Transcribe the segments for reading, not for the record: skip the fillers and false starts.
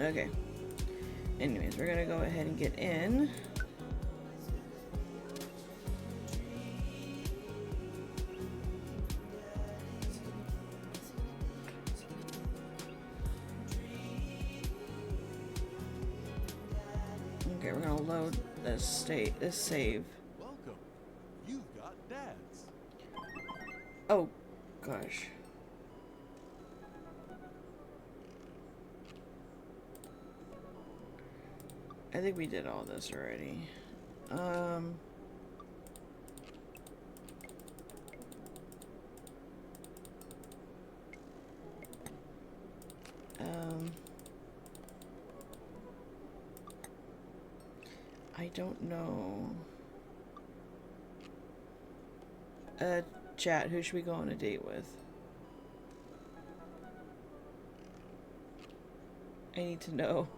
Okay. Anyways, we're gonna go ahead and get in. Okay, we're gonna load this save. Welcome. You've got dads. Oh, gosh. I think we did all this already. Um... I don't know. Chat, who should we go on a date with? I need to know.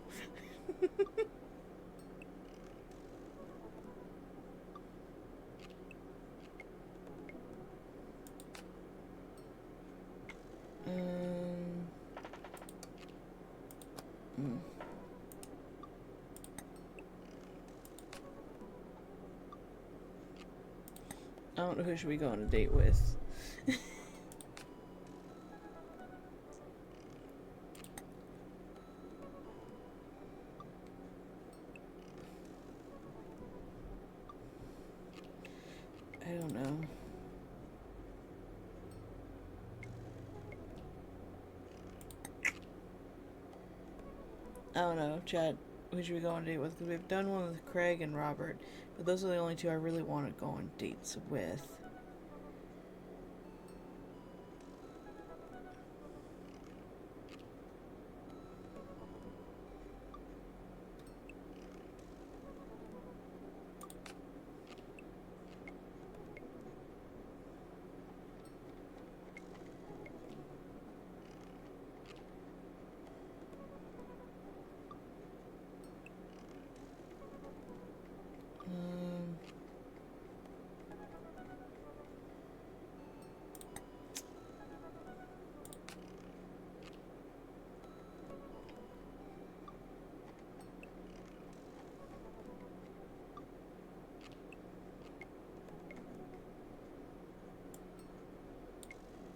Hmm. I don't know who should we go on a date with. I don't know. I don't know, Chad. Who should we go on a date with? Because we've done one with Craig and Robert, but those are the only two I really want to go on dates with.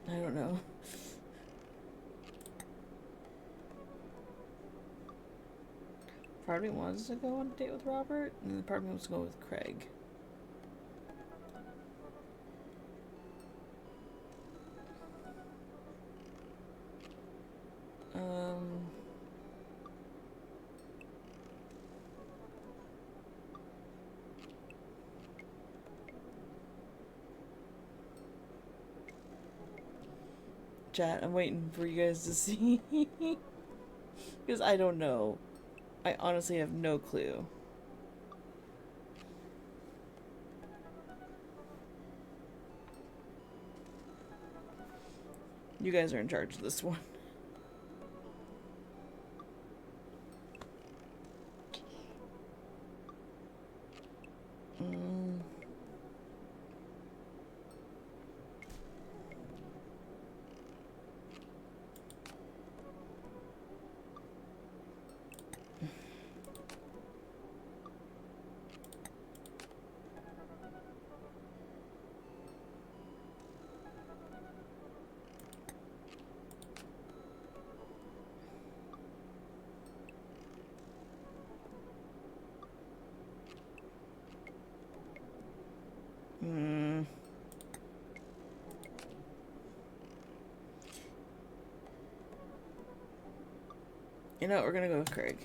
I don't know. Part of me wants to go on a date with Robert, and part of me wants to go with Craig. Chat, I'm waiting for you guys to see. Because I don't know. I honestly have no clue. You guys are in charge of this one. You know what, we're gonna go with Craig.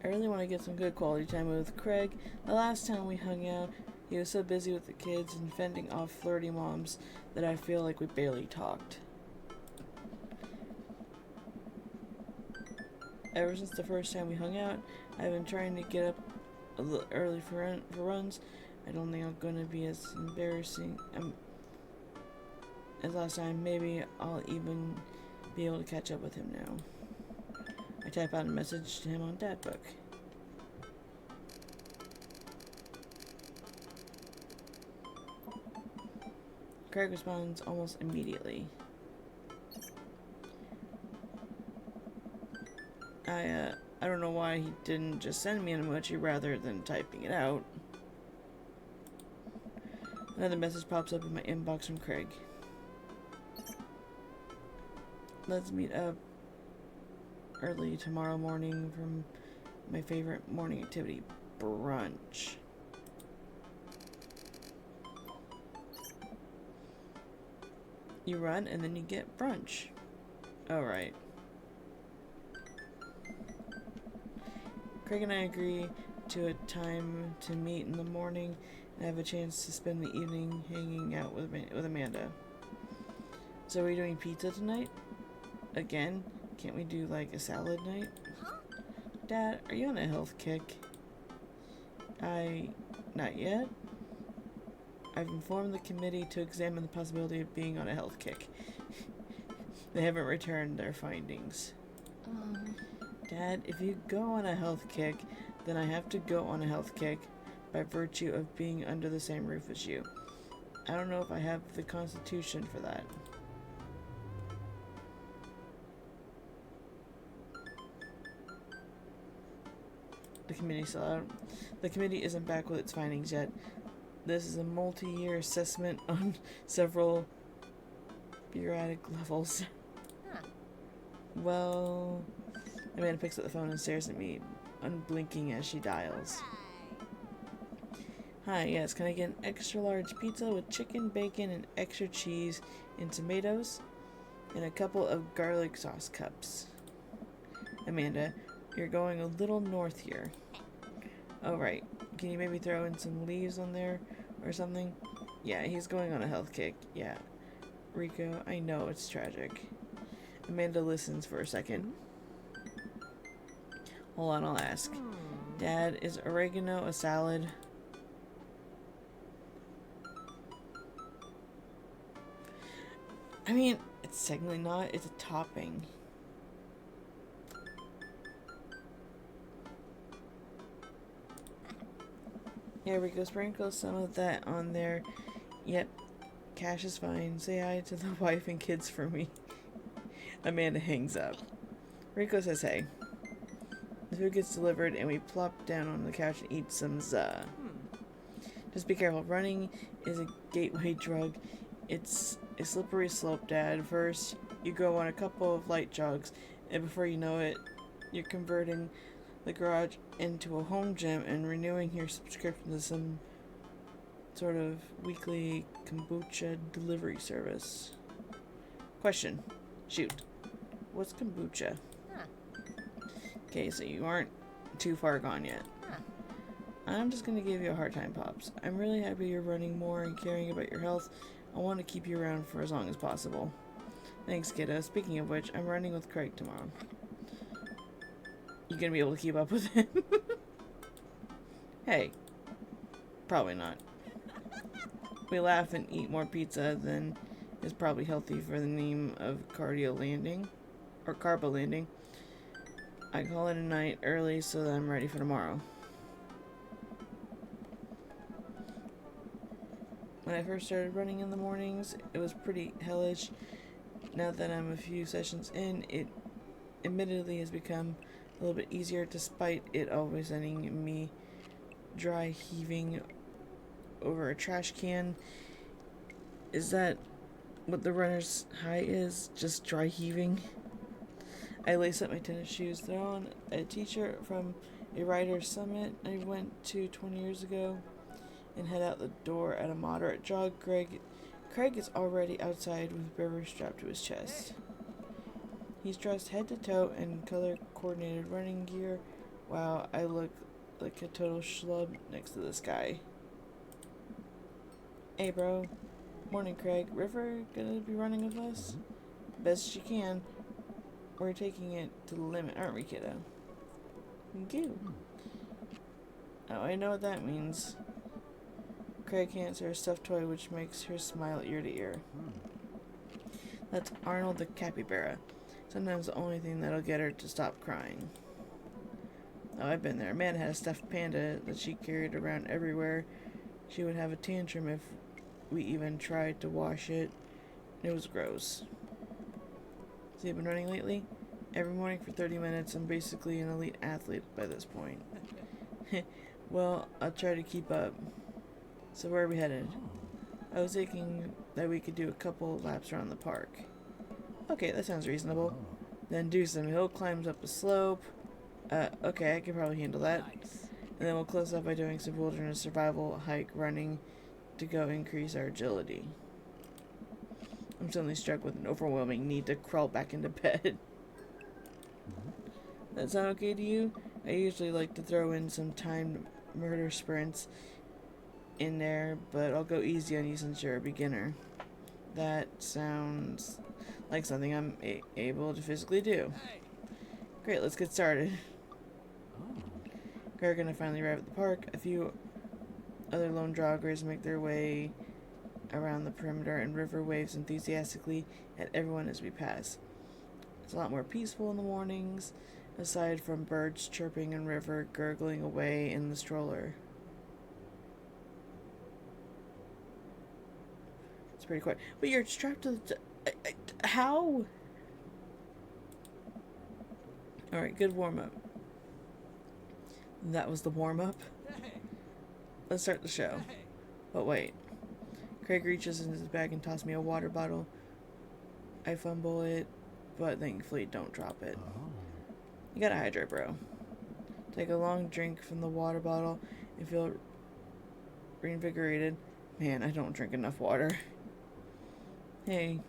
I really want to get some good quality time with Craig. The last time we hung out, he was so busy with the kids and fending off flirty moms that I feel like we barely talked. Ever since the first time we hung out, I've been trying to get up a little early for runs. I don't think I'm gonna be as embarrassing as last time. Maybe I'll even be able to catch up with him now. I type out a message to him on Dadbook. Craig responds almost immediately. I don't know why he didn't just send me an emoji rather than typing it out. Another message pops up in my inbox from Craig. Let's meet up early tomorrow morning for my favorite morning activity, brunch. You run and then you get brunch. Alright. Craig and I agree to a time to meet in the morning and have a chance to spend the evening hanging out with Amanda. So are we doing pizza tonight? Again? Can't we do like a salad night? Dad, are you on a health kick? Not yet. I've informed the committee to examine the possibility of being on a health kick. They haven't returned their findings. Dad, if you go on a health kick, then I have to go on a health kick by virtue of being under the same roof as you. I don't know if I have the constitution for that. The committee still out. The committee isn't back with its findings yet. This is a multi-year assessment on several bureaucratic levels. Well, Amanda picks up the phone and stares at me, unblinking as she dials. Hi, yes, can I get an extra large pizza with chicken, bacon, and extra cheese and tomatoes? And a couple of garlic sauce cups. Amanda, you're going a little north here. Oh, right. Can you maybe throw in some leaves on there or something? Yeah, he's going on a health kick. Yeah. Rico, I know it's tragic. Amanda listens for a second. Hold on, I'll ask. Dad, is oregano a salad? I mean, it's technically not. It's a topping. Yeah, Rico, sprinkle some of that on there. Yep, cash is fine. Say hi to the wife and kids for me. Amanda hangs up. Rico says hey. The food gets delivered and we plop down on the couch and eat some za. Just be careful. Running is a gateway drug. It's a slippery slope, Dad. First, you go on a couple of light jogs, and before you know it, you're converting the garage into a home gym and renewing your subscription to some sort of weekly kombucha delivery service. Question. Shoot. What's kombucha? Okay, so you aren't too far gone yet. I'm just gonna give you a hard time, Pops. I'm really happy you're running more and caring about your health. I want to keep you around for as long as possible. Thanks, kiddo. Speaking of which, I'm running with Craig tomorrow. You gonna be able to keep up with him? Hey. Probably not. We laugh and eat more pizza than is probably healthy for the name of cardio landing. Or carbo landing. I call it a night early so that I'm ready for tomorrow. When I first started running in the mornings, it was pretty hellish. Now that I'm a few sessions in, it admittedly has become a little bit easier, despite it always sending me dry heaving over a trash can. Is that what the runner's high is? Just dry heaving? I lace up my tennis shoes, throw on a t-shirt from a Rider Summit I went to 20 years ago, and head out the door at a moderate jog. Craig is already outside with River strapped to his chest. He's dressed head to toe in color-coordinated running gear. Wow, I look like a total schlub next to this guy. Hey, bro. Morning, Craig. River gonna be running with us? Best she can. We're taking it to the limit, aren't we, kiddo? Thank you. Oh, I know what that means. Craig hands her a stuffed toy, which makes her smile ear to ear. That's Arnold the capybara. Sometimes the only thing that'll get her to stop crying. Oh, I've been there. Amanda had a stuffed panda that she carried around everywhere. She would have a tantrum if we even tried to wash it. It was gross. So you've been running lately? Every morning for 30 minutes. I'm basically an elite athlete by this point. Well, I'll try to keep up. So where are we headed? I was thinking that we could do a couple laps around the park. Okay, that sounds reasonable. Then do some hill climbs up a slope. Okay, I can probably handle that. And then we'll close up by doing some wilderness survival, hike, running to go increase our agility. I'm suddenly struck with an overwhelming need to crawl back into bed. That sound okay to you? I usually like to throw in some timed murder sprints in there, but I'll go easy on you since you're a beginner. That sounds like something I'm able to physically do. Great, let's get started. Greg and I finally arrive at the park. A few other lone joggers make their way around the perimeter, and River waves enthusiastically at everyone as we pass. It's a lot more peaceful in the mornings, aside from birds chirping and River gurgling away in the stroller. It's pretty quiet. But you're strapped to the... how? Alright, good warm-up. That was the warm-up. Let's start the show. But wait. Craig reaches into his bag and tosses me a water bottle. I fumble it, but thankfully don't drop it. You gotta hydrate, bro. Take a long drink from the water bottle and feel reinvigorated. Man, I don't drink enough water. Hey.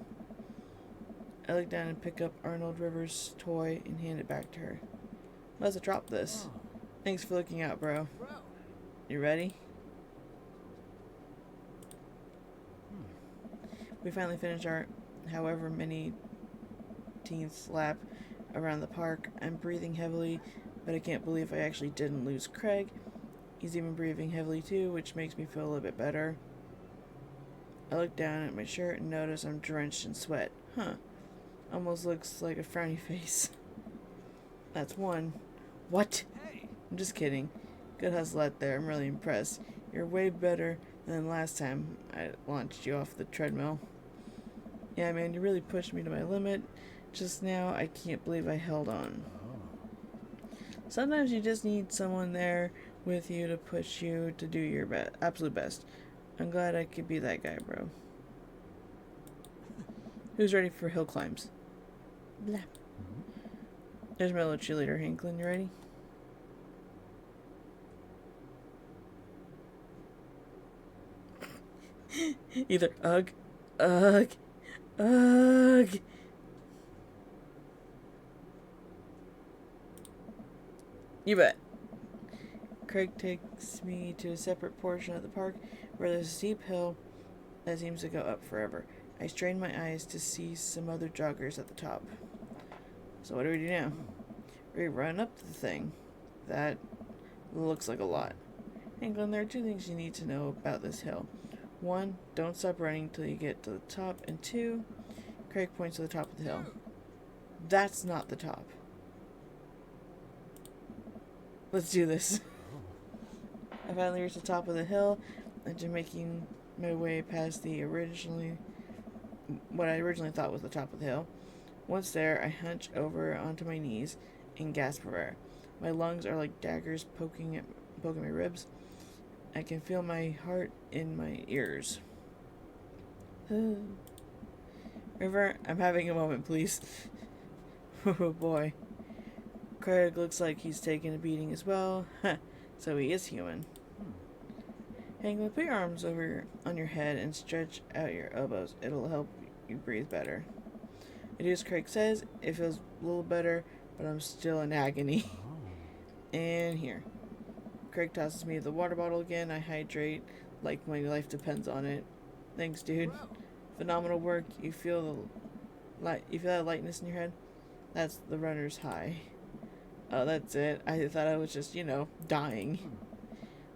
I look down and pick up Arnold Rivers' toy and hand it back to her. Must have dropped this. Thanks for looking out, bro. You ready? We finally finished our however many teenth lap around the park. I'm breathing heavily, but I can't believe I actually didn't lose Craig. He's even breathing heavily too, which makes me feel a little bit better. I look down at my shirt and notice I'm drenched in sweat. Huh. Almost looks like a frowny face. That's one. What? I'm just kidding. Good hustle out there. I'm really impressed. You're way better than last time I launched you off the treadmill. Yeah, man, you really pushed me to my limit. Just now, I can't believe I held on. Sometimes you just need someone there with you to push you to do your absolute best. I'm glad I could be that guy, bro. Who's ready for hill climbs? Blah. There's my little cheerleader, Hanklin. You ready? Either ugh, ugh, ugh. You bet. Craig takes me to a separate portion of the park where there's a steep hill that seems to go up forever. I strain my eyes to see some other joggers at the top. So what do we do now? We run up the thing. That looks like a lot. Hanklin, there are two things you need to know about this hill. One, don't stop running till you get to the top. And two, Craig points to the top of the hill. That's not the top. Let's do this. I finally reached the top of the hill, after making my way past what I originally thought was the top of the hill. Once there, I hunch over onto my knees and gasp for air. My lungs are like daggers poking my ribs. I can feel my heart in my ears. River, I'm having a moment, please. Oh boy. Craig looks like he's taking a beating as well. So he is human. Hanklin, put your arms over on your head and stretch out your elbows. It'll help you breathe better. I do as Craig says. It feels a little better, but I'm still in agony. And here. Craig tosses me the water bottle again. I hydrate like my life depends on it. Thanks, dude. Phenomenal work. You feel that lightness in your head? That's the runner's high. Oh, that's it. I thought I was just, dying.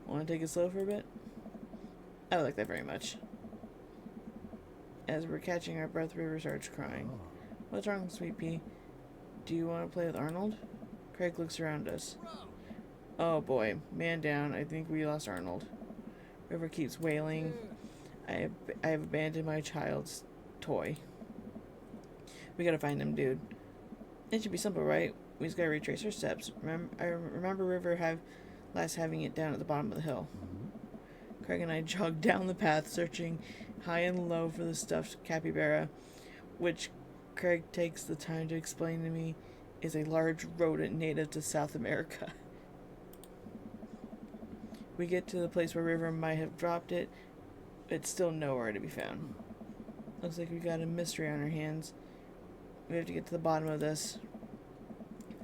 Want to take it slow for a bit? I would like that very much. As we're catching our breath, River starts crying. What's wrong, Sweet Pea? Do you want to play with Arnold? Craig looks around us. Oh boy, man down. I think we lost Arnold. River keeps wailing. I have abandoned my child's toy. We gotta find him, dude. It should be simple, right? We just gotta retrace our steps. I remember River having it down at the bottom of the hill. Craig and I jogged down the path, searching high and low for the stuffed capybara, which Craig takes the time to explain to me is a large rodent native to South America. We get to the place where River might have dropped it, but it's still nowhere to be found. Looks like we got a mystery on our hands. We have to get to the bottom of this.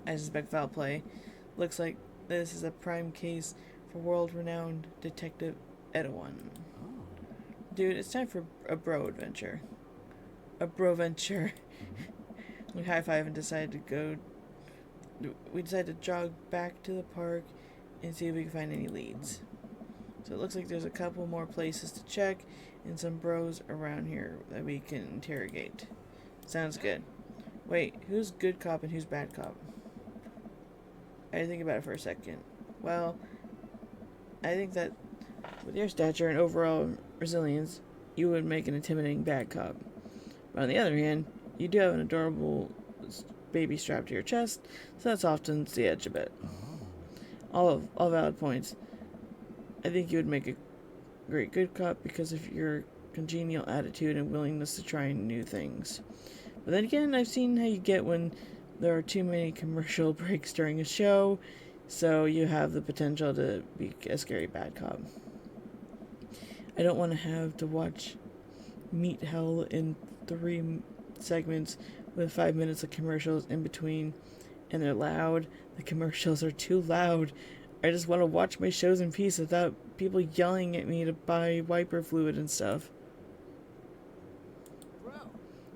I suspect foul play. Looks like this is a prime case for world-renowned detective Edwin. Dude, it's time for a bro adventure. A bro venture. We high-five and we decided to jog back to the park and see if we can find any leads. So it looks like there's a couple more places to check and some bros around here that we can interrogate. Sounds good. Wait, who's good cop and who's bad cop? I had to think about it for a second. Well, I think that with your stature and overall resilience, you would make an intimidating bad cop. But on the other hand, you do have an adorable baby strapped to your chest, so that softens the edge a bit. All valid points. I think you would make a great good cop because of your congenial attitude and willingness to try new things. But then again, I've seen how you get when there are too many commercial breaks during a show, so you have the potential to be a scary bad cop. I don't want to have to watch Meet Hell in 3 segments with 5 minutes of commercials in between, and they're loud. The commercials are too loud. I just want to watch my shows in peace without people yelling at me to buy wiper fluid and stuff.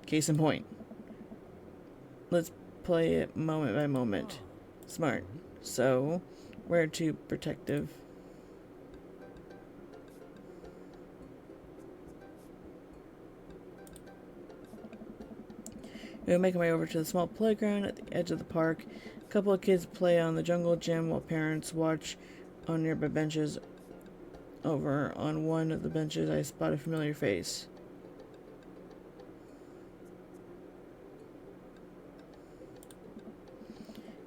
Case in point. Let's play it moment by moment. Smart. So, where to, protective? I'm making my way over to the small playground at the edge of the park. A couple of kids play on the jungle gym while parents watch on nearby benches. Over on one of the benches, I spot a familiar face.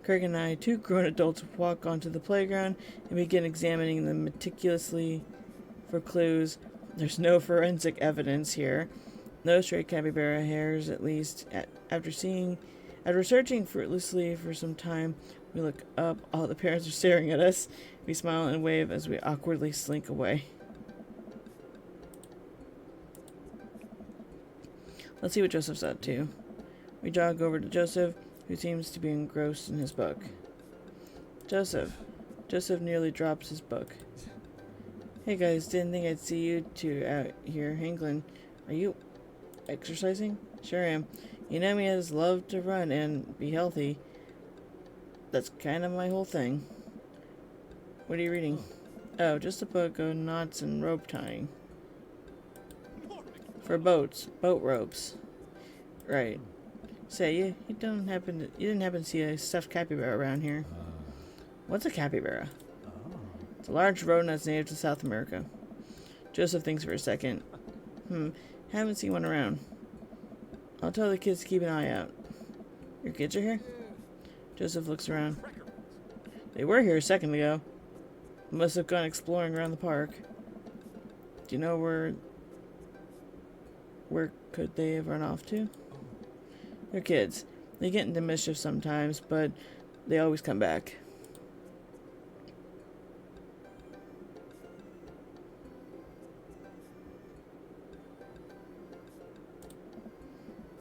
Craig and I, 2 grown adults, walk onto the playground and begin examining them meticulously for clues. There's no forensic evidence here. No stray capybara hairs, at least. After searching fruitlessly for some time, we look up. All the parents are staring at us. We smile and wave as we awkwardly slink away. Let's see what Joseph's up to. We jog over to Joseph, who seems to be engrossed in his book. Joseph nearly drops his book. Hey guys, didn't think I'd see you two out here. England, are you exercising? Sure am. You know me, I just love to run and be healthy. That's kind of my whole thing. What are you reading? Oh, just a book on knots and rope tying. For boat ropes. Right. Say, you didn't happen to see a stuffed capybara around here. What's a capybara? It's a large rodent that's native to South America. Joseph thinks for a second. Haven't seen one around. I'll tell the kids to keep an eye out. Your kids are here? Joseph looks around. They were here a second ago. Must have gone exploring around the park. Do you know where could they have run off to? They're kids. They get into mischief sometimes, but they always come back.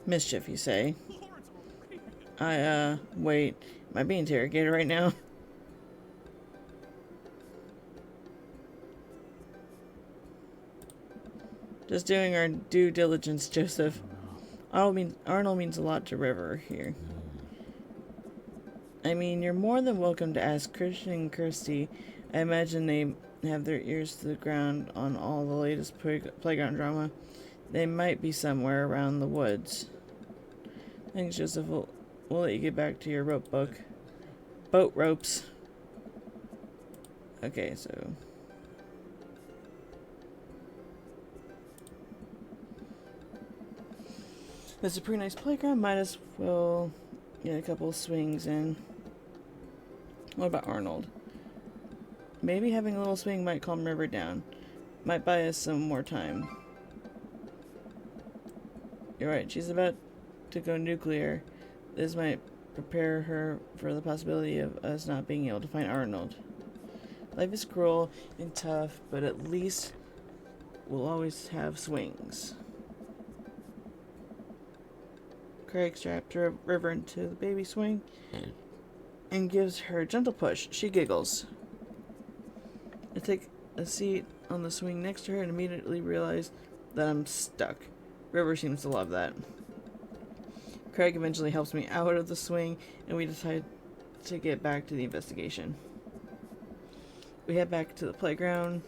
Mischief, you say? Wait. Am I being interrogated right now? Just doing our due diligence, Joseph. Arnold means a lot to River here. I mean, you're more than welcome to ask Christian and Kirsty. I imagine they have their ears to the ground on all the latest playground drama. They might be somewhere around the woods. Thanks, Joseph. We'll let you get back to your boat ropes. Okay, so This is a pretty nice playground. Might as well get a couple swings in. What about Arnold? Maybe having a little swing might calm River down. Might buy us some more time. You're right, she's about to go nuclear. This might prepare her for the possibility of us not being able to find Arnold. Life is cruel and tough, but at least we'll always have swings. Craig straps River into the baby swing and gives her a gentle push. She giggles. I take a seat on the swing next to her and immediately realize that I'm stuck. River seems to love that. Craig eventually helps me out of the swing, and we decide to get back to the investigation. We head back to the playground.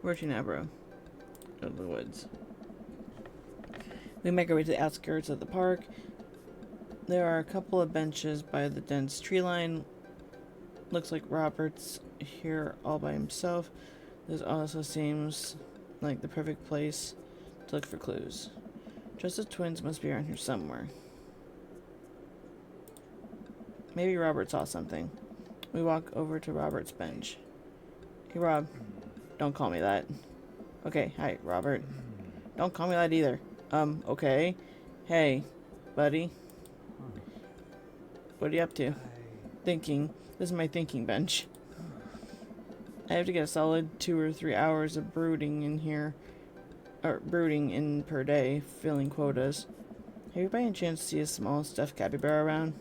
Where's you now, bro? Out of the woods. We make our way to the outskirts of the park. There are a couple of benches by the dense tree line. Looks like Robert's here all by himself. This also seems like the perfect place to look for clues. Just the twins must be around here somewhere. Maybe Robert saw something. We walk over to Robert's bench. Hey, Rob. Don't call me that. Okay, hi, Robert. Don't call me that either. Okay. Hey, buddy. What are you up to? Thinking. This is my thinking bench. I have to get a solid 2 or 3 hours of brooding in here. Or brooding in per day, filling quotas. Have you by any chance see a small stuffed capybara around?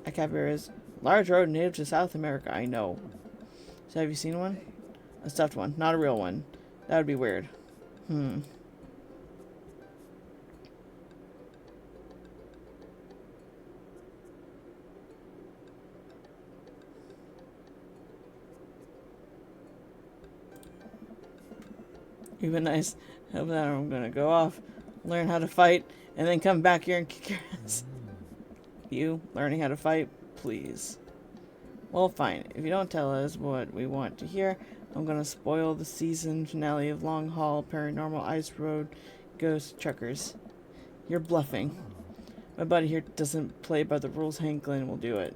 A capybara is a large rodent native to South America, I know. So have you seen one? A stuffed one, not a real one. That would be weird. Even nice. Hope that I'm gonna go off, learn how to fight, and then come back here and kick your ass. You learning how to fight, please. Well, fine. If you don't tell us what we want to hear, I'm gonna spoil the season finale of Long Haul Paranormal Ice Road Ghost Truckers. You're bluffing. My buddy here doesn't play by the rules. Hank Glenn will do it.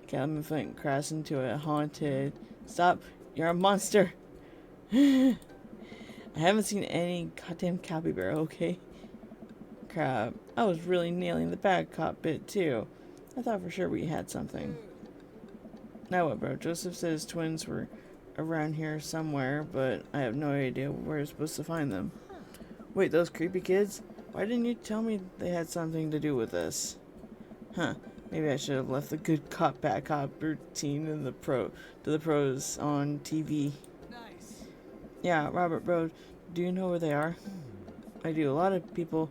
Calvin Flint crashed into a haunted... Stop! You're a monster! I haven't seen any goddamn capybara, okay? Crap. I was really nailing the bad cop bit, too. I thought for sure we had something. Now what, bro? Joseph said his twins were around here somewhere, but I have no idea where we're supposed to find them. Wait, those creepy kids? Why didn't you tell me they had something to do with this? Huh. Maybe I should have left the good cop, bad cop routine to the pros on TV. Nice. Yeah, Robert, bro, do you know where they are? I do. A lot of people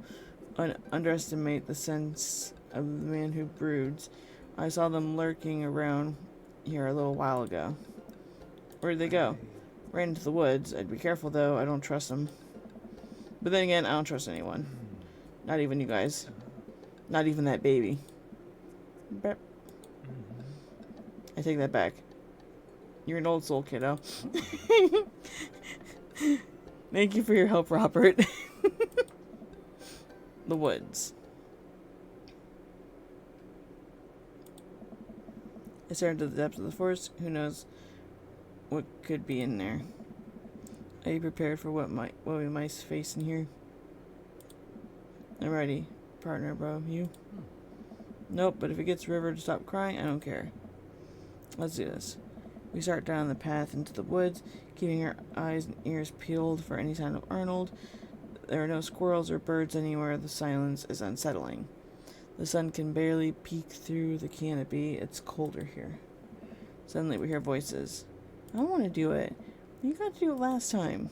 underestimate the sense of the man who broods. I saw them lurking around here a little while ago. Where did they go? Ran into the woods. I'd be careful, though. I don't trust them. But then again, I don't trust anyone. Not even you guys. Not even that baby. But I take that back. You're an old soul, kiddo. Thank you for your help, Robert. The woods. I stare into the depths of the forest. Who knows what could be in there? Are you prepared for what we might face in here? I'm ready, partner, bro. You? Nope, but if it gets River to stop crying, I don't care. Let's do this. We start down the path into the woods, keeping our eyes and ears peeled for any sign of Arnold. There are no squirrels or birds anywhere. The silence is unsettling. The sun can barely peek through the canopy. It's colder here. Suddenly we hear voices. I don't want to do it. You got to do it last time.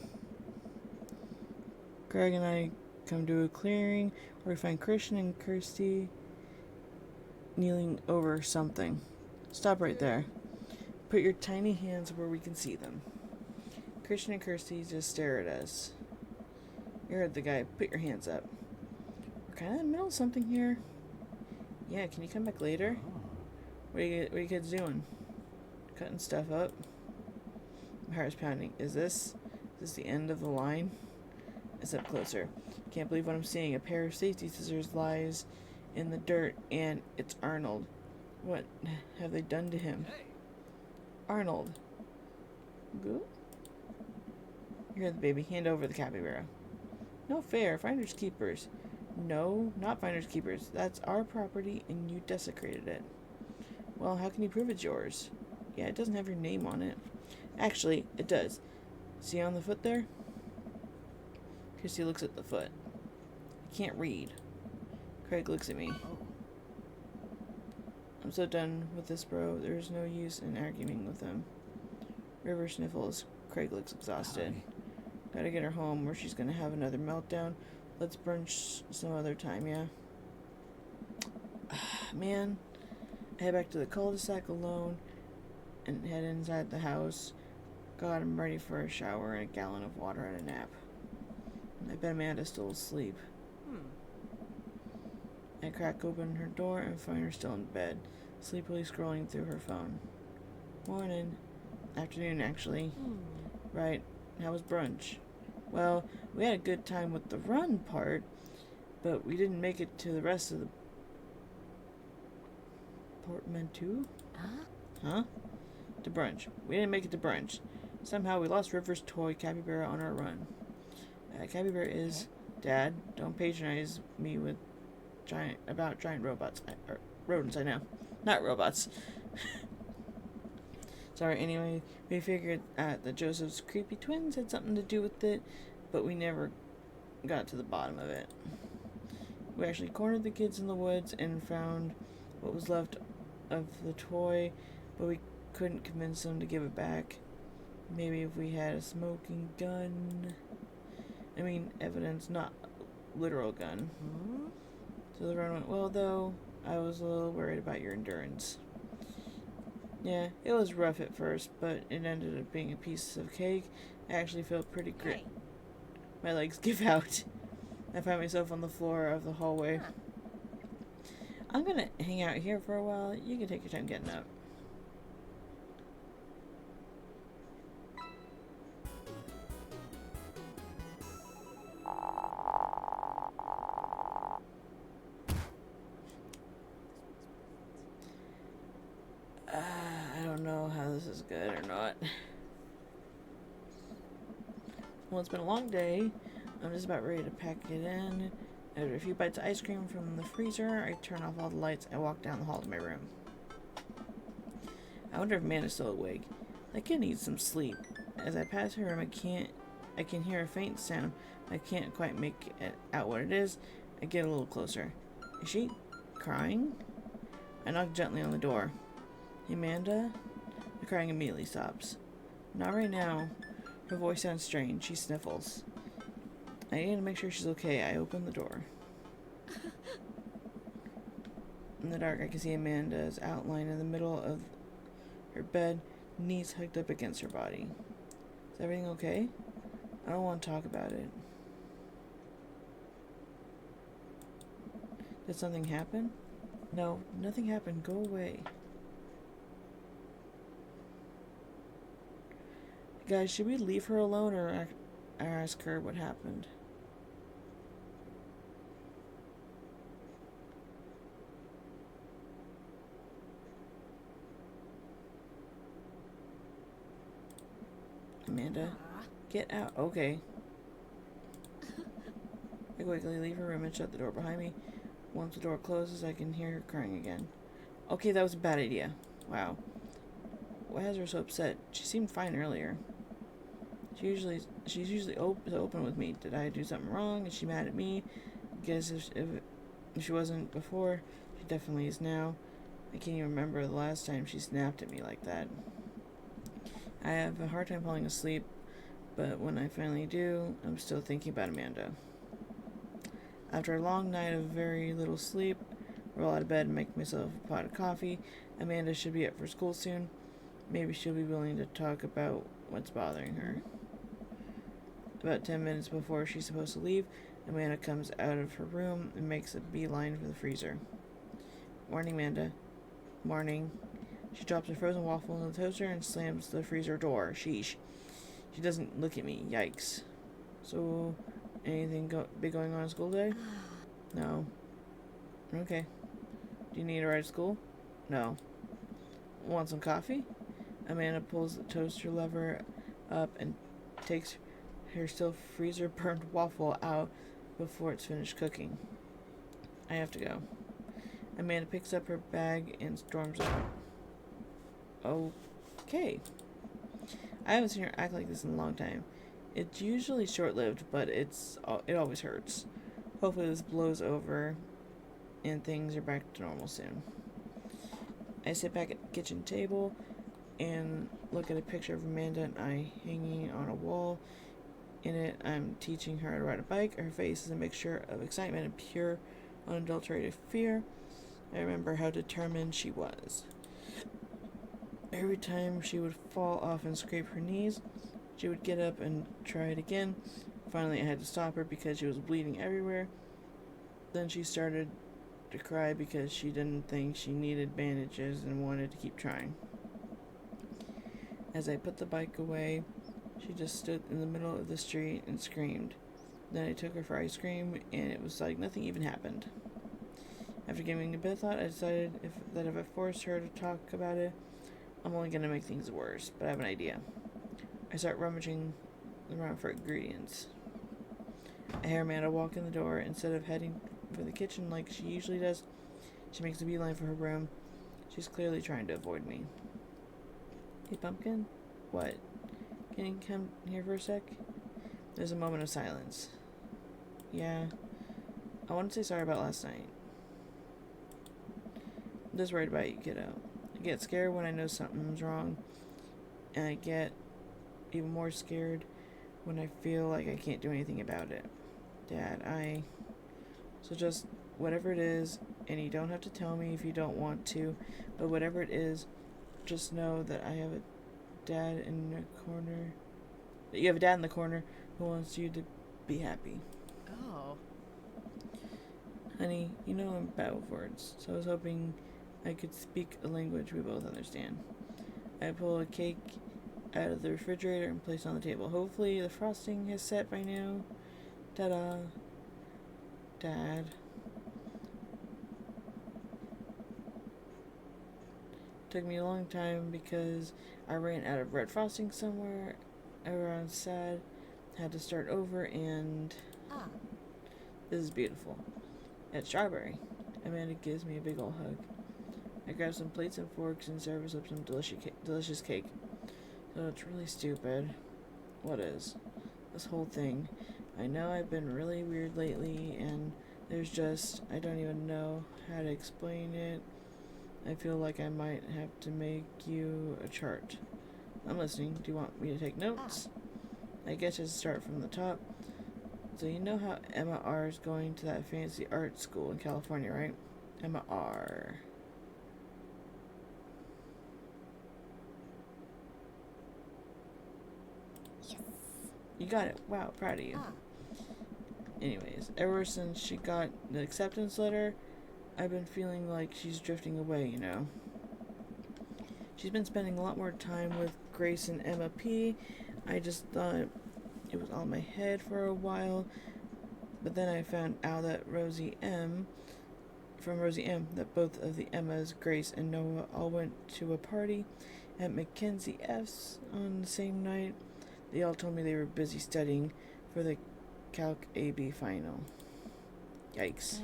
Greg and I come to a clearing where we find Christian and Kirsty kneeling over something. Stop right there. Put your tiny hands where we can see them. Christian and Kirsty just stare at us. You heard the guy. Put your hands up. We're kind of in the middle of something here. Yeah, can you come back later? What are you kids doing? Cutting stuff up? My heart's pounding. Is this the end of the line? I step closer. Can't believe what I'm seeing. A pair of safety scissors lies in the dirt, and it's Arnold. What have they done to him? Hey, Arnold. Goo? Here, the baby. Hand over the capybara. No fair. Finders keepers. No, not finders keepers. That's our property, and you desecrated it. Well, how can you prove it's yours? Yeah, it doesn't have your name on it. Actually, it does. See on the foot there? Christy looks at the foot. I can't read. Craig looks at me. oh, I'm so done with this, bro. There's no use in arguing with him. River sniffles. Craig looks exhausted. Gotta get her home or she's gonna have another meltdown. Let's brunch some other time, yeah? Man. I head back to the cul-de-sac alone and head inside the house. God, I'm ready for a shower and a gallon of water and a nap. I bet Amanda's still asleep. I crack open her door and find her still in bed, sleepily scrolling through her phone. Morning. Afternoon, actually. Right. How was brunch? Well, we had a good time with the run part, but we didn't make it to the rest of the portmanteau? Huh? To brunch. We didn't make it to brunch. Somehow we lost River's toy capybara on our run. Capybara is... Dad, don't patronize me with giant robots. Or rodents, I know. Not robots. Sorry, anyway, we figured that Joseph's creepy twins had something to do with it, but we never got to the bottom of it. We actually cornered the kids in the woods and found what was left of the toy, but we couldn't convince them to give it back. Maybe if we had a smoking gun. I mean, evidence, not literal gun. So the run went well, though. I was a little worried about your endurance. Yeah, it was rough at first, but it ended up being a piece of cake. I actually felt pretty great. My legs give out. I find myself on the floor of the hallway. I'm gonna hang out here for a while. You can take your time getting up. I don't know how this is good or not. Well, it's been a long day. I'm just about ready to pack it in. After a few bites of ice cream from the freezer, I turn off all the lights and walk down the hall to my room. I wonder if Amanda's still awake. I kid needs some sleep. As I pass her room, I can hear a faint sound. I can't quite make out what it is. I get a little closer. Is she crying? I knock gently on the door. Amanda? The crying immediately stops. Not right now. Her voice sounds strange. She sniffles. I need to make sure she's okay. I open the door. In the dark, I can see Amanda's outline in the middle of her bed, knees hugged up against her body. Is everything okay? I don't want to talk about it. Did something happen? No, nothing happened. Go away. Guys, should we leave her alone or ask her what happened? Amanda, get out. Okay. I quickly leave her room and shut the door behind me. Once the door closes, I can hear her crying again. Okay, that was a bad idea. Wow. What has her so upset? She seemed fine earlier. She's usually open with me. Did I do something wrong? Is she mad at me? Guess if she wasn't before, she definitely is now. I can't even remember the last time she snapped at me like that. I have a hard time falling asleep, but when I finally do, I'm still thinking about Amanda. After a long night of very little sleep, roll out of bed and make myself a pot of coffee. Amanda should be up for school soon. Maybe she'll be willing to talk about what's bothering her. About 10 minutes before she's supposed to leave, Amanda comes out of her room and makes a beeline for the freezer. Morning, Amanda. Morning. She drops a frozen waffle in the toaster and slams the freezer door. Sheesh. She doesn't look at me. Yikes. So, Anything big going on in school today? No. Okay. Do you need a ride to school? No. Want some coffee? Amanda pulls the toaster lever up and takes her still freezer burned waffle out before it's finished cooking. I have to go. Amanda picks up her bag and storms out. Okay. I haven't seen her act like this in a long time. It's usually short-lived, but it always hurts. Hopefully this blows over and things are back to normal soon. I sit back at the kitchen table and look at a picture of Amanda and I hanging on a wall. In it, I'm teaching her how to ride a bike. Her face is a mixture of excitement and pure, unadulterated fear. I remember how determined she was. Every time she would fall off and scrape her knees, she would get up and try it again. Finally, I had to stop her because she was bleeding everywhere. Then she started to cry because she didn't think she needed bandages and wanted to keep trying. As I put the bike away, she just stood in the middle of the street and screamed. Then I took her for ice cream, and it was like nothing even happened. After giving a bit of thought, I decided if I forced her to talk about it, I'm only going to make things worse, but I have an idea. I start rummaging around for ingredients. I hear Amanda walk in the door. Instead of heading for the kitchen like she usually does, she makes a beeline for her room. She's clearly trying to avoid me. Hey, Pumpkin? What? Can you come here for a sec? There's a moment of silence. Yeah. I want to say sorry about last night. I'm just worried about you, kiddo. I get scared when I know something's wrong, and I get even more scared when I feel like I can't do anything about it. Dad, So just whatever it is, and you don't have to tell me if you don't want to, but whatever it is, just know that I have a dad in the corner. That you have a dad in the corner who wants you to be happy. Oh. Honey, you know I'm bad with words, so I was hoping I could speak a language we both understand. I pull a cake out of the refrigerator and place it on the table. Hopefully the frosting has set by now. Ta-da. Dad. Took me a long time because I ran out of red frosting somewhere. Everyone's sad. Had to start over, and this is beautiful. At Strawberry, Amanda gives me a big old hug. I grab some plates and forks and serve us up some delicious cake. So it's really stupid. What is? This whole thing. I know I've been really weird lately, and I don't even know how to explain it. I feel like I might have to make you a chart. I'm listening. Do you want me to take notes? I guess just start from the top. So you know how Emma R. is going to that fancy art school in California, right? Emma R. Yes. You got it. Wow, proud of you. Anyways, ever since she got the acceptance letter, I've been feeling like she's drifting away, you know. She's been spending a lot more time with Grace and Emma P. I just thought it was on my head for a while, but then I found out that Rosie M, that both of the Emmas, Grace and Noah, all went to a party at Mackenzie F's on the same night. They all told me they were busy studying for the Calc AB final. Yikes.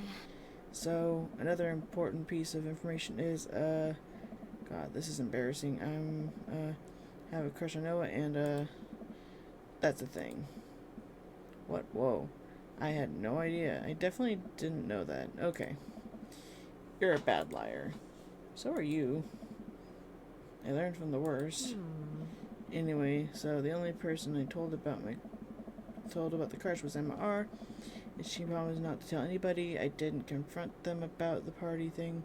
So, another important piece of information is, God, this is embarrassing. Have a crush on Noah, and, that's a thing. What? Whoa. I had no idea. I definitely didn't know that. Okay. You're a bad liar. So are you. I learned from the worst. Anyway, so the only person I told about the crush was Emma R. And she promised not to tell anybody. I didn't confront them about the party thing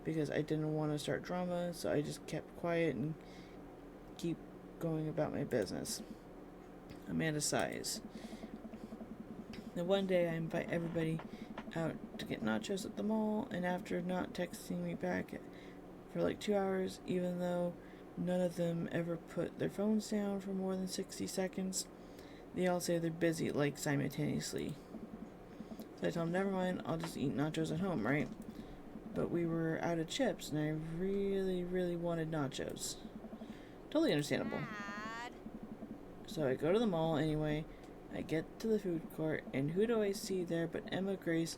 because I didn't want to start drama, so I just kept quiet and keep going about my business. Amanda sighs. Then one day I invite everybody out to get nachos at the mall, and after not texting me back for like 2 hours, even though none of them ever put their phones down for more than 60 seconds, They all say they're busy, like simultaneously. So I tell them, never mind, I'll just eat nachos at home, right? But we were out of chips, and I really, really wanted nachos. Totally understandable. So I go to the mall anyway. I get to the food court, and who do I see there but Grace,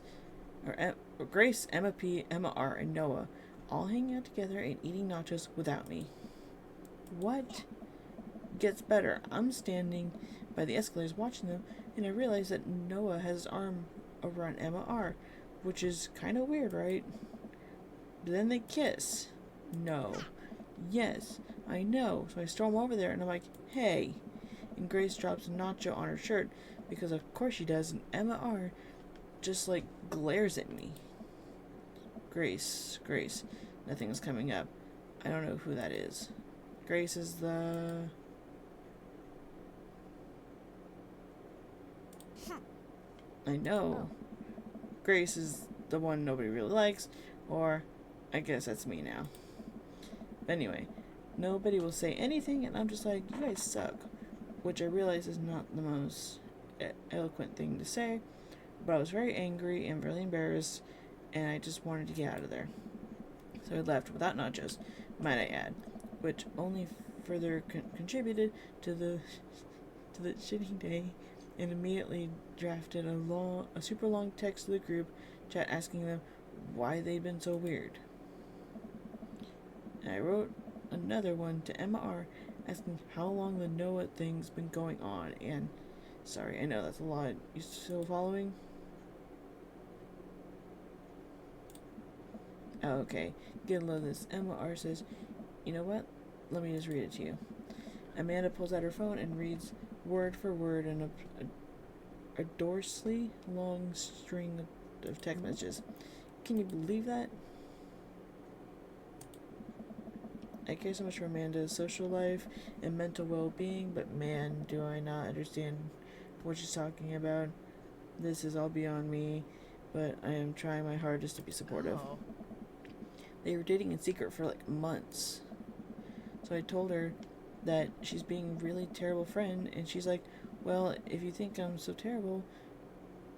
Emma P, Emma R, and Noah, all hanging out together and eating nachos without me. What? Gets better. I'm standing by the escalators watching them, and I realize that Noah has his arm around Emma R, which is kind of weird, right? But then they kiss. No. Yes, I know. So I storm over there, and I'm like, hey. And Grace drops a nacho on her shirt, because of course she does, and Emma R just, like, glares at me. Grace. Nothing's coming up. I don't know who that is. Grace is the... I know. Grace is the one nobody really likes, or I guess that's me now. But anyway, nobody will say anything, and I'm just like, you guys suck. Which I realize is not the most eloquent thing to say, but I was very angry and really embarrassed, and I just wanted to get out of there. So I left without nachos, might I add, which only further contributed to the shitty day, and immediately drafted a super long text to the group chat asking them why they'd been so weird. And I wrote another one to Emma R asking how long the Noah thing's been going on, and sorry, I know that's a lot. You still following? Oh, okay. Get a load of this. Emma R says, you know what? Let me just read it to you. Amanda pulls out her phone and reads word for word in a dorsally long string of text messages. Can you believe that? I care so much for Amanda's social life and mental well-being, but man, do I not understand what she's talking about. This is all beyond me, but I am trying my hardest to be supportive. Oh. They were dating in secret for like months. So I told her that she's being a really terrible friend, and she's like, well, if you think I'm so terrible,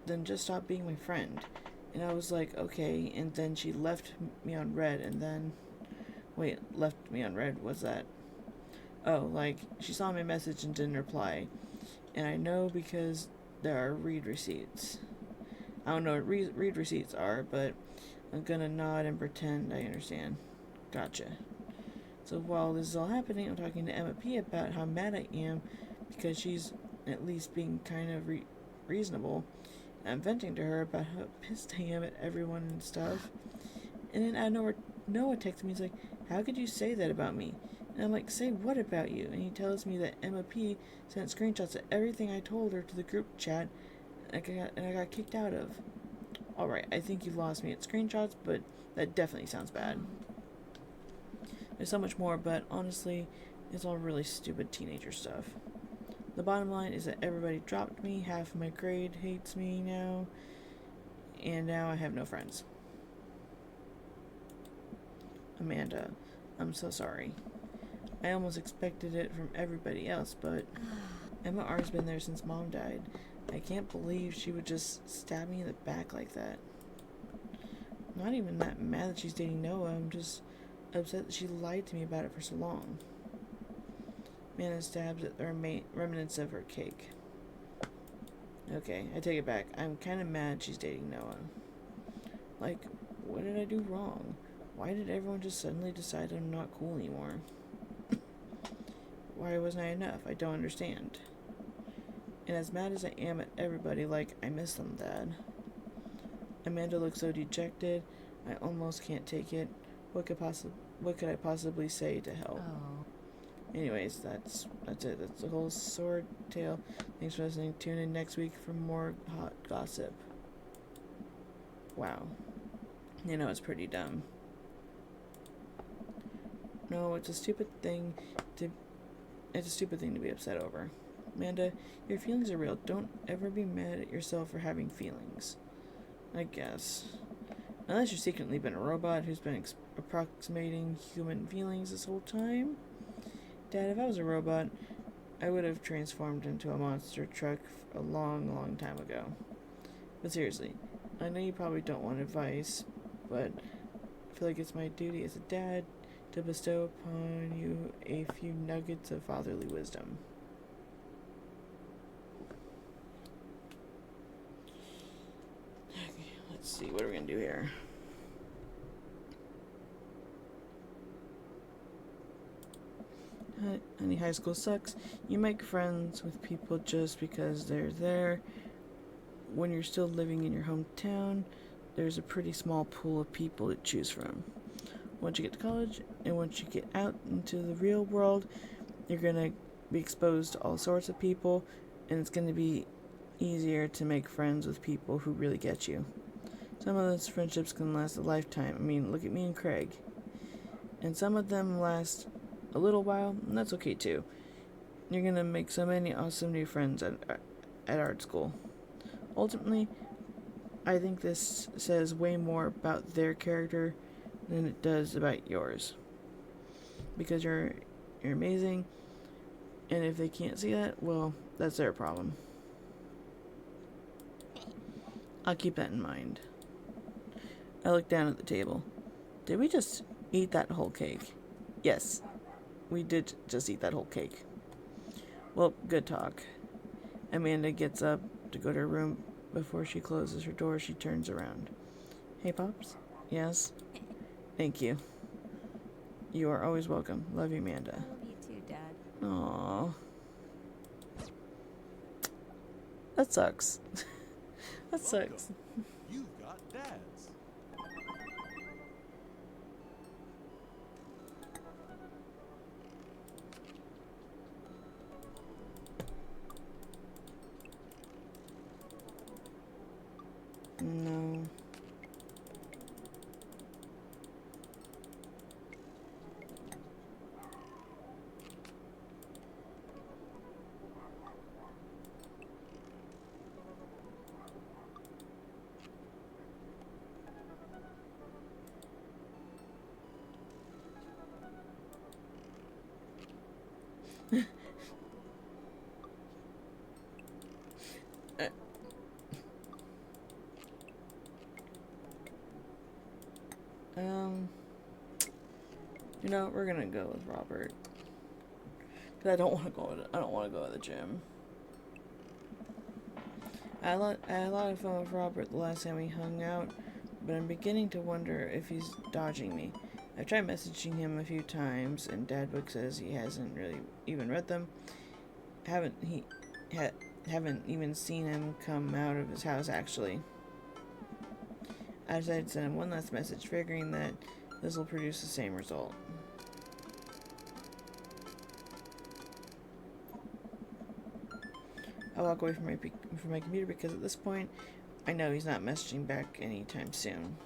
then just stop being my friend. And I was like, okay, and then she left me on red, and then... Wait, left me on red, what's that? Oh, like, she saw my message and didn't reply. And I know because there are read receipts. I don't know what read receipts are, but I'm gonna nod and pretend I understand. Gotcha. So while this is all happening, I'm talking to Emma P about how mad I am because she's at least being kind of reasonable. I'm venting to her about how pissed I am at everyone and stuff. And then out of nowhere, Noah texts me, he's like, how could you say that about me? And I'm like, say what about you? And he tells me that Emma P sent screenshots of everything I told her to the group chat, and I got kicked out of. Alright, I think you lost me at screenshots, but that definitely sounds bad. There's so much more, but honestly, it's all really stupid teenager stuff. The bottom line is that everybody dropped me, half of my grade hates me now, and now I have no friends. Amanda, I'm so sorry. I almost expected it from everybody else, but Emma R's been there since Mom died. I can't believe she would just stab me in the back like that. I'm not even that mad that she's dating Noah, I'm just upset that she lied to me about it for so long. Amanda stabs at the remnants of her cake. Okay, I take it back. I'm kind of mad she's dating Noah. Like, what did I do wrong? Why did everyone just suddenly decide I'm not cool anymore? Why wasn't I enough? I don't understand. And as mad as I am at everybody, like, I miss them, Dad. Amanda looks so dejected, I almost can't take it. What could I possibly say to help? Oh. Anyways, that's it. That's the whole sword tale. Thanks for listening. Tune in next week for more hot gossip. Wow. You know, it's pretty dumb. No, it's a stupid thing to be upset over. Amanda, your feelings are real. Don't ever be mad at yourself for having feelings. I guess. Unless you've secretly been a robot who's been approximating human feelings this whole time. Dad, if I was a robot, I would have transformed into a monster truck a long, long time ago. But seriously, I know you probably don't want advice, but I feel like it's my duty as a dad to bestow upon you a few nuggets of fatherly wisdom. Okay, let's see, what are we gonna do here? Honey, high school sucks. You make friends with people just because they're there. When you're still living in your hometown, there's a pretty small pool of people to choose from. Once you get to college, and once you get out into the real world, you're gonna be exposed to all sorts of people, and it's gonna be easier to make friends with people who really get you. Some of those friendships can last a lifetime. I mean, look at me and Craig. And some of them last a little while, and that's okay too. You're gonna make so many awesome new friends at art school. Ultimately, I think this says way more about their character than it does about yours. Because you're amazing, and if they can't see that, well, that's their problem. I'll keep that in mind. I look down at the table. Did we just eat that whole cake? Yes, we did just eat that whole cake. Well, good talk. Amanda gets up to go to her room. Before she closes her door, she turns around. Hey, Pops? Yes? Thank you. You are always welcome. Love you, Amanda. I love you too, Dad. Aww. That sucks. That sucks. You've got dads. No. You know, we're gonna go with Robert. Cause I don't want to go. I don't want to go to the gym. I had a lot of fun with Robert the last time we hung out, but I'm beginning to wonder if he's dodging me. I've tried messaging him a few times, and Dadbook says he hasn't really even read them. Haven't even seen him come out of his house actually. I decided to send him one last message, figuring that this will produce the same result. I walk away from my computer because at this point, I know he's not messaging back anytime soon.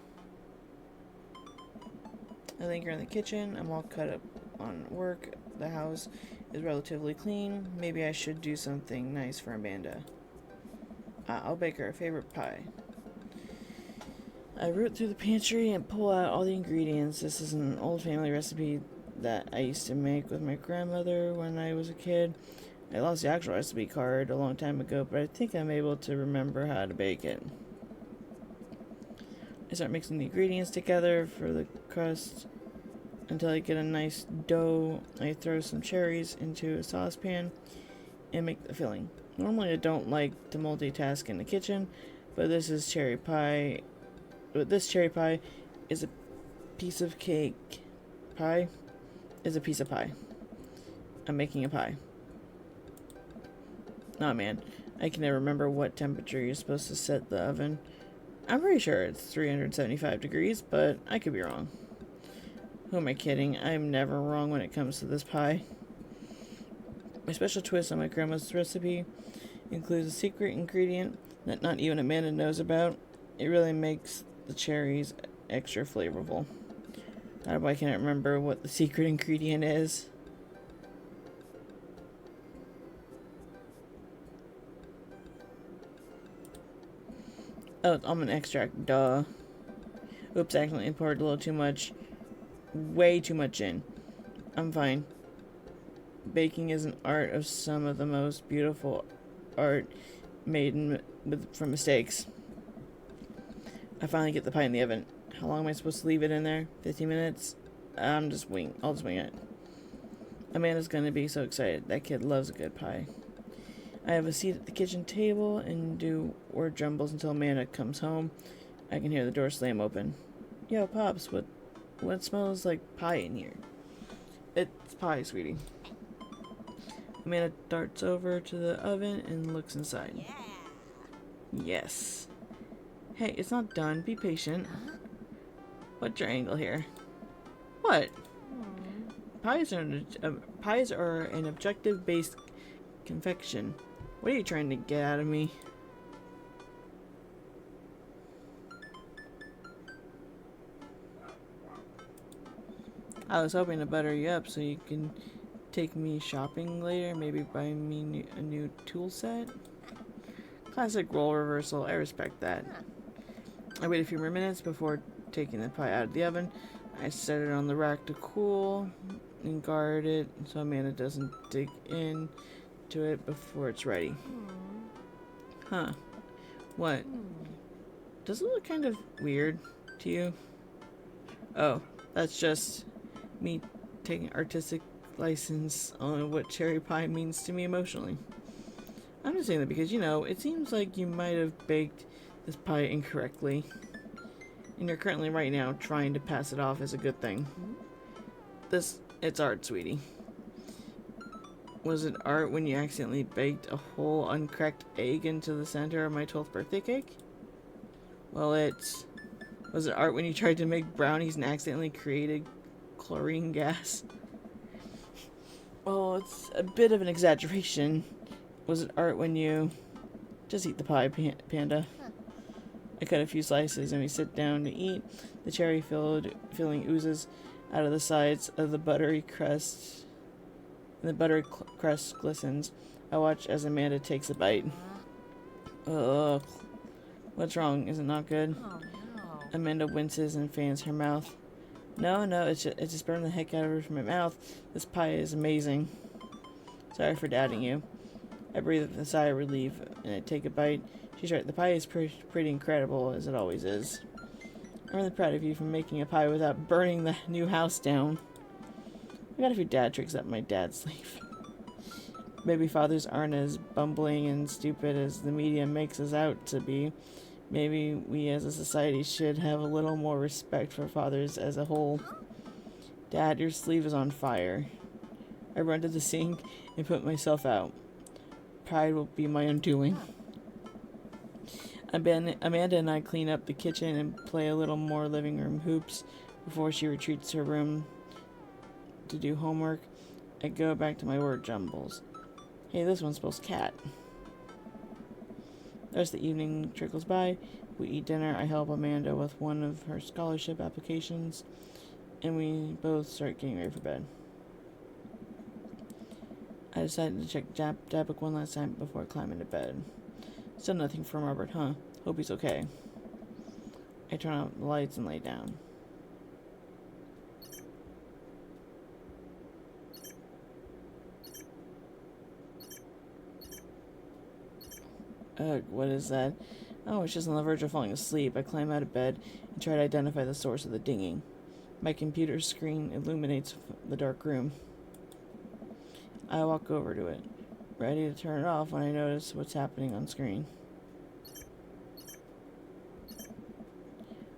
I linger in the kitchen. I'm all cut up on work. The house is relatively clean. Maybe I should do something nice for Amanda. I'll bake her a favorite pie. I root through the pantry and pull out all the ingredients. This is an old family recipe that I used to make with my grandmother when I was a kid. I lost the actual recipe card a long time ago, but I think I'm able to remember how to bake it. I start mixing the ingredients together for the crust until I get a nice dough. I throw some cherries into a saucepan and make the filling. Normally I don't like to multitask in the kitchen, but this cherry pie is a piece of cake. Pie is a piece of pie. I'm making a pie. Nah, man, I can never remember what temperature you're supposed to set the oven. I'm pretty sure it's 375 degrees, but I could be wrong. Who am I kidding? I'm never wrong when it comes to this pie. My special twist on my grandma's recipe includes a secret ingredient that not even Amanda knows about. It really makes the cherries extra flavorful. I can't remember what the secret ingredient is. Oh, it's almond extract, duh. Oops, I accidentally poured a little too much. Way too much in. I'm fine. baking is an art of some of the most beautiful art made from mistakes. I finally get the pie in the oven. How long am I supposed to leave it in there? 15 minutes? I'll just wing it. Amanda's gonna be so excited. That kid loves a good pie. I have a seat at the kitchen table and do word jumbles until Amanda comes home. I can hear the door slam open. Yo, Pops, what smells like pie in here? It's pie, sweetie. Amanda darts over to the oven and looks inside. Yes. Hey, it's not done. Be patient. What's your angle here? What? Pies are an objective-based confection. What are you trying to get out of me? I was hoping to butter you up so you can take me shopping later, maybe buy me a new tool set. Classic role reversal, I respect that. I wait a few more minutes before taking the pie out of the oven. I set it on the rack to cool and guard it so Amanda doesn't dig in to it before it's ready. Huh. What? Does it look kind of weird to you? Oh, that's just me taking artistic license on what cherry pie means to me emotionally. I'm just saying that because, it seems like you might have baked this pie incorrectly. And you're currently right now trying to pass it off as a good thing. It's art, sweetie. Was it art when you accidentally baked a whole uncracked egg into the center of my 12th birthday cake? Well, was it art when you tried to make brownies and accidentally created chlorine gas? Well, it's a bit of an exaggeration. Was it art when you... Just eat the pie, Panda. I cut a few slices and we sit down to eat. The filling oozes out of the sides of the buttery crust. And the buttery crust glistens. I watch as Amanda takes a bite. Ugh. What's wrong? Is it not good? Oh, no. Amanda winces and fans her mouth. No, it just burned the heck out of her from my mouth. This pie is amazing. Sorry for doubting you. I breathe with a sigh of relief and I take a bite. She's right, the pie is pretty incredible, as it always is. I'm really proud of you for making a pie without burning the new house down. I got a few dad tricks up my dad's sleeve. Maybe fathers aren't as bumbling and stupid as the media makes us out to be. Maybe we as a society should have a little more respect for fathers as a whole. Dad, your sleeve is on fire. I run to the sink and put myself out. Pride will be my undoing. Amanda and I clean up the kitchen and play a little more living room hoops before she retreats to her room to do homework. I go back to my word jumbles. Hey, this one spells cat. As the evening trickles by, we eat dinner. I help Amanda with one of her scholarship applications, and we both start getting ready for bed. I decided to check Dabbook one last time before climbing to bed. Still nothing from Robert, huh? Hope he's okay. I turn out the lights and lay down. Ugh, what is that? Oh, it's just on the verge of falling asleep. I climb out of bed and try to identify the source of the dinging. My computer screen illuminates the dark room. I walk over to it, ready to turn it off when I notice what's happening on screen.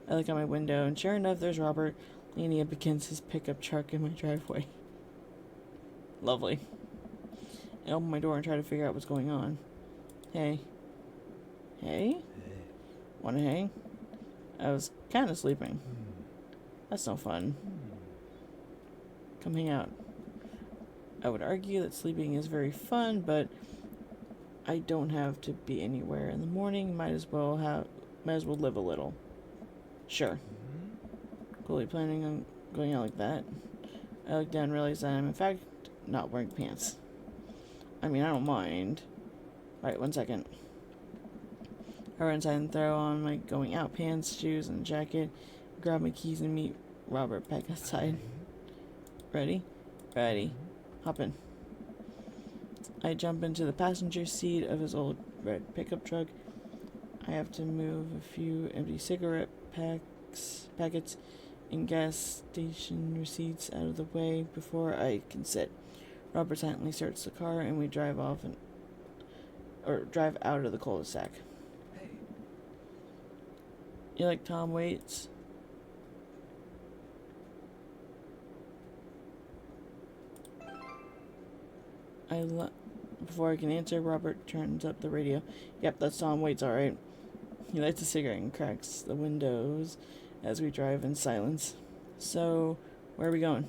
I look out my window, and sure enough, there's Robert leaning up against his pickup truck in my driveway. Lovely. I open my door and try to figure out what's going on. Hey? Wanna hang? I was kind of sleeping. That's no fun. Come hang out. I would argue that sleeping is very fun, but I don't have to be anywhere in the morning. Might as well live a little. Sure. Coolly planning on going out like that. I look down and realize that I'm in fact not wearing pants. I mean, I don't mind. Right, 1 second. I run inside and throw on my going out pants, shoes, and jacket. Grab my keys and meet Robert back outside. Ready? Ready. Hop in. I jump into the passenger seat of his old red pickup truck. I have to move a few empty cigarette packets, and gas station receipts out of the way before I can sit. Robert silently starts the car, and we drive drive out of the cul-de-sac. Hey, You like Tom Waits? Before I can answer, Robert turns up the radio. Yep, that's Tom Waits, alright. He lights a cigarette and cracks the windows as we drive in silence. So, where are we going?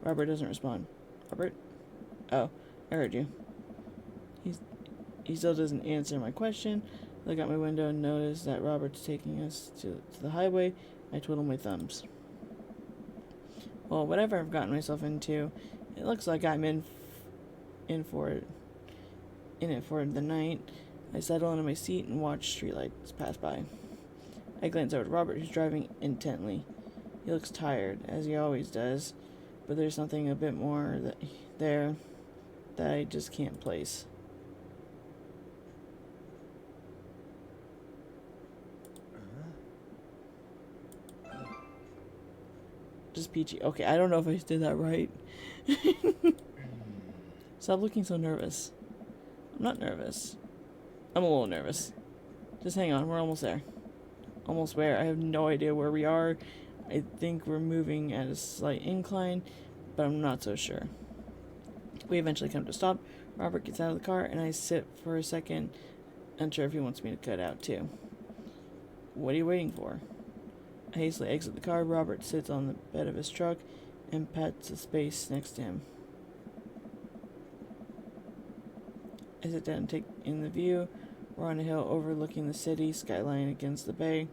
Robert doesn't respond. Robert? Oh, I heard you. He still doesn't answer my question. I look out my window and notice that Robert's taking us to the highway. I twiddle my thumbs. Well, whatever I've gotten myself into, it looks like I'm in it for the night. I settle into my seat and watch streetlights pass by. I glance over to Robert, who's driving intently. He looks tired, as he always does, but there's something a bit more there that I just can't place. Just peachy. Okay, I don't know if I did that right. Stop looking so nervous. I'm not nervous. I'm a little nervous. Just hang on, we're almost there. Almost where? I have no idea where we are. I think we're moving at a slight incline, but I'm not so sure. We eventually come to a stop. Robert gets out of the car, and I sit for a second, unsure if he wants me to cut out too. What are you waiting for? I hastily exit the car. Robert sits on the bed of his truck and pats the space next to him. I sit down and take in the view. We're on a hill overlooking the city, skyline against the bay.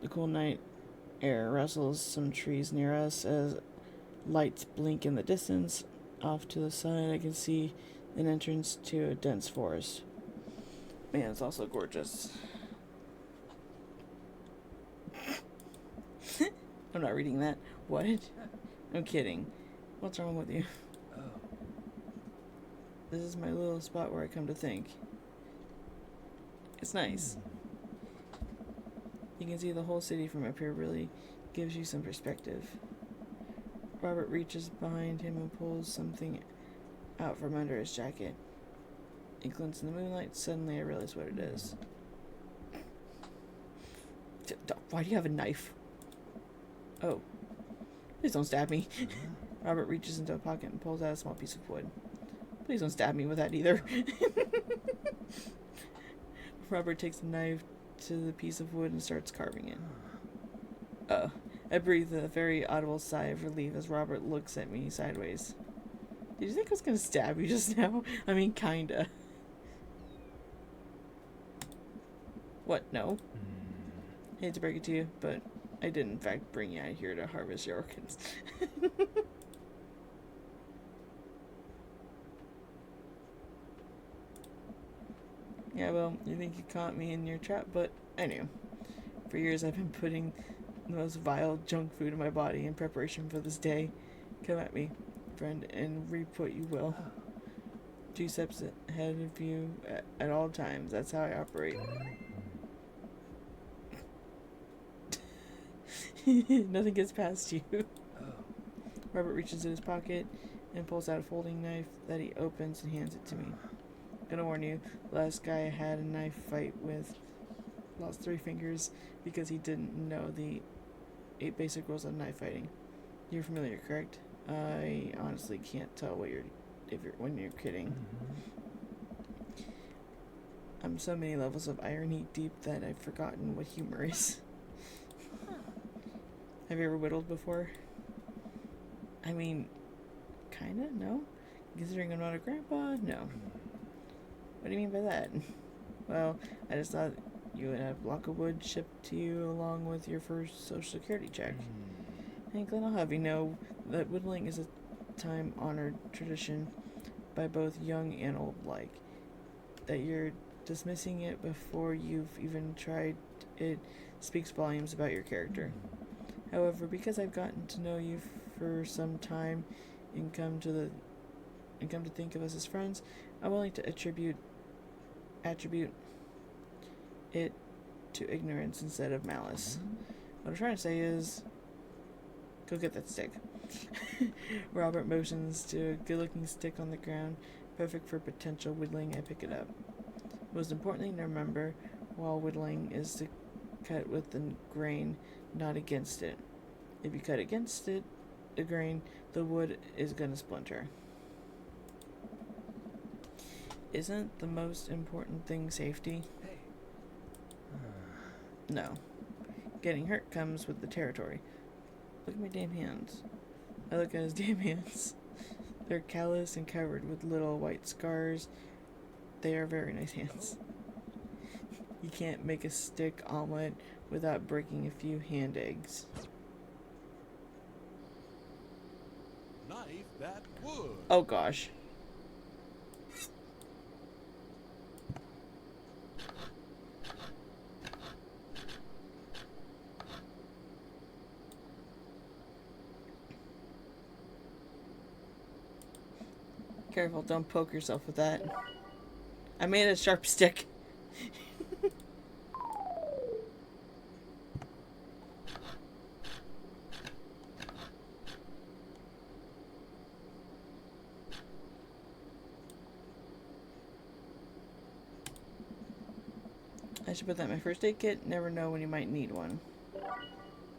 The cool night air rustles some trees near us as lights blink in the distance. Off to the side, I can see an entrance to a dense forest. Man, it's also gorgeous. I'm not reading that. What? I'm kidding. What's wrong with you? oh, This is my little spot where I come to think. It's nice. You can see the whole city from up here. Really gives you some perspective. Robert reaches behind him and pulls something out from under his jacket. It glints in the moonlight. Suddenly I realize what it is. Why do you have a knife? Oh. Please don't stab me. Robert reaches into a pocket and pulls out a small piece of wood. Please don't stab me with that either. Robert takes the knife to the piece of wood and starts carving it. I breathe a very audible sigh of relief as Robert looks at me sideways. Did you think I was gonna stab you just now? I mean, kinda. What? No? Hate to break it to you, but I did in fact bring you out here to harvest your orchids. Yeah, well, you think you caught me in your trap, but I knew. For years I've been putting the most vile junk food in my body in preparation for this day. Come at me, friend, and reap what you will. 2 steps ahead of you at all times. That's how I operate. Nothing gets past you. Robert reaches in his pocket and pulls out a folding knife that he opens and hands it to me. Gonna warn you, the last guy I had a knife fight with lost 3 fingers because he didn't know the 8 basic rules of knife fighting. You're familiar, correct? I honestly can't tell when you're kidding. I'm so many levels of irony deep that I've forgotten what humor is. Have you ever whittled before? I mean, kinda, no? Considering I'm not a grandpa, no. What do you mean by that? Well, I just thought you would have a block of wood shipped to you along with your first social security check. And Glenn, I'll have you know that whittling is a time-honored tradition by both young and old alike. That you're dismissing it before you've even tried it speaks volumes about your character. However, because I've gotten to know you for some time and come to think of us as friends, I'm willing to attribute it to ignorance instead of malice. What I'm trying to say is, go get that stick. Robert motions to a good-looking stick on the ground, perfect for potential whittling. I pick it up. Most importantly to remember while whittling is to cut with the grain, not against it. If you cut against it, the grain, the wood is gonna splinter. Isn't the most important thing safety? No. Getting hurt comes with the territory. Look at my damn hands. I look at his damn hands. They're callous and covered with little white scars. They are very nice hands. You can't make a stick omelet without breaking a few hand eggs. Knife that wood. Oh gosh. Careful, don't poke yourself with that. I made a sharp stick. I should put that in my first aid kit. Never know when you might need one.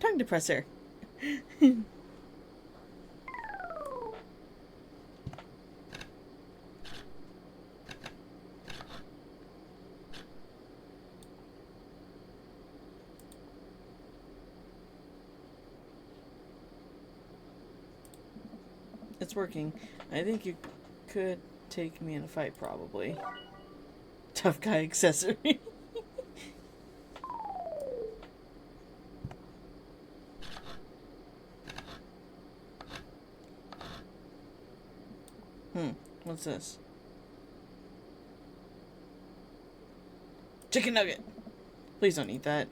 Tongue depressor. It's working. I think you could take me in a fight, probably. Tough guy accessory. What's this? Chicken nugget! Please don't eat that.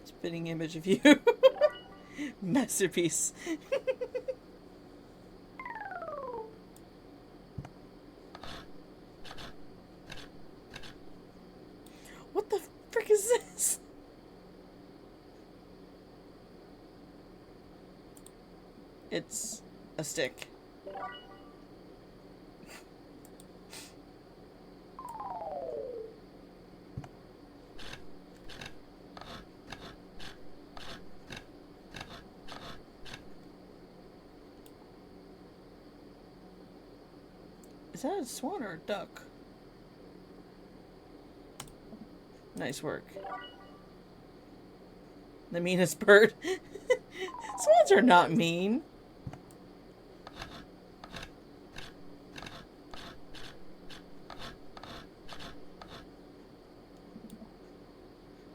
Spitting image of you. Masterpiece. What the frick is this? It's a stick. Is that a swan or a duck? Nice work. The meanest bird. Swans are not mean.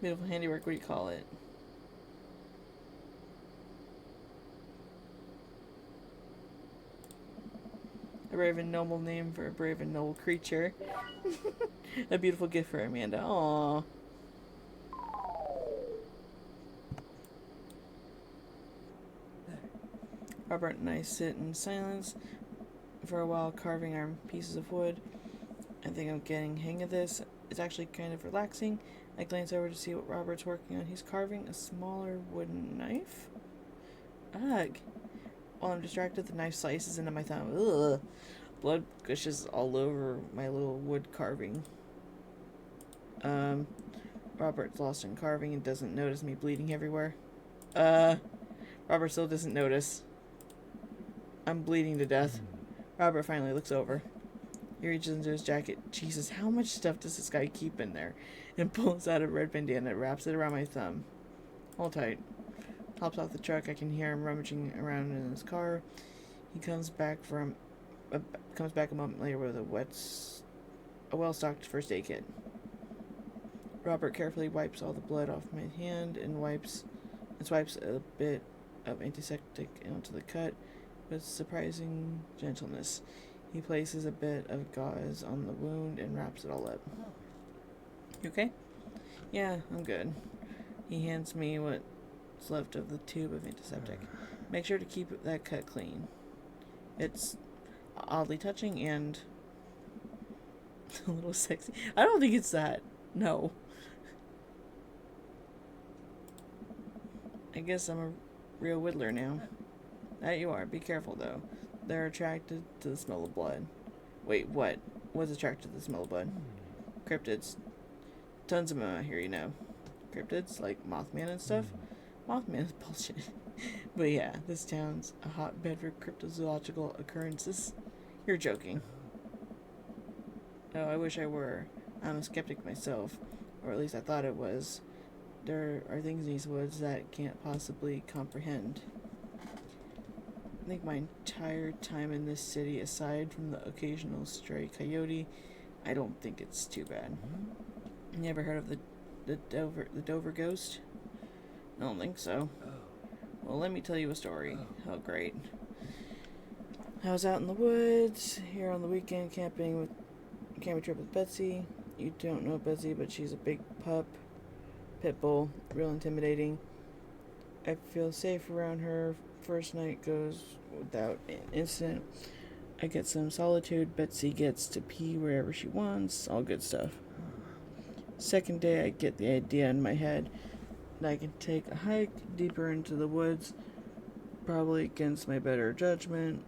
Beautiful handiwork, what do you call it? A brave and noble name for a brave and noble creature. A beautiful gift for Amanda. Aww. Robert and I sit in silence for a while, carving our pieces of wood. I think I'm getting hang of this. It's actually kind of relaxing. I glance over to see what Robert's working on. He's carving a smaller wooden knife. Ugh. While I'm distracted, the knife slices into my thumb. Ugh. Blood gushes all over my little wood carving. Robert's lost in carving and doesn't notice me bleeding everywhere. Robert still doesn't notice. I'm bleeding to death. Robert finally looks over. He reaches into his jacket. Jesus, how much stuff does this guy keep in there? And pulls out a red bandana, wraps it around my thumb. Hold tight. Hops off the truck. I can hear him rummaging around in his car. He comes back a moment later with a well-stocked first aid kit. Robert carefully wipes all the blood off my hand and swipes a bit of antiseptic onto the cut with surprising gentleness. He places a bit of gauze on the wound and wraps it all up. You okay? Yeah, I'm good. He hands me what's left of the tube of antiseptic. Make sure to keep that cut clean. It's oddly touching and a little sexy. I don't think it's that. No. I guess I'm a real whittler now. That you are. Be careful, though. They're attracted to the smell of blood. Wait, what? What's attracted to the smell of blood? Cryptids. Tons of them out here, you know. Cryptids, like Mothman and stuff. Mothman is bullshit. But yeah, this town's a hotbed for cryptozoological occurrences. You're joking. Oh, I wish I were. I'm a skeptic myself. Or at least I thought it was. There are things in these woods that can't possibly comprehend. I think my entire time in this city, aside from the occasional stray coyote, I don't think it's too bad. You ever heard of the Dover ghost? I don't think so. Well, let me tell you a story. Oh, great. I was out in the woods here on the weekend camping trip with Betsy. You don't know Betsy, but she's a big pit bull, real intimidating. I feel safe around her. First night goes without an incident. I get some solitude. Betsy gets to pee wherever she wants. All good stuff. Second day, I get the idea in my head that I can take a hike deeper into the woods, probably against my better judgment.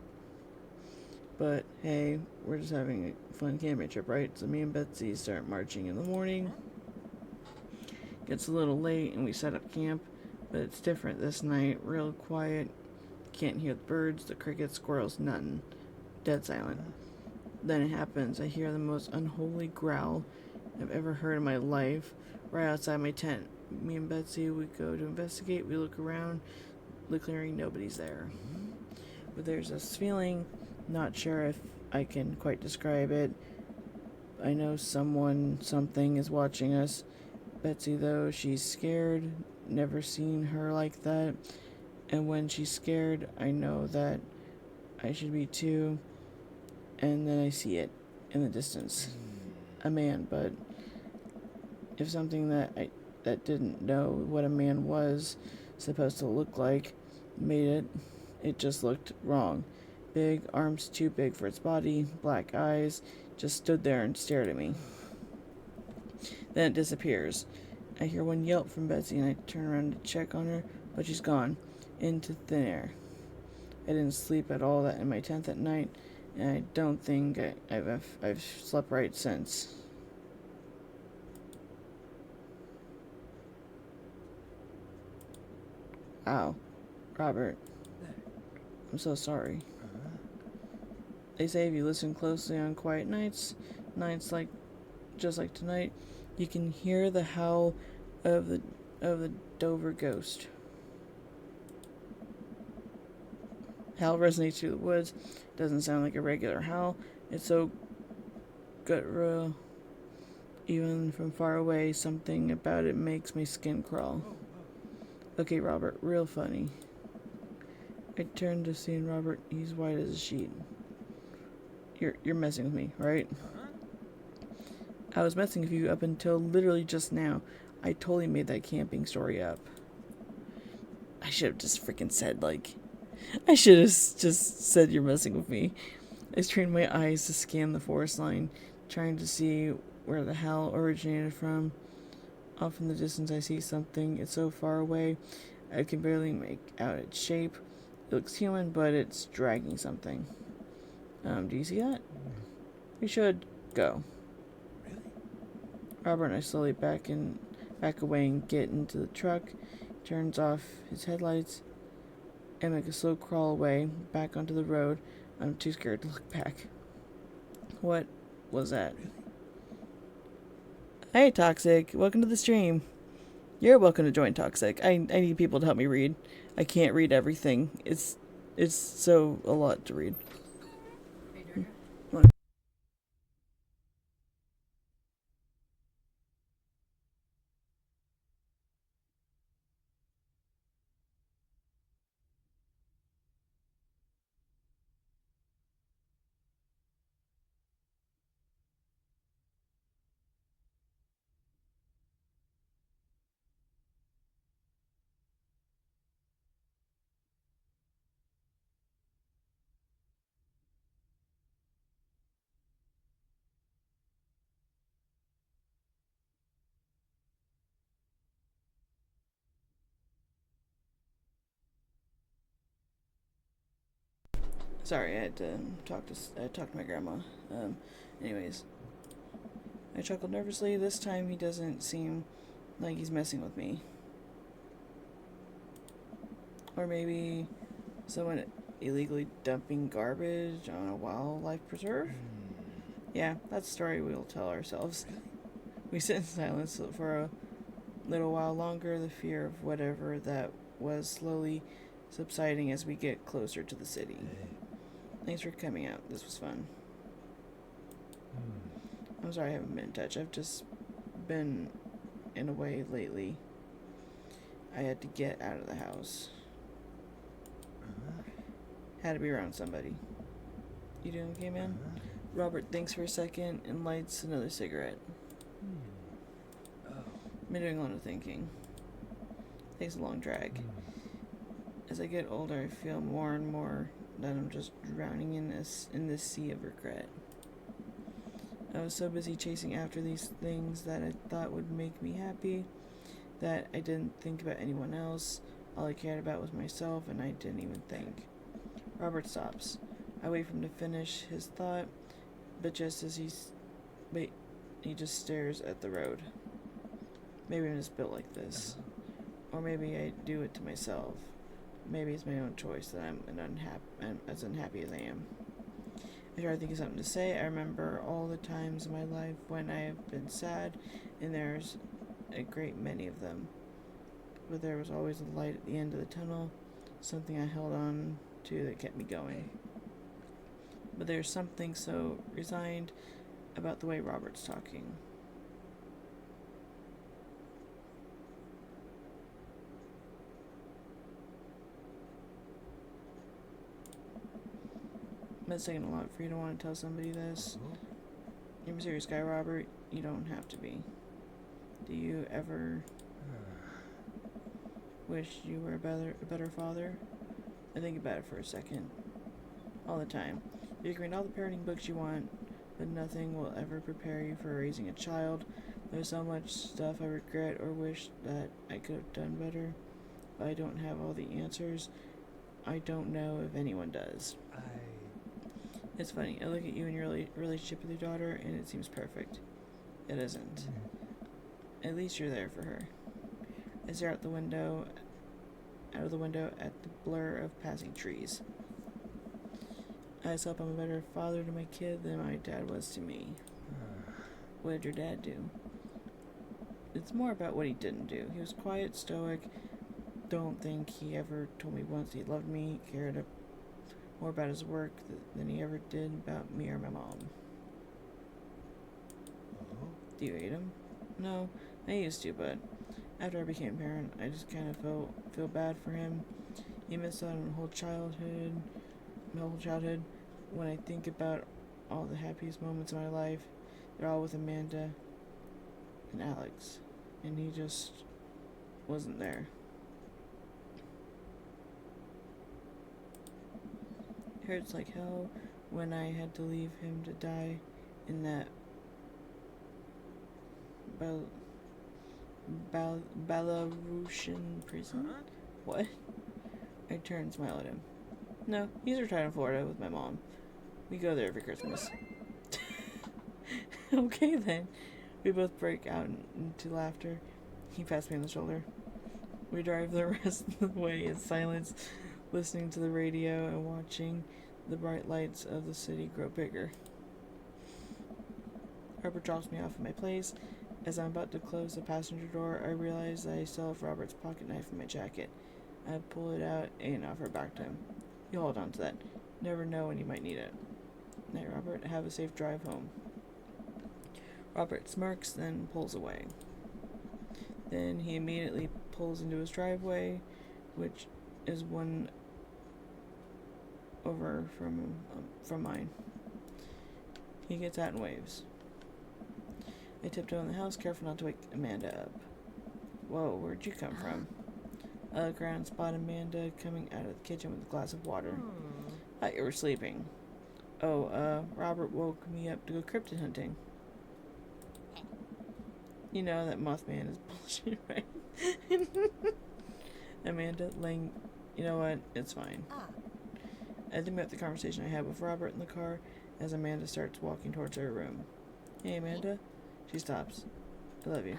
But hey, we're just having a fun camping trip, right? So me and Betsy start marching in the morning. Gets a little late and we set up camp, but it's different this night. Real quiet. Can't hear the birds, the crickets, squirrels, nothing. Dead silent. Then it happens. I hear the most unholy growl I've ever heard in my life right outside my tent. Me and Betsy, we go to investigate. We look around. The clearing, nobody's there. But there's this feeling, not sure if I can quite describe it. I know something is watching us. Betsy, though, she's scared. Never seen her like that. And when she's scared, I know that I should be too. And then I see it in the distance. A man, but if something that didn't know what a man was supposed to look like made it just looked wrong. Big arms too big for its body, black eyes, just stood there and stared at me. Then it disappears. I hear one yelp from Betsy and I turn around to check on her, but she's gone, into thin air. I didn't sleep at all that in my tent that night, and I don't think I've slept right since. Wow, Robert, I'm so sorry. They say if you listen closely on quiet nights like just like tonight, you can hear the howl of the Dover ghost. Howl resonates through the woods. Doesn't sound like a regular howl. It's so guttural. Even from far away, something about it makes my skin crawl. Okay, Robert, real funny. I turned to see Robert. He's white as a sheet. You're messing with me, right? I was messing with you up until literally just now. I totally made that camping story up. I should have just freaking said, I should have just said you're messing with me. I strained my eyes to scan the forest line, trying to see where the howl originated from. Off in the distance, I see something. It's so far away, I can barely make out its shape. It looks human, but it's dragging something. Do you see that? We should go. Really? Robert and I slowly back away and get into the truck. Turns off his headlights and make a slow crawl away, back onto the road. I'm too scared to look back. What was that? Really? Hey, Toxic. Welcome to the stream. You're welcome to join Toxic. I need people to help me read. I can't read everything. It's so a lot to read. Sorry, I had to talk to my grandma. Anyways, I chuckled nervously. This time he doesn't seem like he's messing with me. Or maybe someone illegally dumping garbage on a wildlife preserve? Yeah, that's the story we'll tell ourselves. We sit in silence for a little while longer, the fear of whatever that was slowly subsiding as we get closer to the city. Thanks for coming out. This was fun. I'm sorry I haven't been in touch. I've just been in a way lately. I had to get out of the house. Had to be around somebody. You doing okay, man? Robert thinks for a second and lights another cigarette. Been doing a lot of thinking. Takes a long drag. As I get older, I feel more and more that I'm just drowning in this sea of regret. I was so busy chasing after these things that I thought would make me happy that I didn't think about anyone else. All I cared about was myself, and I didn't even think. Robert stops. I wait for him to finish his thought, but just as he just stares at the road. Maybe I'm just built like this. Or maybe I do it to myself. Maybe it's my own choice that I'm as unhappy as I am. I try to think of something to say. I remember all the times in my life when I have been sad, and there's a great many of them. But there was always a light at the end of the tunnel, something I held on to that kept me going. But there's something so resigned about the way Robert's talking. It's taking a lot for you to want to tell somebody this. You're a serious guy, Robert. You don't have to be. Do you ever wish you were a better father? I think about it for a second. All the time. You can read all the parenting books you want, but nothing will ever prepare you for raising a child. There's so much stuff I regret or wish that I could have done better, but I don't have all the answers. I don't know if anyone does. It's funny, I look at you and your relationship with your daughter, and it seems perfect. It isn't. At least you're there for her. I stare out of the window at the blur of passing trees. I just hope I'm a better father to my kid than my dad was to me. What did your dad do? It's more about what he didn't do. He was quiet, stoic. Don't think he ever told me once he loved me, cared more about his work than he ever did about me or my mom. Do you hate him? No, I used to, but after I became a parent, I just kind of feel bad for him. He missed out on my whole childhood. When I think about all the happiest moments of my life, they're all with Amanda and Alex, and he just wasn't there. It hurts like hell when I had to leave him to die in that Belarusian prison. What? I turned and smiled at him. No, he's retired in Florida with my mom. We go there every Christmas. Okay then. We both break out into laughter. He pats me on the shoulder. We drive the rest of the way in silence, listening to the radio and watching the bright lights of the city grow bigger. Robert drops me off at my place. As I'm about to close the passenger door, I realize that I still have Robert's pocket knife in my jacket. I pull it out and offer it back to him. You hold on to that. Never know when you might need it. Night, Robert. Have a safe drive home. Robert smirks, then pulls away. Then he immediately pulls into his driveway, which is one over from mine. He gets out and waves. I tiptoe in the house, careful not to wake Amanda up. Whoa, where'd you come from? I look around and spot Amanda coming out of the kitchen with a glass of water. Thought you were sleeping. Oh, Robert woke me up to go cryptid hunting. You know that Mothman is bullshit, right? Amanda, you know what? It's fine. I think about the conversation I had with Robert in the car as Amanda starts walking towards her room. Hey, Amanda. She stops. I love you.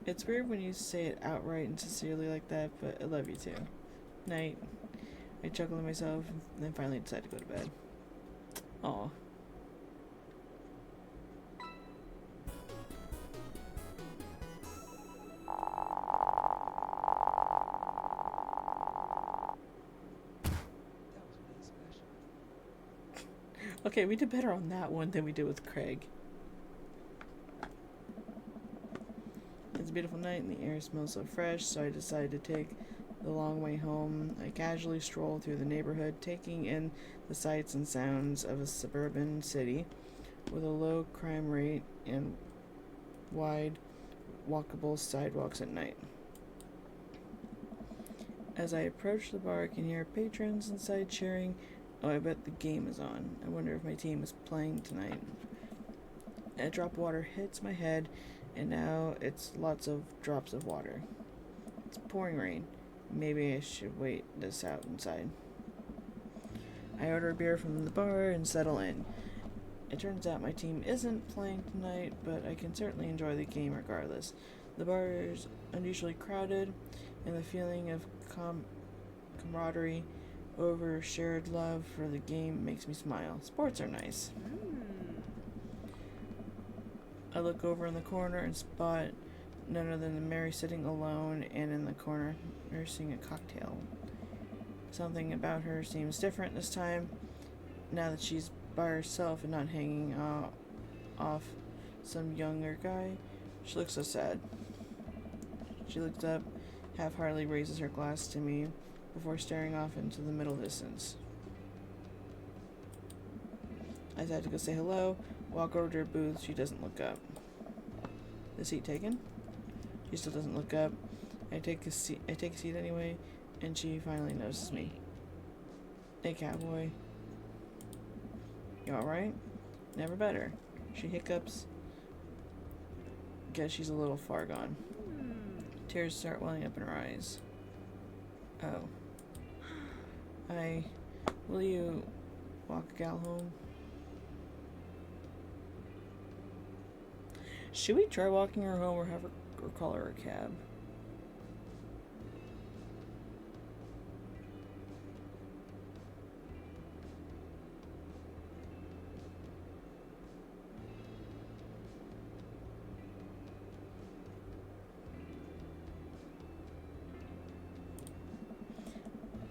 It's weird when you say it outright and sincerely like that, but I love you too. Night. I chuckle to myself and then finally decide to go to bed. Aw. Okay, we did better on that one than we did with Craig. It's a beautiful night and the air smells so fresh, so I decided to take the long way home. I casually strolled through the neighborhood, taking in the sights and sounds of a suburban city with a low crime rate and wide, walkable sidewalks at night. As I approach the bar, I can hear patrons inside cheering. Oh, I bet the game is on. I wonder if my team is playing tonight. A drop of water hits my head, and now it's lots of drops of water. It's pouring rain. Maybe I should wait this out inside. I order a beer from the bar and settle in. It turns out my team isn't playing tonight, but I can certainly enjoy the game regardless. The bar is unusually crowded, and the feeling of camaraderie over shared love for the game makes me smile. Sports are nice. I look over in the corner and spot none other than Mary sitting alone and in the corner nursing a cocktail. Something about her seems different this time, now that she's by herself and not hanging off some younger guy. She looks so sad. She looks up, half-heartedly raises her glass to me before staring off into the middle distance. I decide to go say hello, walk over to her booth. She doesn't look up. The seat taken? She still doesn't look up. I take a seat anyway, and she finally notices me. Hey, cowboy. You alright? Never better. She hiccups. Guess she's a little far gone. Tears start welling up in her eyes. Oh. Will you walk a gal home? Should we try walking her home or have her or call her a cab?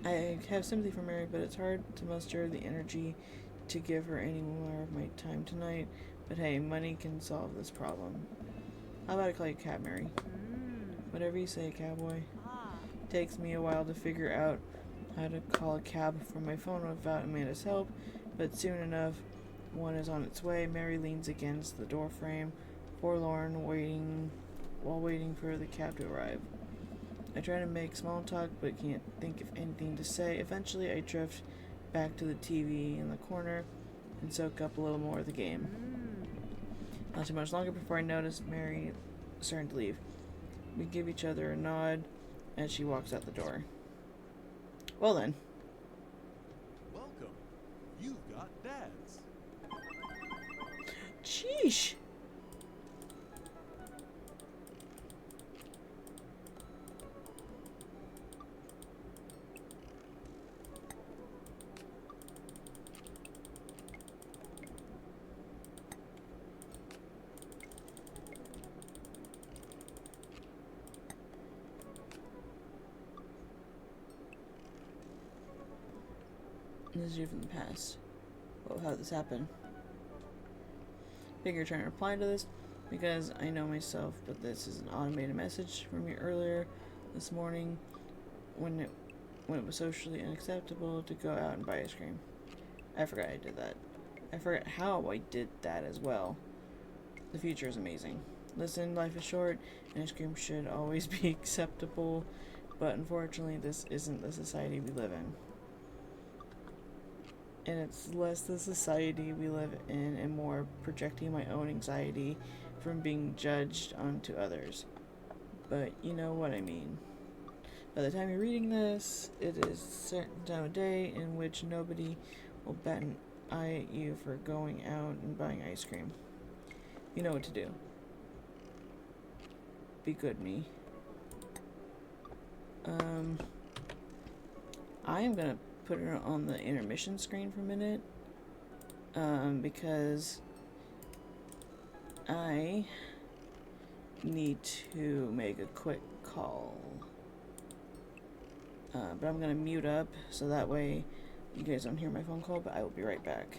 I have sympathy for Mary, but it's hard to muster the energy to give her any more of my time tonight. But hey, money can solve this problem. How about I call you Cab, Mary? Whatever you say, cowboy. It takes me a while to figure out how to call a cab from my phone without Amanda's help, but soon enough, one is on its way. Mary leans against the door frame, forlorn, while waiting for the cab to arrive. I try to make small talk, but can't think of anything to say. Eventually, I drift back to the TV in the corner and soak up a little more of the game. Not too much longer before I notice Mary starting to leave. We give each other a nod as she walks out the door. Well then. Welcome. You've got dads. Sheesh. This is you from the past. Well, how did this happen? Figure trying to reply to this because I know myself, but this is an automated message from me earlier this morning when it was socially unacceptable to go out and buy ice cream. I forgot I did that. I forgot how I did that as well. The future is amazing. Listen, life is short, and ice cream should always be acceptable, but unfortunately this isn't the society we live in. And it's less the society we live in and more projecting my own anxiety from being judged onto others. But you know what I mean. By the time you're reading this, it is a certain time of day in which nobody will bat an eye at you for going out and buying ice cream. You know what to do. Be good, me. I am gonna put it on the intermission screen for a minute, because I need to make a quick call. But I'm gonna mute up so that way you guys don't hear my phone call, but I will be right back.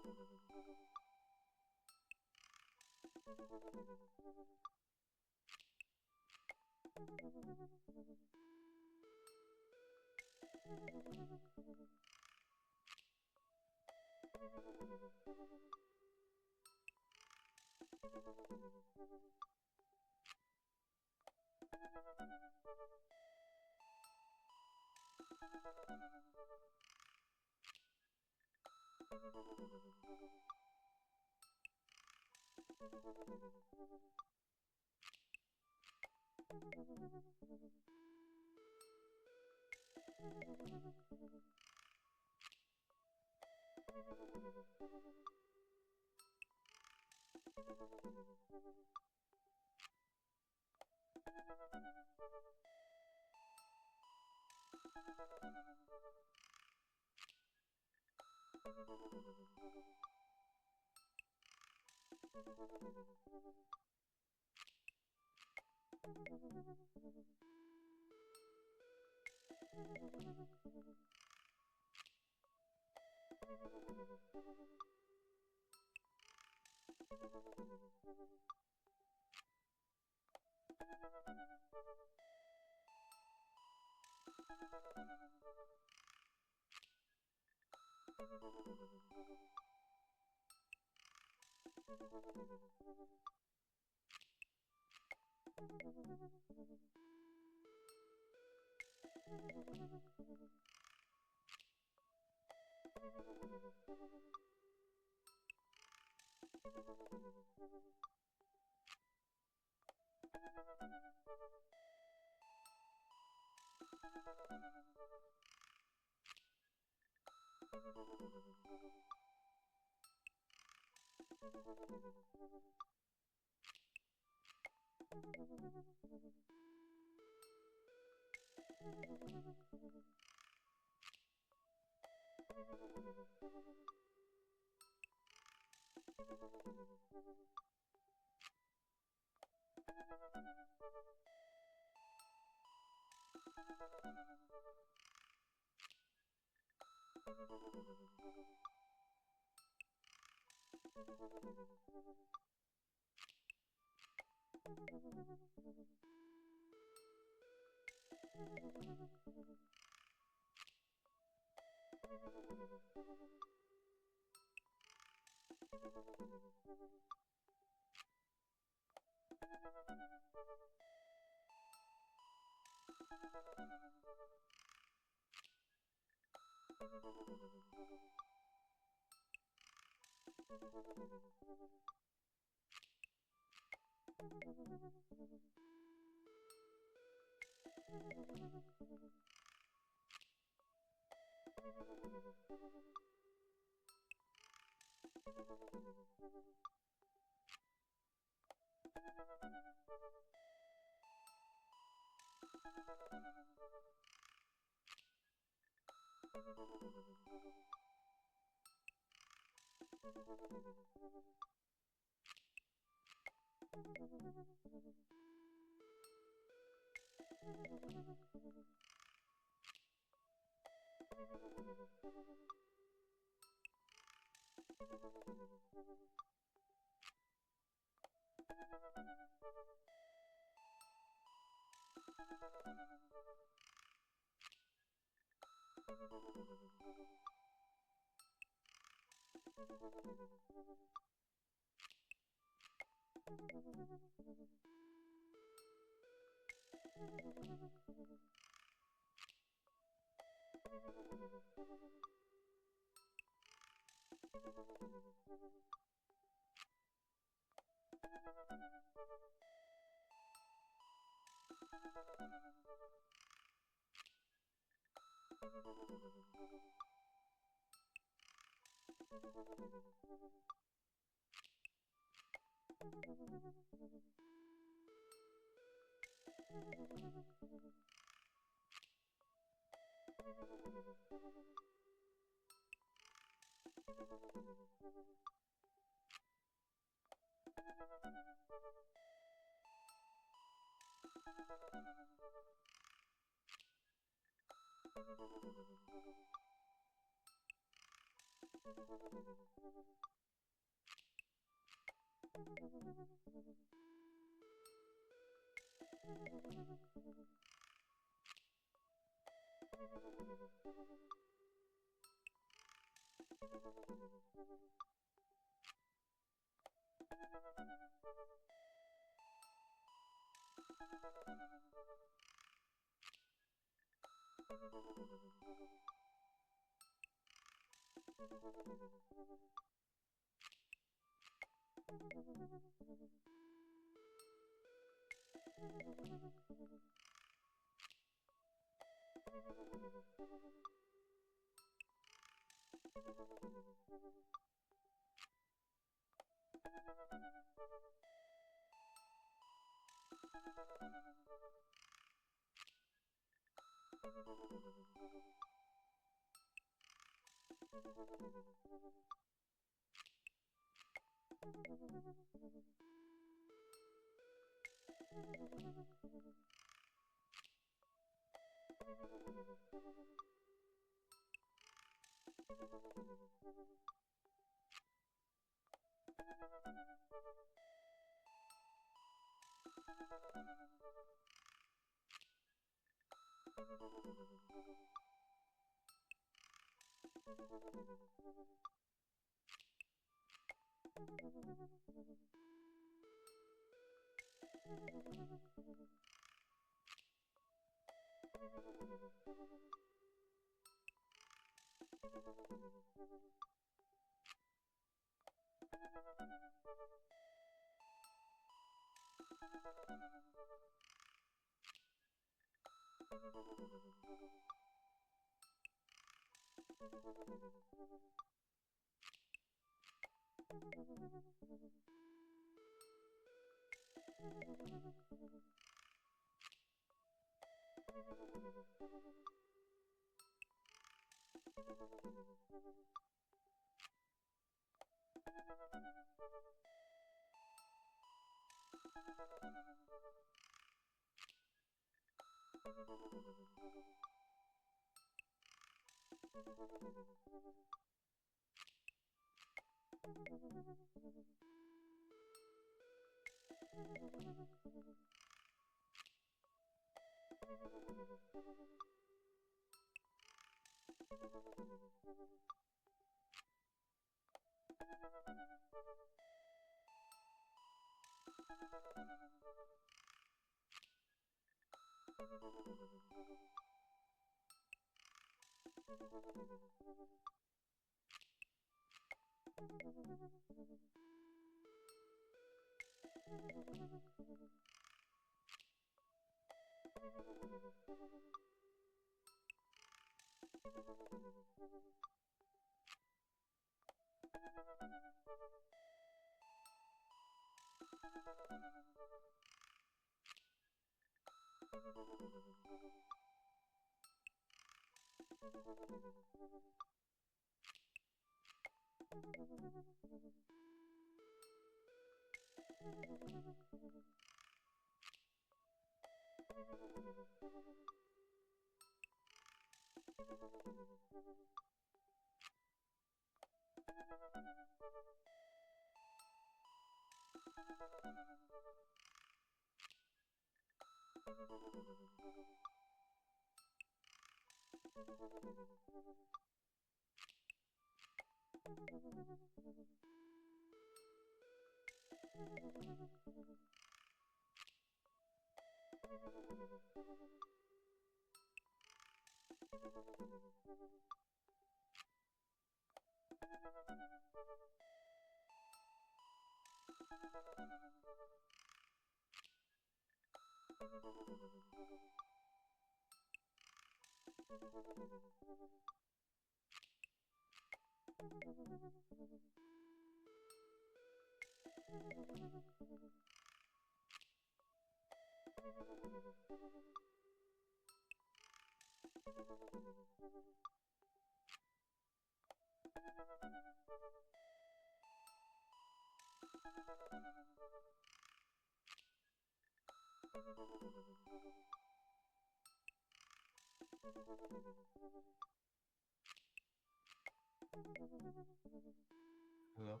Hello?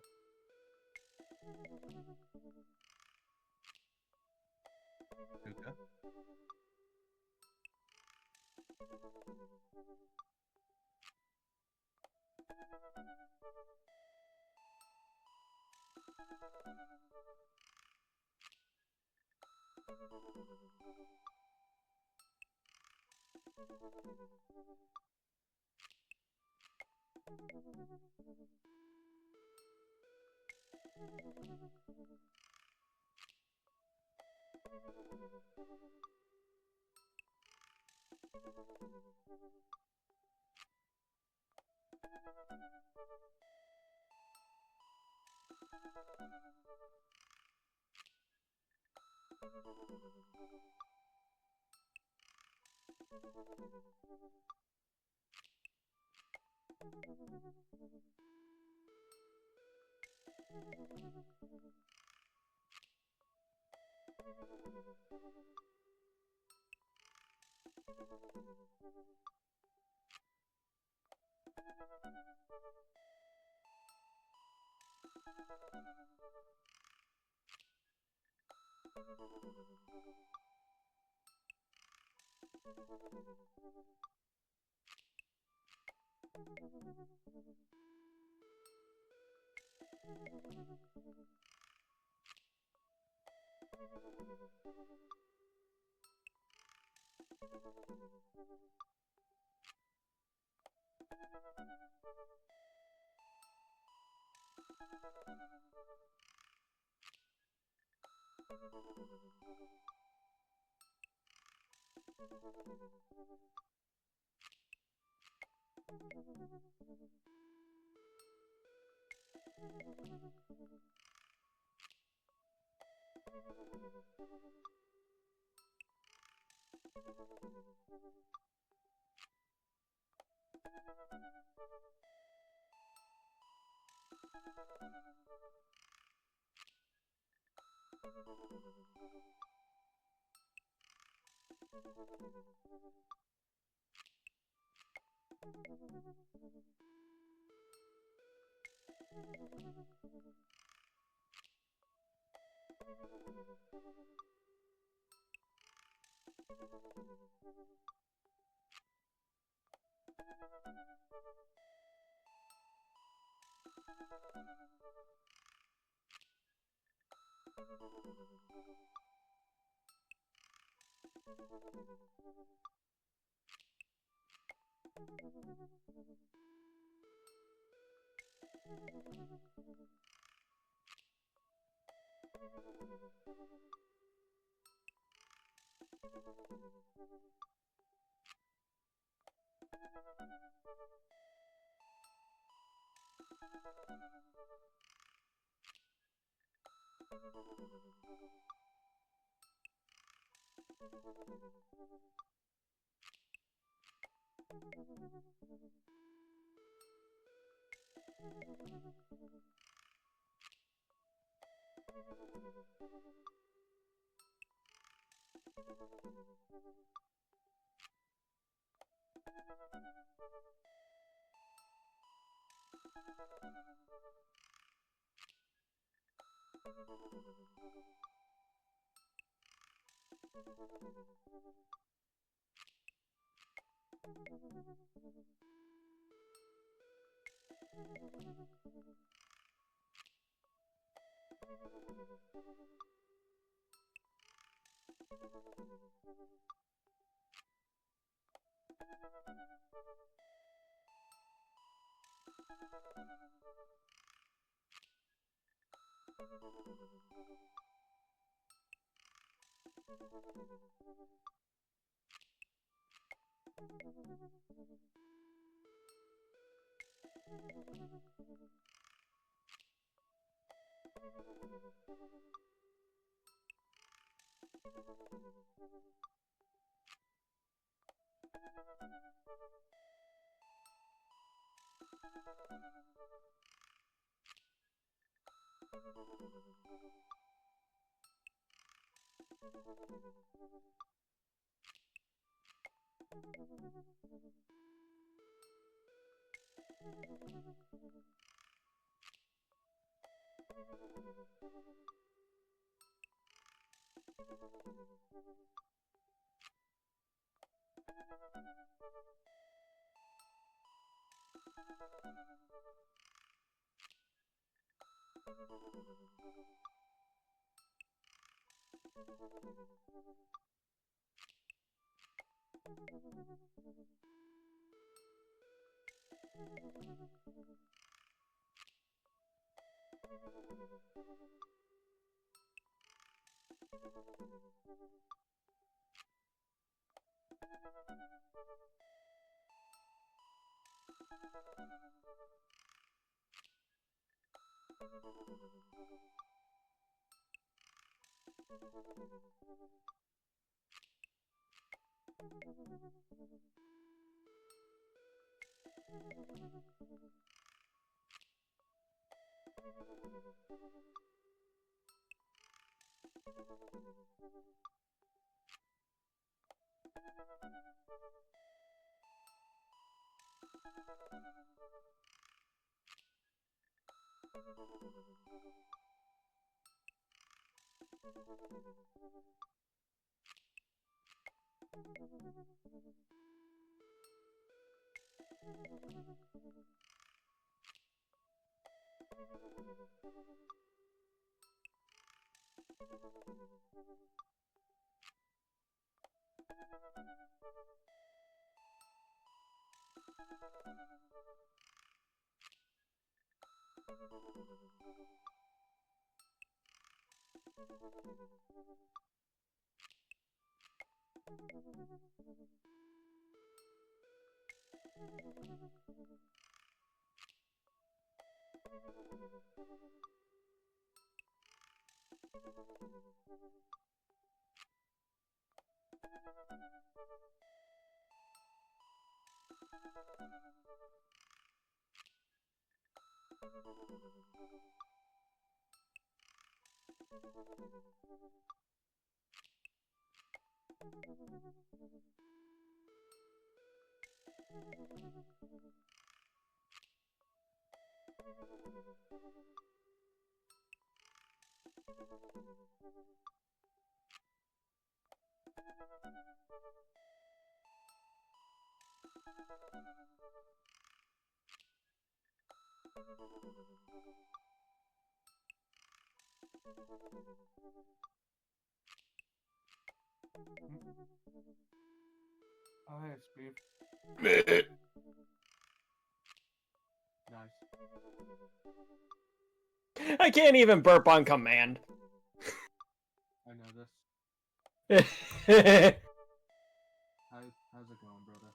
Luca? Oh, hey, Steve. Nice. I can't even burp on command. I know this. How's it going, brother?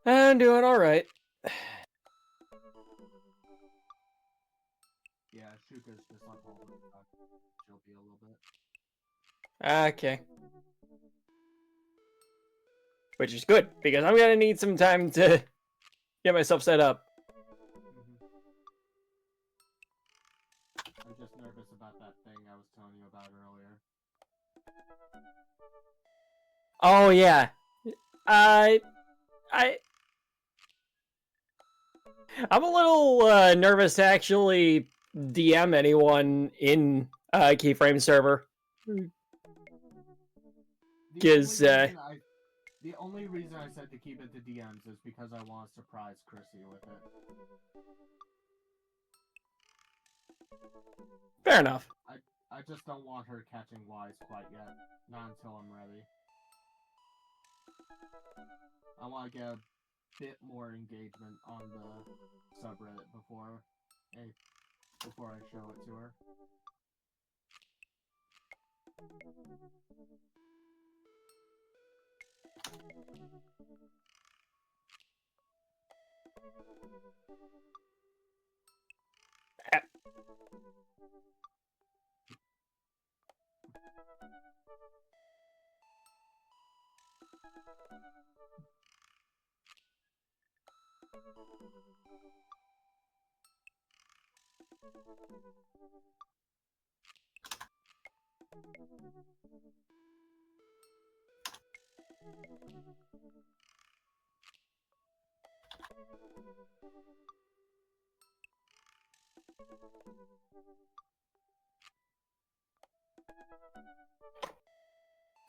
I'm doing alright. Yeah, Shuka's just on hold. She'll be a little bit. Okay. Which is good, because I'm gonna need some time to get myself set up. I'm just nervous about that thing I was telling you about earlier. Oh yeah. I'm a little nervous to actually DM anyone in Keyframe server. Because The only reason I said to keep it to DMs is because I want to surprise Chrissy with it. Fair enough. I just don't want her catching Wise quite yet. Not until I'm ready. I want to get a bit more engagement on the subreddit before I show it to her.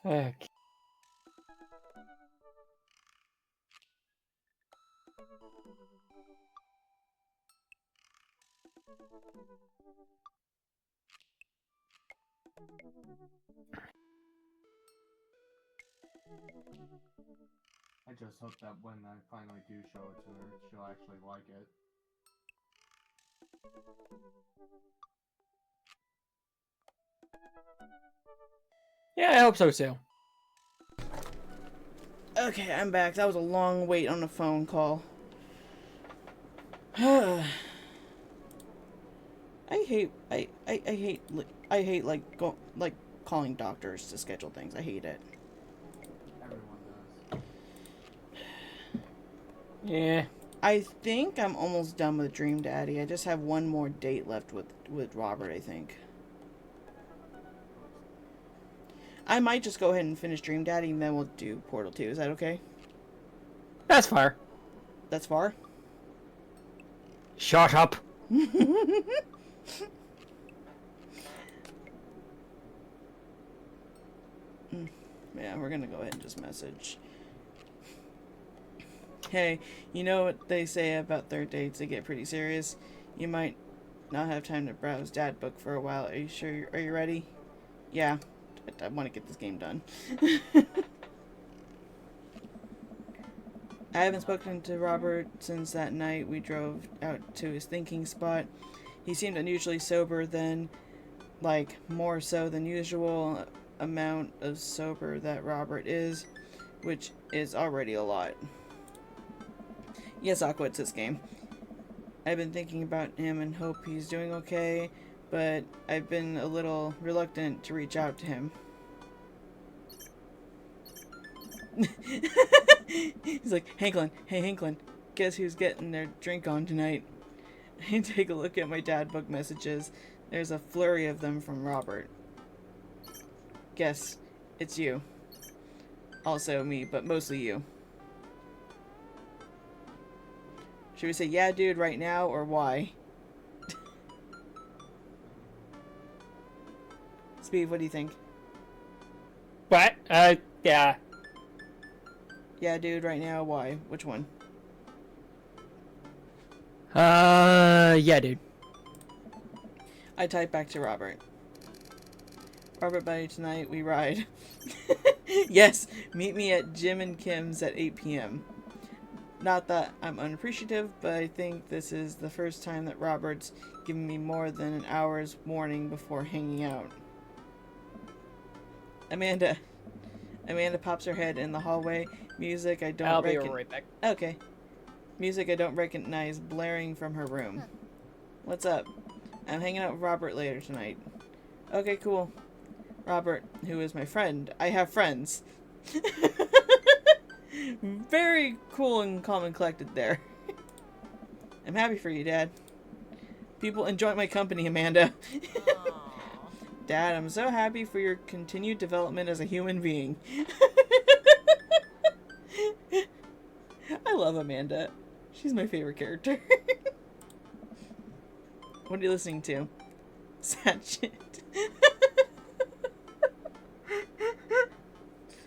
Okay. I just hope that when I finally do show it to her, she'll actually like it. Yeah, I hope so too. Okay, I'm back. That was a long wait on a phone call. I hate like calling doctors to schedule things. I hate it. Everyone does. Yeah. I think I'm almost done with Dream Daddy. I just have one more date left with Robert, I think. I might just go ahead and finish Dream Daddy and then we'll do Portal 2. Is that okay? That's fair. That's far? Shut up. Yeah, we're gonna go ahead and just message. Hey, you know what they say about third dates? They get pretty serious. You might not have time to browse Dad Book for a while. Are you sure? Are you ready? Yeah. I want to get this game done. I haven't spoken to Robert since that night we drove out to his thinking spot. He seemed unusually sober then, like more so than usual amount of sober that Robert is, which is already a lot. Yes, Aqua, it's this game. I've been thinking about him and hope he's doing okay, but I've been a little reluctant to reach out to him. He's like, Hanklin, hey Hanklin, guess who's getting their drink on tonight? I take a look at my Dad Book messages. There's a flurry of them from Robert. Guess, it's you. Also me, but mostly you. Should we say, yeah, dude, right now, or why? Speed, what do you think? What? Yeah. Yeah, dude, right now, why? Which one? Yeah, dude. I type back to Robert. Robert, buddy, tonight we ride. Yes, meet me at Jim and Kim's at 8 p.m. Not that I'm unappreciative, but I think this is the first time that Robert's given me more than an hour's warning before hanging out. Amanda pops her head in the hallway. Music I don't I'll be right back. Okay. Music I don't recognize blaring from her room. What's up? I'm hanging out with Robert later tonight. Okay, cool. Robert, who is my friend. I have friends. Very cool and calm and collected there. I'm happy for you, Dad. People enjoy my company, Amanda. Dad, I'm so happy for your continued development as a human being. I love Amanda. She's my favorite character. What are you listening to? Sad shit.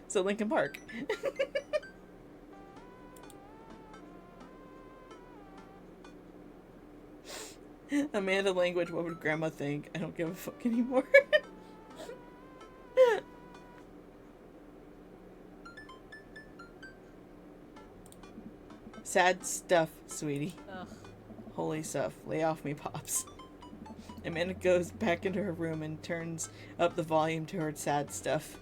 So Linkin Park. Amanda language, what would grandma think? I don't give a fuck anymore. Sad stuff, sweetie. Ugh. Holy stuff. Lay off me, Pops. Amanda goes back into her room and turns up the volume to her sad stuff.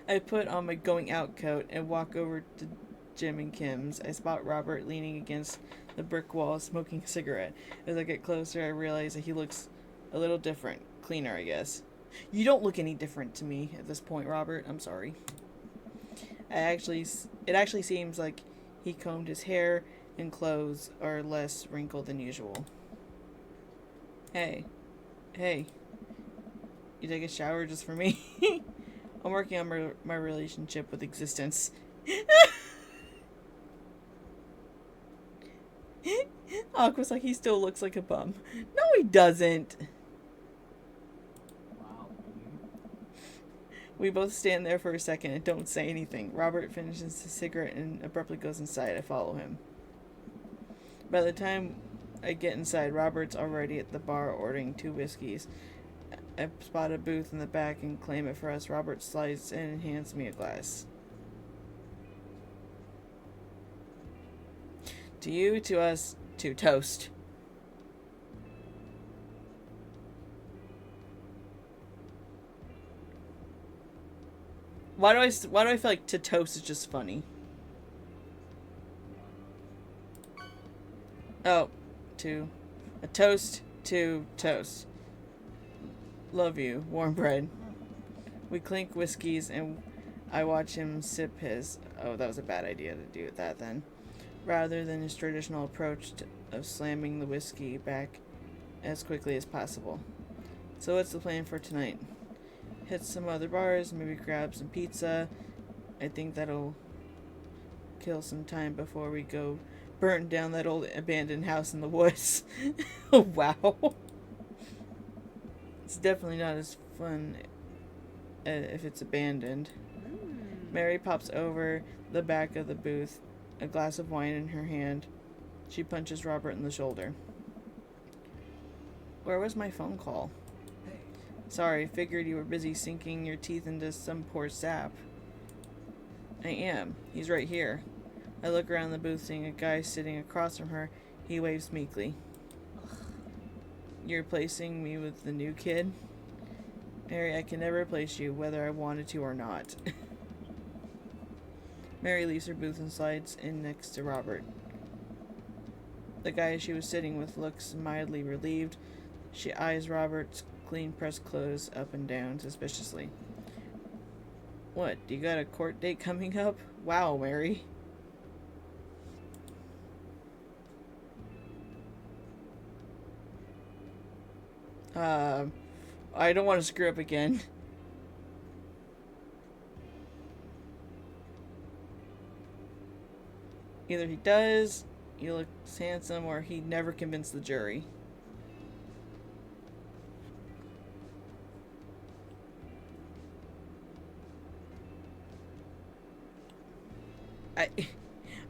I put on my going out coat and walk over to Jim and Kim's. I spot Robert leaning against the brick wall smoking a cigarette. As I get closer, I realize that he looks a little different. Cleaner, I guess. You don't look any different to me at this point, Robert. I'm sorry. It actually seems like he combed his hair and clothes are less wrinkled than usual. Hey. Hey. You take a shower just for me? I'm working on my relationship with existence. Aqua's like, he still looks like a bum. No, he doesn't. Wow. We both stand there for a second and don't say anything. Robert finishes his cigarette and abruptly goes inside. I follow him. By the time I get inside, Robert's already at the bar ordering 2 whiskeys. I spot a booth in the back and claim it for us. Robert slides in and hands me a glass. To you, to us, to toast. Why do I feel like to toast is just funny? Oh, to a toast to toast. Love you, warm bread. We clink whiskeys and I watch him sip his. Oh, that was a bad idea to do that then. Rather than his traditional approach of slamming the whiskey back as quickly as possible. So what's the plan for tonight? Hit some other bars, maybe grab some pizza. I think that'll kill some time before we go burn down that old abandoned house in the woods. Wow. It's definitely not as fun if it's abandoned. Mary pops over the back of the booth, a glass of wine in her hand. She punches Robert in the shoulder. Where was my phone call? Sorry, figured you were busy sinking your teeth into some poor sap. I am. He's right here. I look around the booth, seeing a guy sitting across from her. He waves meekly. You're replacing me with the new kid? Mary, I can never replace you, whether I wanted to or not. Mary leaves her booth and slides in next to Robert. The guy she was sitting with looks mildly relieved. She eyes Robert's clean-pressed clothes up and down suspiciously. What, do you got a court date coming up? Wow, Mary. I don't want to screw up again. Either he does, he looks handsome, or he never convinced the jury.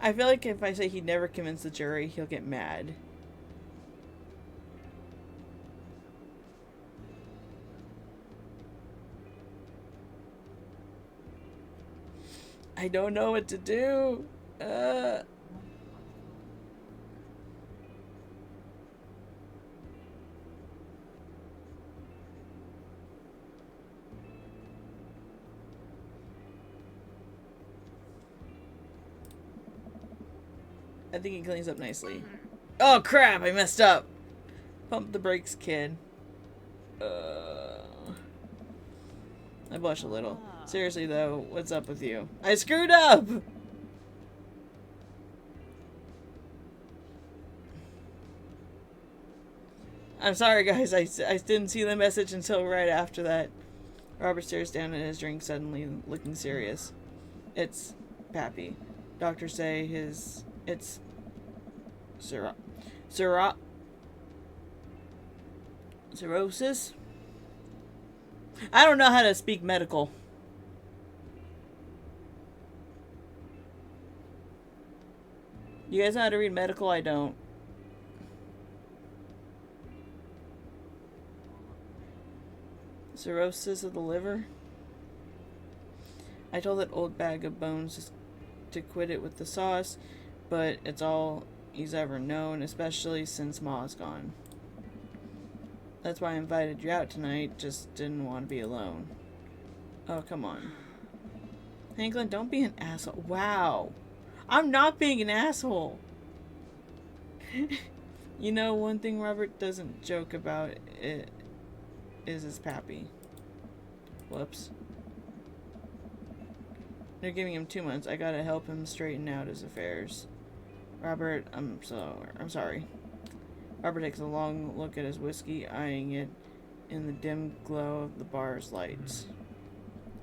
I feel like if I say he never convinced the jury, he'll get mad. I don't know what to do. I think he cleans up nicely. Oh crap, I messed up. Pump the brakes, kid. I blush a little. Seriously though, what's up with you? I screwed up! I'm sorry guys, I didn't see the message until right after that. Robert stares down at his drink, suddenly looking serious. It's Pappy. Doctors say it's cirrhosis? I don't know how to speak medical. You guys know how to read medical? I don't. Cirrhosis of the liver? I told that old bag of bones to quit it with the sauce, but it's all he's ever known, especially since Ma's gone. That's why I invited you out tonight, just didn't want to be alone. Oh, come on. Hanklin, don't be an asshole. Wow. I'm not being an asshole. You know, one thing Robert doesn't joke about it is his pappy. Whoops. They're giving him 2 months. I gotta help him straighten out his affairs. Robert, I'm sorry. Robert takes a long look at his whiskey, eyeing it in the dim glow of the bar's lights.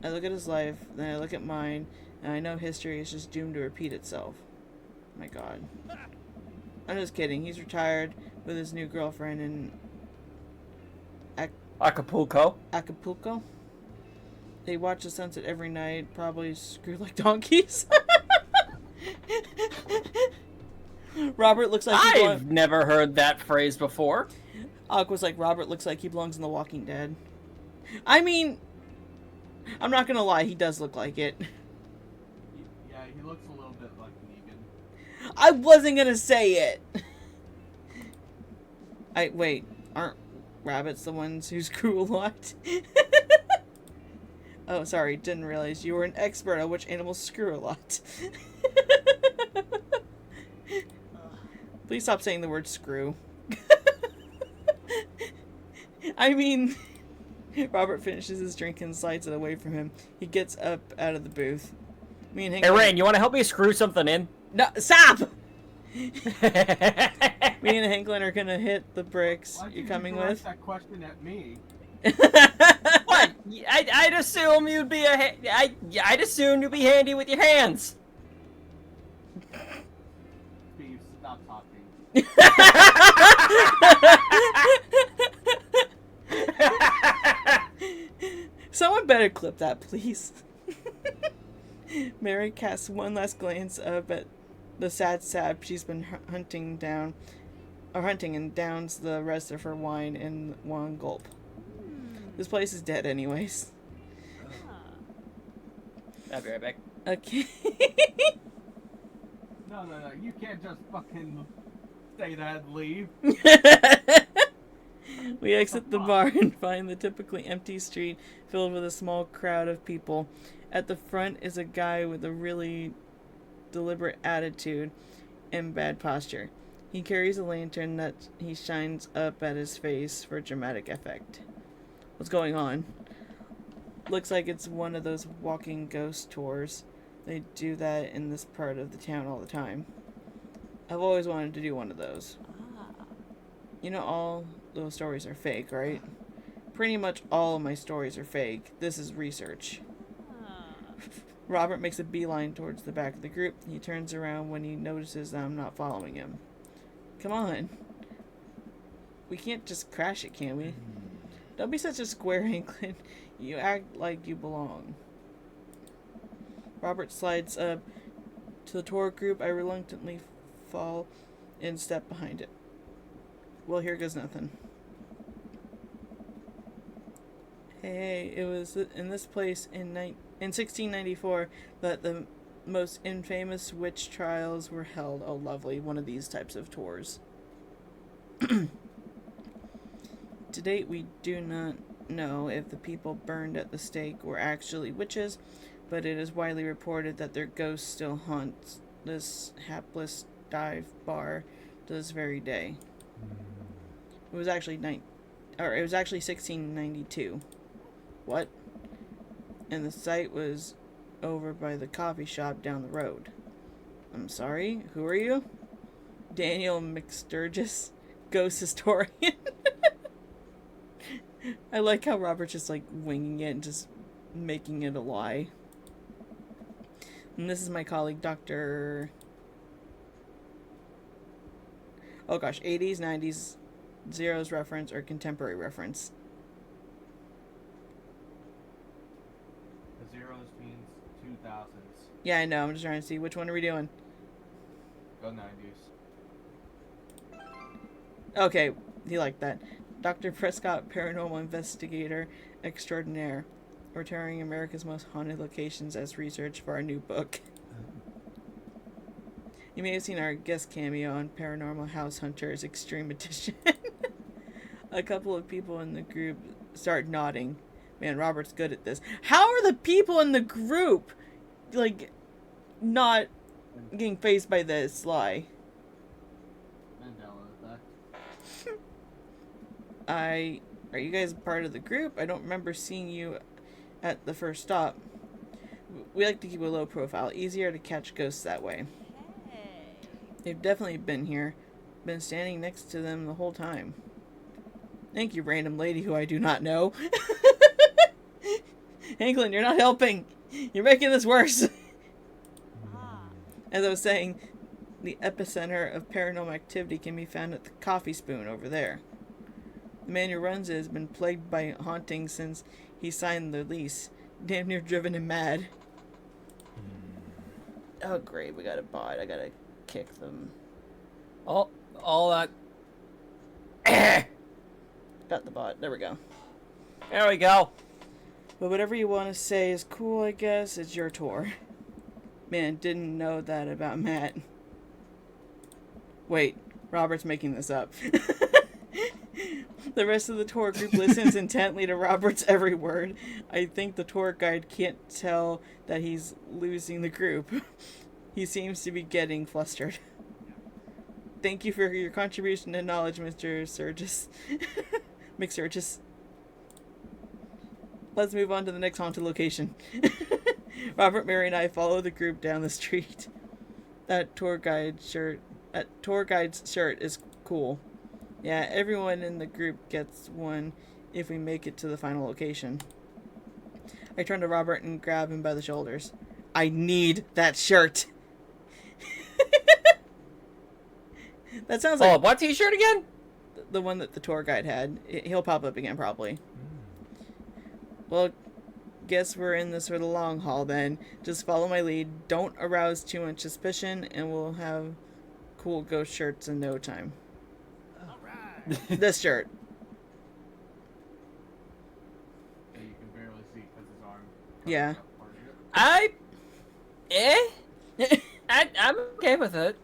I look at his life, then I look at mine, and I know history is just doomed to repeat itself. My God. I'm just kidding. He's retired with his new girlfriend in Acapulco. Acapulco. They watch the sunset every night, probably screw like donkeys. Robert looks like I've never heard that phrase before. Aqua's like, Robert looks like he belongs in The Walking Dead. I mean, I'm not gonna lie, he does look like it. Yeah, he looks a little bit like Negan. I wasn't gonna say it. Wait, aren't rabbits the ones who screw a lot? Oh, sorry, didn't realize you were an expert on which animals screw a lot. Please stop saying the word screw. I mean, Robert finishes his drink and slides it away from him. He gets up out of the booth. Me and Hank. Hey, Rain, you want to help me screw something in? No, stop! Me and Hanklin are gonna hit the bricks. Why'd You you coming direct with? that question at me? What? I'd assume you'd be I'd assume you'd be handy with your hands. Steve, stop talking. Someone better clip that, please. Mary casts one last glance up at the sad sap she's been hunting and downs the rest of her wine in one gulp. This place is dead anyways. I'll be right back. Okay. No, you can't just fucking say that and leave. We exit the bar and find the typically empty street filled with a small crowd of people. At the front is a guy with a really deliberate attitude and bad posture. He carries a lantern that he shines up at his face for dramatic effect. What's going on? Looks like it's one of those walking ghost tours. They do that in this part of the town all the time. I've always wanted to do one of those. You know, all those stories are fake, right? Pretty much all of my stories are fake. This is research. Robert makes a beeline towards the back of the group. He turns around when he notices that I'm not following him. Come on. We can't just crash it, can we? Don't be such a square, Hanklin. You act like you belong. Robert slides up to the tour group. I reluctantly fall and step behind it. Well, here goes nothing. Hey, it was in this place in 1694 that the most infamous witch trials were held. Oh, lovely. One of these types of tours. To date, we do not know if the people burned at the stake were actually witches, but it is widely reported that their ghosts still haunt this hapless dive bar to this very day. It was actually 1692. What? And the site was over by the coffee shop down the road. I'm sorry, who are you? Daniel McSturgis, ghost historian. I like how Robert's just like winging it and just making it a lie. And this is my colleague, Dr. Oh gosh, 80s, 90s, zeros reference, or contemporary reference. The zeros means 2000s. Yeah, I know. I'm just trying to see which one are we doing. Go 90s. Okay, he liked that. Dr. Prescott, paranormal investigator extraordinaire, returning America's most haunted locations as research for our new book. You may have seen our guest cameo on Paranormal House Hunters Extreme Edition. A couple of people in the group start nodding. Man, Robert's good at this. How are the people in the group, like, not getting faced by this lie? Mandela effect. Are you guys part of the group? I don't remember seeing you at the first stop. We like to keep a low profile. Easier to catch ghosts that way. They've definitely been here. Been standing next to them the whole time. Thank you, random lady who I do not know. Hanklin, you're not helping. You're making this worse. As I was saying, the epicenter of paranormal activity can be found at the Coffee Spoon over there. The man who runs it has been plagued by hauntings since he signed the lease. Damn near driven him mad. Oh great, we got a bot. I gotta kick them. All that. Got the bot. There we go. There we go. But whatever you want to say is cool, I guess. It's your tour. Man, didn't know that about Matt. Wait, Robert's making this up. The rest of the tour group listens intently to Robert's every word. I think the tour guide can't tell that he's losing the group. He seems to be getting flustered. Thank you for your contribution and knowledge, Mr. Surgis. McSurgis. Let's move on to the next haunted location. Robert, Mary, and I follow the group down the street. That tour guide's shirt is cool. Yeah, everyone in the group gets one if we make it to the final location. I turn to Robert and grab him by the shoulders. I need that shirt. That sounds like what t-shirt again? the one that the tour guide had. He'll pop up again, probably. Well, guess we're in this for the long haul then. Just follow my lead. Don't arouse too much suspicion, and we'll have cool ghost shirts in no time. This shirt. So you can barely see because his arm. Yeah. I'm okay with it.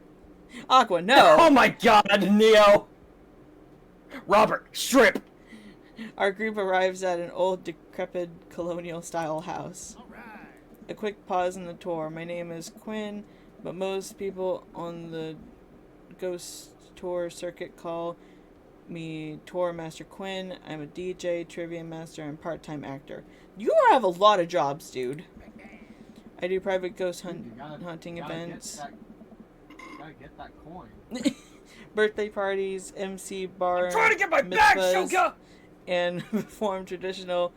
Aqua, no! Oh my god, Neo! Robert, strip! Our group arrives at an old, decrepit, colonial-style house. A quick pause in the tour. My name is Quinn, but most people on the ghost tour circuit call me Tour Master Quinn. I'm a DJ, trivia master, and part-time actor. You have a lot of jobs, dude. I do private ghost hunting events. Gotta get that coin. Birthday parties, MC bar, I'm trying to get my bag, mitzvahs, Shoka! and perform traditional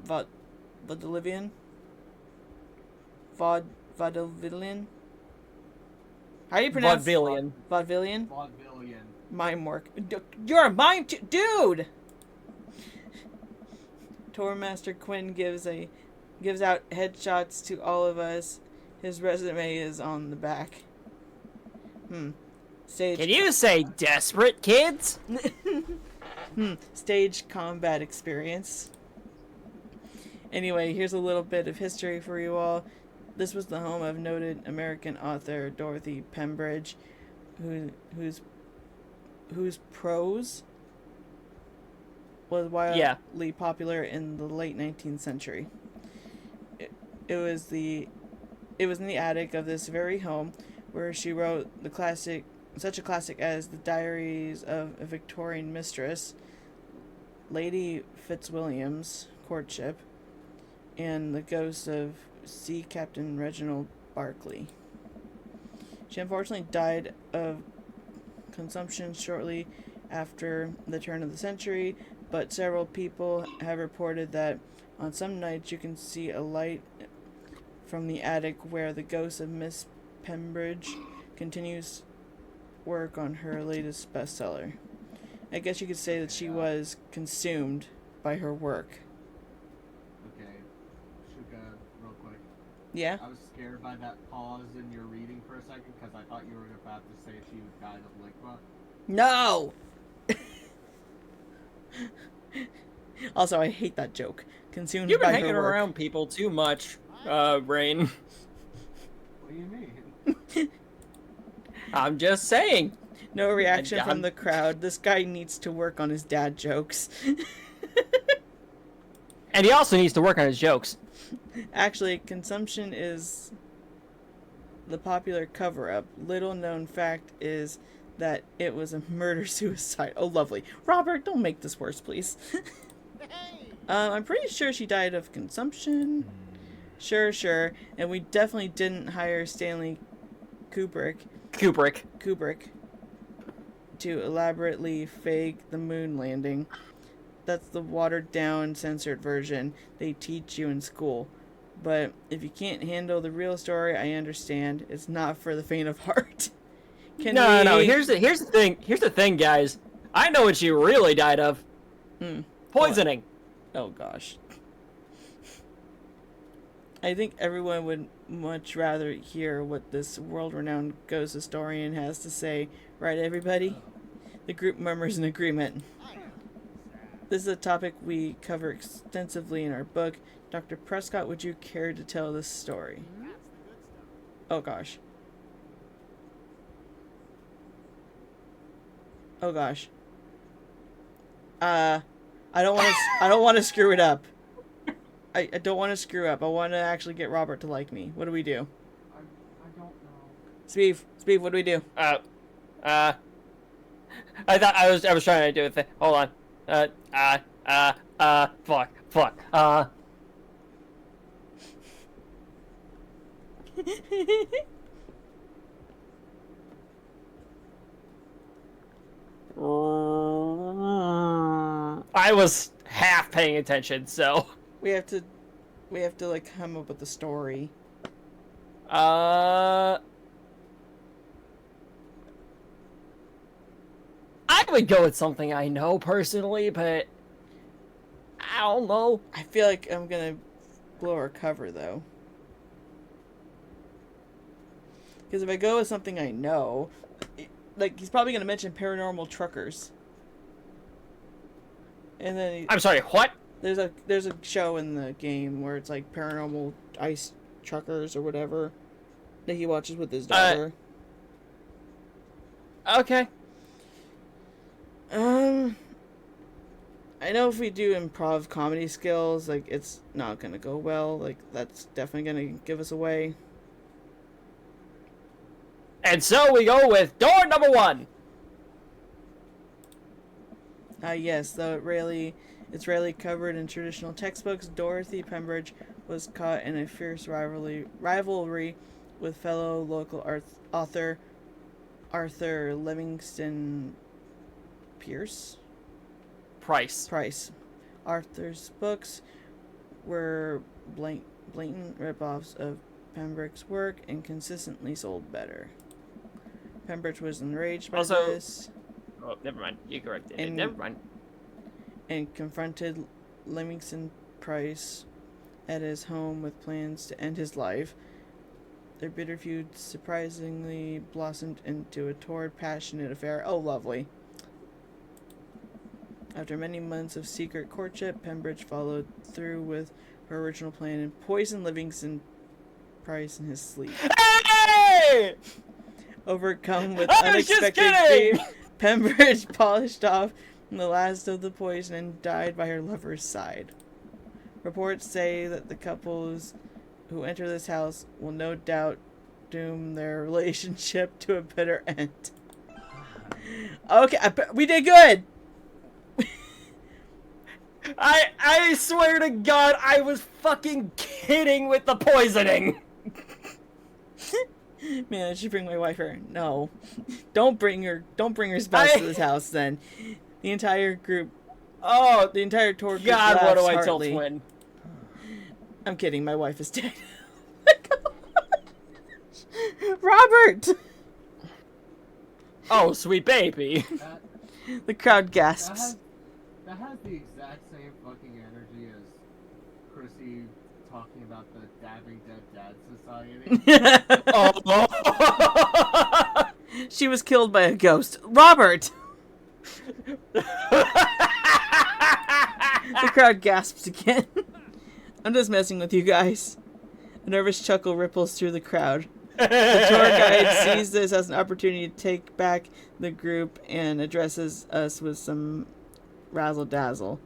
vaudevillian. Vaudevillian. How do you pronounce Vaudevillian. Vaudevillian? Vaudevillian. Mime work. You're a mime too, dude. Tour Master Quinn gives out headshots to all of us. His resume is on the back. Stage. Can you say desperate, kids? Stage combat experience. Anyway, here's a little bit of history for you all. This was the home of noted American author Dorothy Pembridge, whose prose was wildly popular in the late 19th century. It was in the attic of this very home where she wrote such a classic as The Diaries of a Victorian Mistress, Lady Fitzwilliam's Courtship, and The Ghost of Sea Captain Reginald Barclay. She unfortunately died of consumption shortly after the turn of the century, but several people have reported that on some nights you can see a light from the attic where the ghost of Miss Pembridge continues work on her latest bestseller. I guess you could say that she was consumed by her work. Okay. Shuka, real quick. Yeah? I was scared by that pause in your reading for a second because I thought you were about to say she died of Ligma. No! Also, I hate that joke. Consumed You've been by hanging her work. around people too much, Rain. What do you mean? I'm just saying. No reaction from I'm- the crowd. This guy needs to work on his dad jokes. And he also needs to work on his jokes. Actually, consumption is the popular cover-up. Little known fact is that it was a murder-suicide. Oh, lovely. Robert, don't make this worse, please. I'm pretty sure she died of consumption. Sure. And we definitely didn't hire Stanley Kubrick to elaborately fake the moon landing. That's the watered-down, censored version they teach you in school. But if you can't handle the real story, I understand. It's not for the faint of heart. No. Here's the thing, guys. I know what she really died of. Poisoning. Oh gosh. I think everyone would much rather hear what this world-renowned ghost historian has to say, right, everybody? The group murmurs in agreement. This is a topic we cover extensively in our book. Dr. Prescott, would you care to tell this story? Oh gosh. Oh gosh. I don't want to screw it up. I don't want to screw up. I want to actually get Robert to like me. What do we do? I don't know. Speed, what do we do? I thought I was trying to do a thing. Hold on. Fuck. I was half paying attention, so. We have to like come up with a story. I would go with something I know personally, but I don't know. I feel like I'm gonna blow our cover though. Because if I go with something I know, like he's probably gonna mention paranormal truckers. And then I'm sorry, what? there's a show in the game where it's like paranormal ice truckers or whatever that he watches with his daughter. Okay. I know if we do improv comedy skills, like it's not gonna go well. Like that's definitely gonna give us away. And so we go with door number 1. Yes, though it's rarely covered in traditional textbooks. Dorothy Pembridge was caught in a fierce rivalry with fellow local author Arthur Livingston Price. Arthur's books were blatant rip-offs of Pembroke's work and consistently sold better. Pembroke was enraged by Also- this Oh, never mind. You corrected it. And- Never mind. and confronted Livingston Price at his home with plans to end his life. Their bitter feud surprisingly blossomed into a torrid, passionate affair. Oh, lovely. After many months of secret courtship, Pembridge followed through with her original plan and poisoned Livingston Price in his sleep. Hey! Overcome with I was just unexpected kidding! grief, Pembridge polished off the last of the poison and died by her lover's side. Reports say that the couples who enter this house will no doubt doom their relationship to a bitter end. Okay, we did good! I swear to God, I was fucking kidding with the poisoning. Man, I should bring my wife here. No. Don't bring her spouse to this house then. The entire group, Oh, the entire tour group God, what do I laughs tell heartily. Twin? I'm kidding, my wife is dead. Robert! Oh, sweet baby. That, The crowd that, gasps. has, that has the exact same fucking energy as Chrissy talking about the Dabbing Dead Dad Society. Oh. She was killed by a ghost. Robert! The crowd gasps again. I'm just messing with you guys. A nervous chuckle ripples through the crowd. The tour guide sees this as an opportunity to take back the group and addresses us with some razzle-dazzle.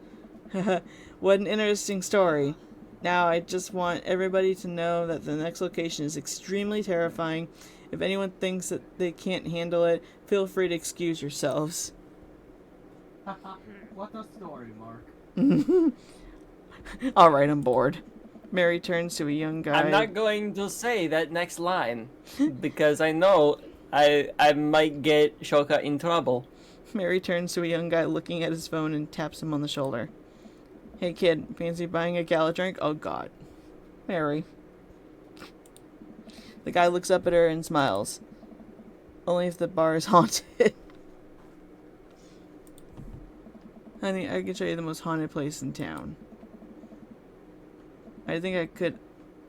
What an interesting story. Now, I just want everybody to know that the next location is extremely terrifying. If anyone thinks that they can't handle it, feel free to excuse yourselves. What a story, Mark. Alright, I'm bored. Mary turns to a young guy. I'm not going to say that next line because I know I might get Shoka in trouble. Mary turns to a young guy looking at his phone and taps him on the shoulder. Hey kid, fancy buying a gala drink? Oh god. Mary. The guy looks up at her and smiles. Only if the bar is haunted. Honey, I can show you the most haunted place in town. I think I could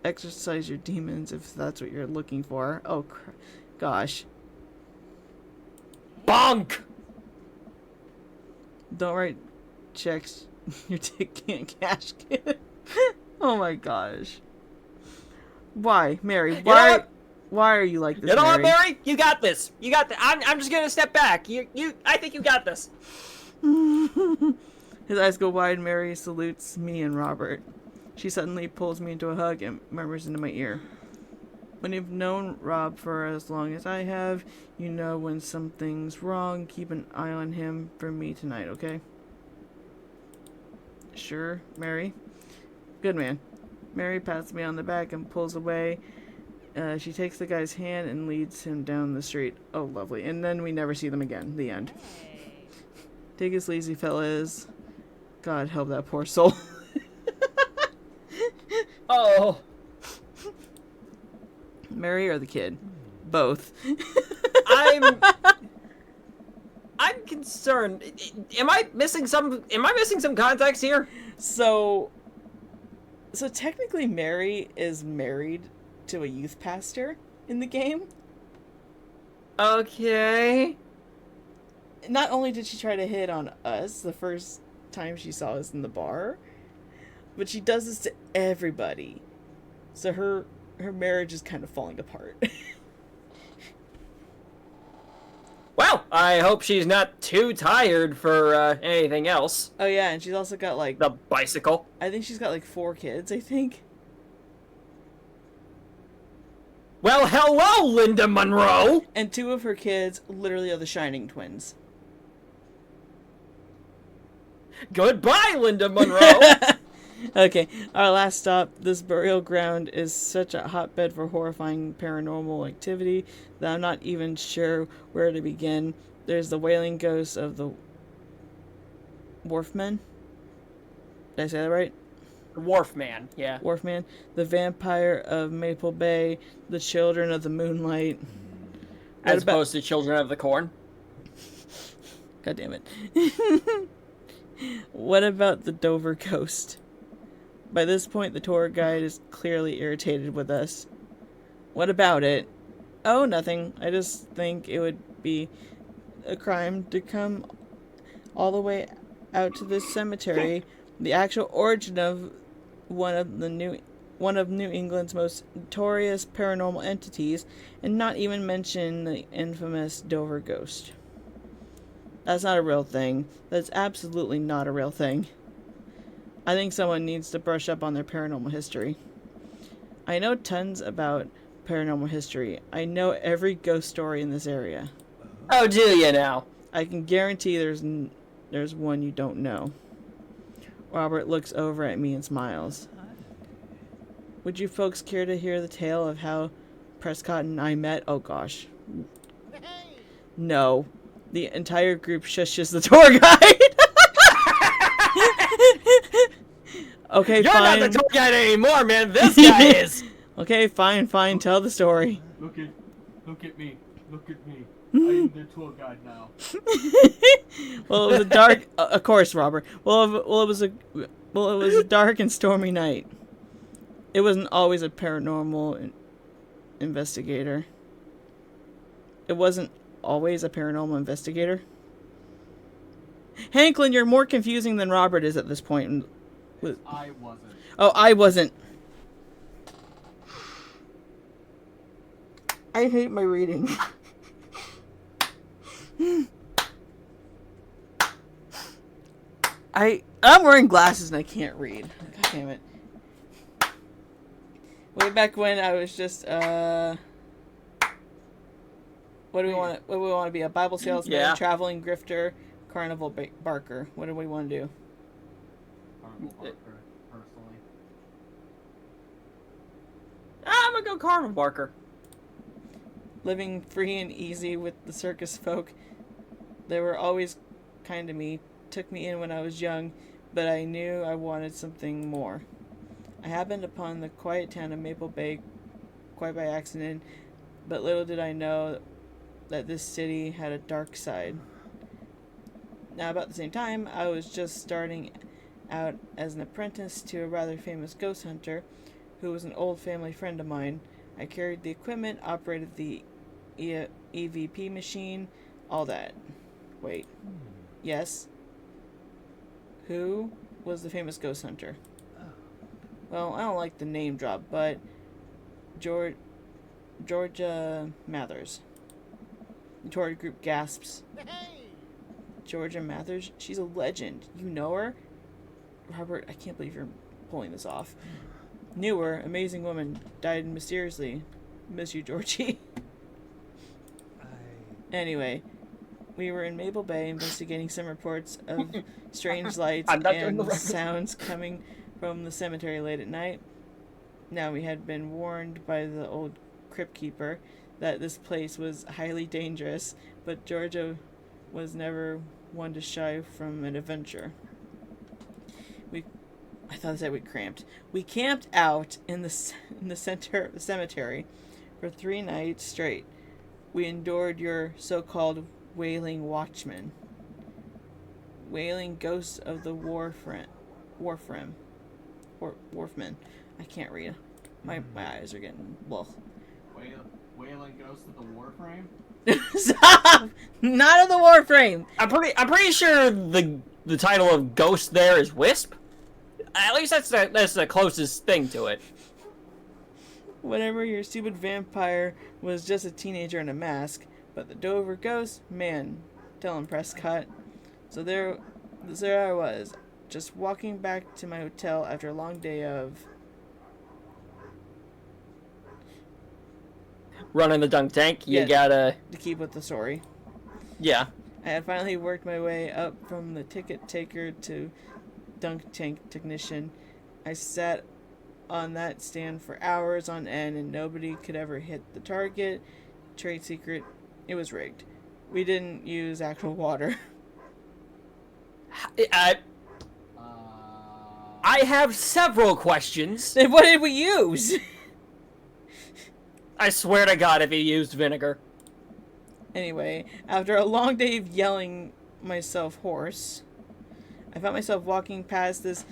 exorcise your demons if that's what you're looking for. Oh, gosh. Bonk! Don't write checks your dick can't cash, kid. Oh my gosh. Why, Mary? Why are you like this, You know what, Mary? Mary? You got this. You got this. I'm just gonna step back. I think you got this. His eyes go wide. Mary salutes me and Robert. She suddenly pulls me into a hug and murmurs into my ear. When you've known Rob for as long as I have, you know when something's wrong. Keep an eye on him for me tonight, okay? Sure, Mary. Good man. Mary pats me on the back and pulls away. She takes the guy's hand and leads him down the street. Oh, lovely. And then we never see them again. The end. Take it easy, fellas. God help that poor soul. Oh. Mary or the kid? Both. I'm concerned. Am I missing some context here? So technically Mary is married to a youth pastor in the game. Okay. Not only did she try to hit on us the first time she saw us in the bar, but she does this to everybody. So her marriage is kind of falling apart. Well, I hope she's not too tired for anything else. Oh yeah, and she's also got like, The bicycle. I think she's got like 4 kids, I think. Well, hello, Linda Monroe. And 2 of her kids literally are the Shining twins. Goodbye, Linda Monroe. Okay, our last stop. This burial ground is such a hotbed for horrifying paranormal activity that I'm not even sure where to begin. There's the wailing ghost of the Wharfman. Did I say that right? Wharf man, yeah. Wharfman. The vampire of Maple Bay. The children of the moonlight. As opposed to Children of the Corn. God damn it. What about the Dover ghost? By this point, the tour guide is clearly irritated with us. What about it? Oh, nothing. I just think it would be a crime to come all the way out to this cemetery. The actual origin of one of New England's most notorious paranormal entities, and not even mention the infamous Dover ghost. That's not a real thing. That's absolutely not a real thing. I think someone needs to brush up on their paranormal history. I know tons about paranormal history. I know every ghost story in this area. Oh, do you now? I can guarantee there's one you don't know. Robert looks over at me and smiles. Would you folks care to hear the tale of how Prescott and I met? Oh gosh. No. The entire group shushes the tour guide. Okay, You're fine. not the tour guide anymore, man. This guy is. Okay, fine. Tell the story. Look at me. Look at me. I am the tour guide now. Well, it was a dark. Of course, Robert. Well, it was a dark and stormy night. It wasn't always a paranormal investigator. It wasn't always a paranormal investigator. Hanklin, you're more confusing than Robert is at this point. I wasn't. Oh, I wasn't. I hate my reading. I'm wearing glasses and I can't read. God damn it. Way back when I was just what do we want to be? A Bible salesman, Yeah. traveling grifter, carnival barker. What do we want to do? Carnival Barker, personally. I'm gonna go Carnival Barker. Living free and easy with the circus folk. They were always kind to me, took me in when I was young, but I knew I wanted something more. I happened upon the quiet town of Maple Bay quite by accident, but little did I know that this city had a dark side. Now, about the same time, I was just starting out as an apprentice to a rather famous ghost hunter who was an old family friend of mine. I carried the equipment, operated the EVP machine, all that. Wait. Yes? Who was the famous ghost hunter? Well, I don't like the name drop, but Georgia Mathers. The Tory group gasps. Georgia Mathers? She's a legend. You know her? Robert, I can't believe you're pulling this off. Knew her, amazing woman, died mysteriously. Miss you, Georgie. Anyway, we were in Maple Bay investigating some reports of strange lights I'm not doing and the record. sounds coming from the cemetery late at night. Now, we had been warned by the old crypt keeper that this place was highly dangerous, but Georgia was never one to shy from an adventure. I thought I said we cramped. We camped out in the center of the cemetery for 3 nights straight. We endured your so-called wailing watchmen. Wailing ghosts of the wharfmen. I can't read. My eyes are getting... Well. Wailing Ghost of the Warframe? Stop! Not of the Warframe! I'm pretty sure the title of Ghost there is Wisp. At least that's the closest thing to it. Whatever, your stupid vampire was just a teenager in a mask, but the Dover ghost, man, tell him, Prescott. So there I was, just walking back to my hotel after a long day of... Running the dunk tank, you Yeah. gotta... to keep with the story. Yeah. I had finally worked my way up from the ticket taker to dunk tank technician. I sat on that stand for hours on end and nobody could ever hit the target. Trade secret, it was rigged. We didn't use actual water. I have several questions. Then what did we use? I swear to God if he used vinegar. Anyway, after a long day of yelling myself hoarse, I found myself walking past this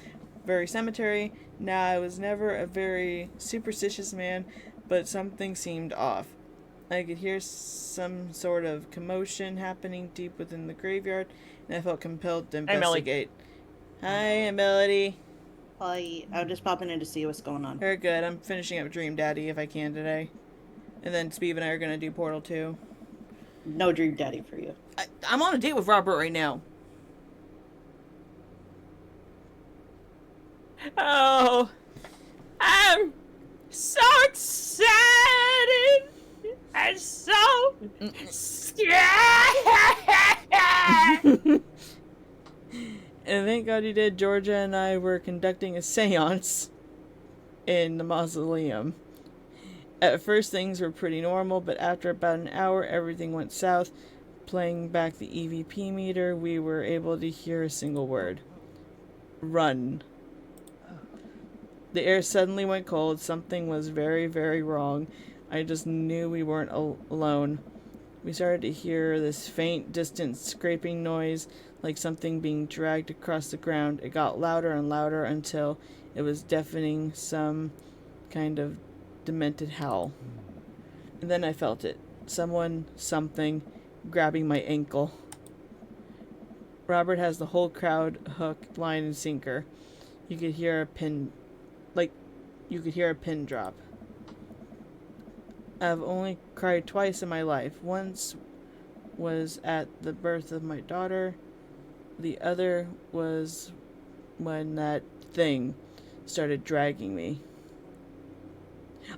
very cemetery. Now, I was never a very superstitious man, but something seemed off. I could hear some sort of commotion happening deep within the graveyard, and I felt compelled to Melody. investigate. Hi, Melody. Hi, I'm just popping in to see what's going on. Very good. I'm finishing up Dream Daddy if I can today. And then Steve and I are going to do Portal 2. No Dream Daddy for you. I'm on a date with Robert right now. Oh, I'm so excited and so scared. And thank God you did. Georgia and I were conducting a seance in the mausoleum. At first, things were pretty normal, but after about an hour, everything went south. Playing back the EVP meter, we were able to hear a single word. Run. The air suddenly went cold. Something was very, very wrong. I just knew we weren't alone. We started to hear this faint, distant scraping noise, like something being dragged across the ground. It got louder and louder until it was deafening. Some kind of demented howl. And then I felt it. Someone, something, grabbing my ankle. Robert has the whole crowd hook, line, and sinker. You could hear a pin drop. I've only cried twice in my life. Once was at the birth of my daughter. The other was when that thing started dragging me.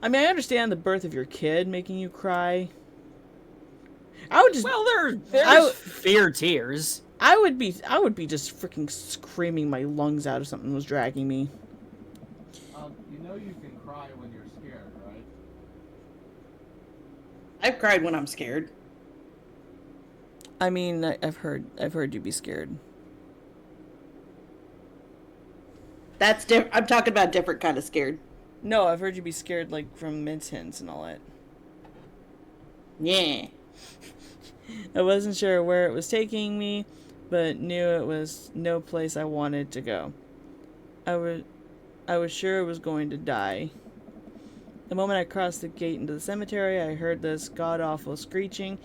I mean, I understand the birth of your kid making you cry. I would just... Well, there's fear tears. I would be just freaking screaming my lungs out if something was dragging me. You know you can cry when you're scared, right? I've cried when I'm scared. I mean, I've heard you be scared. That's different. I'm talking about different kind of scared. No, I've heard you be scared, like, from mince hints and all that. Yeah. I wasn't sure where it was taking me, but knew it was no place I wanted to go. I was sure I was going to die. The moment I crossed the gate into the cemetery, I heard this god-awful screeching.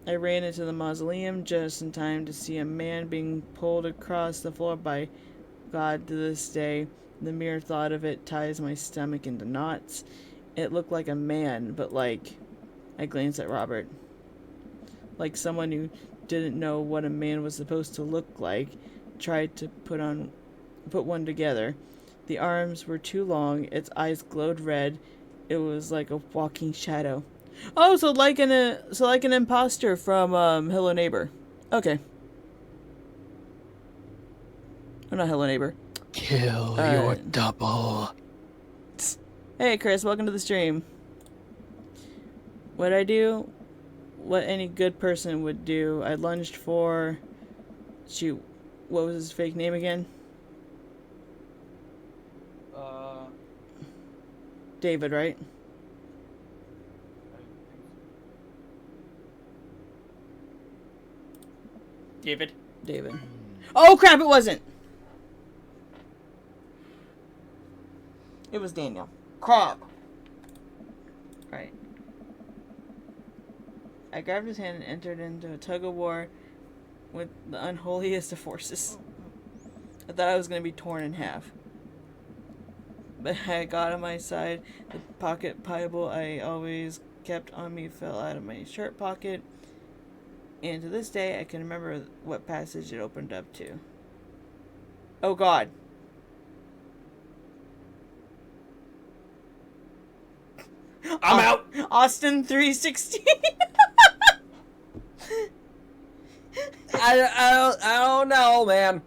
I ran into the mausoleum just in time to see a man being pulled across the floor by God. To this day, the mere thought of it ties my stomach into knots. It looked like a man, but like... I glanced at Robert. Like someone who didn't know what a man was supposed to look like, tried to put one together. The arms were too long, its eyes glowed red. It was like a walking shadow. Oh, so like an imposter from Hello Neighbor. Okay. Oh, not Hello Neighbor. Kill your double. Hey Chris, welcome to the stream. What'd I do? What any good person would do. I lunged for... Shoot, what was his fake name again? David, right? David. Oh crap, it wasn't! It was Daniel. Crap! Right. I grabbed his hand and entered into a tug-of-war with the unholiest of forces. I thought I was going to be torn in half. But I got on my side. The pocket Bible I always kept on me fell out of my shirt pocket. And to this day, I can remember what passage it opened up to. Oh God. I'm out. Austin 316. I don't know, man.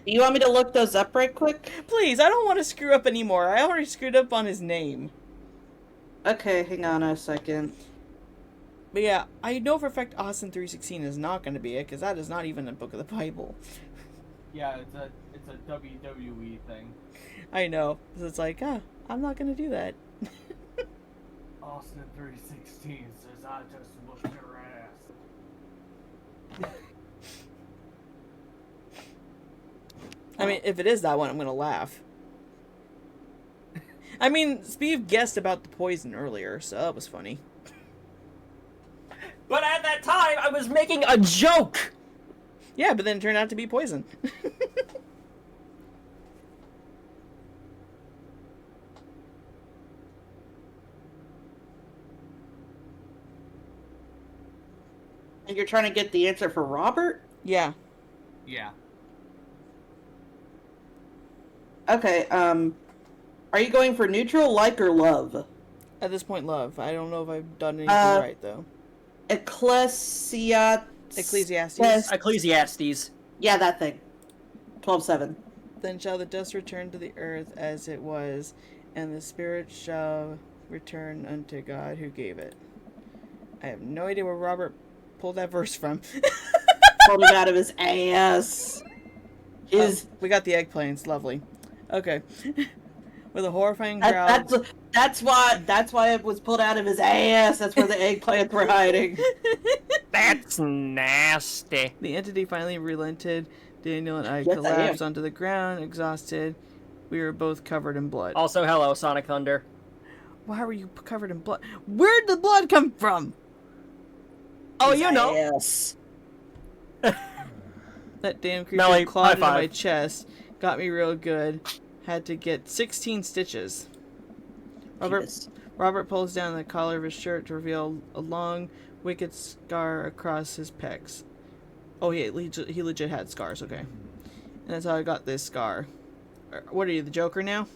Do you want me to look those up right quick? Please, I don't want to screw up anymore. I already screwed up on his name. Okay, hang on a second. But yeah, I know for a fact Austin 316 is not going to be it, because that is not even a book of the Bible. Yeah, it's a WWE thing. I know. So it's like, I'm not going to do that. Austin 316 says I just whooped your ass. I mean, if it is that one, I'm going to laugh. I mean, Steve guessed about the poison earlier, so that was funny. But at that time, I was making a joke. Yeah, but then it turned out to be poison. And you're trying to get the answer for Robert? Yeah. Yeah. Okay, are you going for neutral, like, or love? At this point, love. I don't know if I've done anything right, though. Ecclesiastes. Ecclesiastes. Yeah, that thing. 12:7. Then shall the dust return to the earth as it was, and the spirit shall return unto God who gave it. I have no idea where Robert pulled that verse from. Pulled it out of his ass. We got the eggplants. Lovely. Okay. With a horrifying growl. That's why it was pulled out of his ass. That's where the eggplants were hiding. That's nasty. The entity finally relented. Daniel and I Yes, collapsed onto the ground, exhausted. We were both covered in blood. Also, hello, Sonic Thunder. Why were you covered in blood? Where'd the blood come from? Oh, His you know. ass. That damn creature Melly, clawed high into my five. chest. Got me real good. Had to get 16 stitches. Penis. Robert pulls down the collar of his shirt to reveal a long, wicked scar across his pecs. Oh, yeah, he legit had scars, okay. And that's how I got this scar. What are you, the Joker now?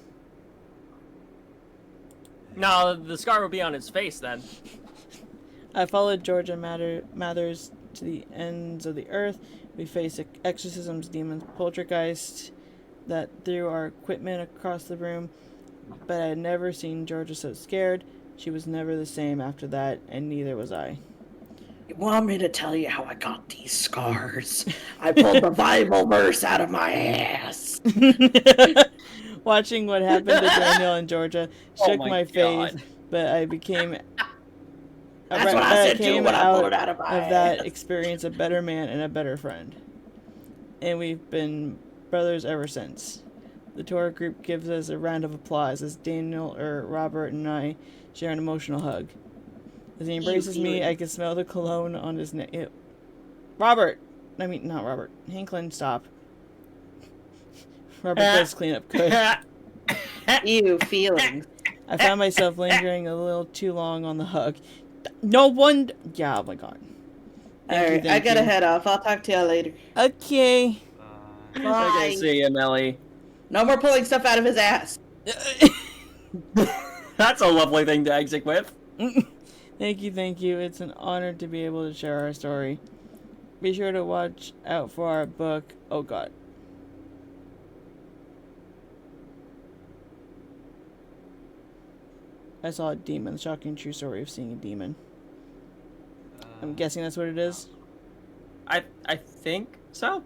No, the scar will be on his face then. I followed Georgia Mathers to the ends of the earth. We faced exorcisms, demons, poltergeist that threw our equipment across the room. But I had never seen Georgia so scared. She was never the same after that, and neither was I. You want me to tell you how I got these scars? I pulled the Bible verse out of my ass. Watching what happened to Daniel and Georgia shook Oh my my God. faith, but I became... That's what I said too came when I pulled out it out of my of that ass. experience a better man and a better friend. And we've been brothers ever since. The tour group gives us a round of applause as Robert and I share an emotional hug. As he embraces me, I can smell the cologne on his neck. Not Robert. Hanklin, stop. Robert does clean up good. Ew, feelings. I found myself lingering a little too long on the hug. No one... Yeah, oh my god. Alright, I gotta head off. I'll talk to y'all later. Okay. Okay, Bye. see ya, Melly. No more pulling stuff out of his ass. That's a lovely thing to exit with. Thank you. It's an honor to be able to share our story. Be sure to watch out for our book. Oh god. I saw a demon. The shocking true story of seeing a demon. I'm guessing that's what it is. I think so.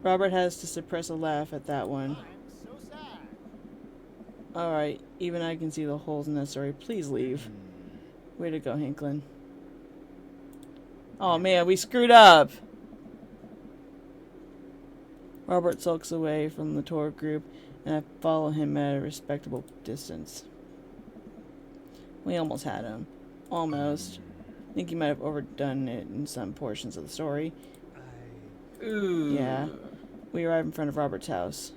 Robert has to suppress a laugh at that one. Alright, even I can see the holes in that story. Please leave. Way to go, Hanklin. Oh man, we screwed up! Robert sulks away from the tour group, and I follow him at a respectable distance. We almost had him. Almost. I think he might have overdone it in some portions of the story. Ooh. Yeah. We arrive in front of Robert's house.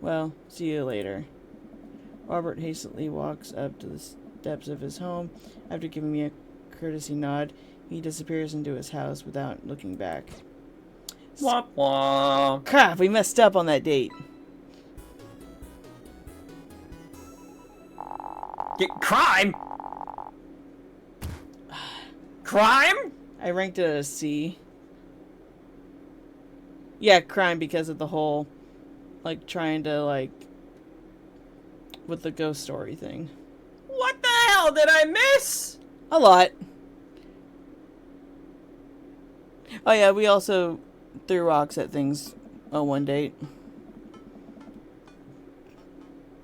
Well, see you later. Robert hastily walks up to the steps of his home. After giving me a courtesy nod, he disappears into his house without looking back. Womp womp. Crap, we messed up on that date. Crime? Crime? I ranked it as a C. Yeah, crime because of the whole, like, trying to, like, with the ghost story thing. What the hell did I miss? A lot. Oh yeah, we also threw rocks at things on one date.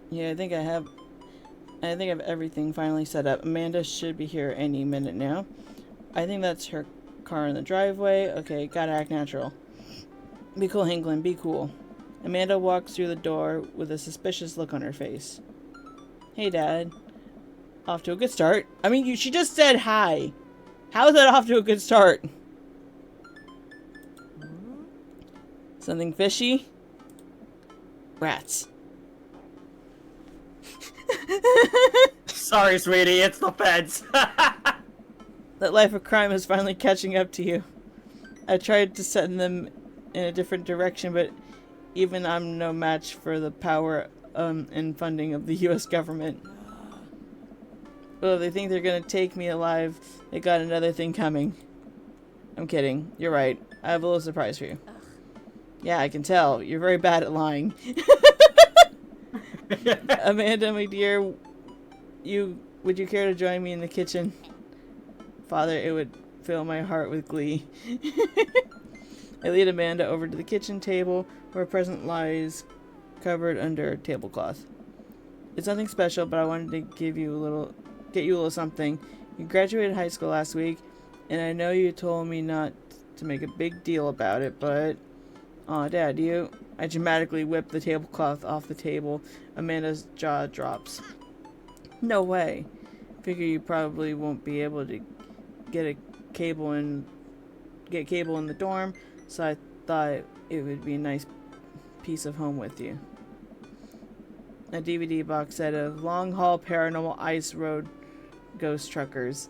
Yeah, I think I have everything finally set up. Amanda should be here any minute now. I think that's her car in the driveway. Okay, gotta act natural. Be cool, Hanklin, be cool. Amanda walks through the door with a suspicious look on her face. Hey, Dad. Off to a good start. I mean, she just said hi. How is that off to a good start? Something fishy? Rats. Sorry, sweetie, it's the feds. That life of crime is finally catching up to you. I tried to send them in a different direction, but even I'm no match for the power and funding of the U.S. government. Well, they think they're gonna take me alive. They got another thing coming. I'm kidding. You're right. I have a little surprise for you. Yeah, I can tell. You're very bad at lying. Amanda, my dear, would you care to join me in the kitchen? Father, it would fill my heart with glee. I lead Amanda over to the kitchen table, where a present lies covered under a tablecloth. It's nothing special, but I wanted to get you a little something. You graduated high school last week, and I know you told me not to make a big deal about it, but... Aw, Dad, I dramatically whip the tablecloth off the table. Amanda's jaw drops. No way. Figure you probably won't be able to get cable in the dorm, so I thought it would be a nice piece of home with you. A DVD box set of Long Haul Paranormal Ice Road Ghost Truckers.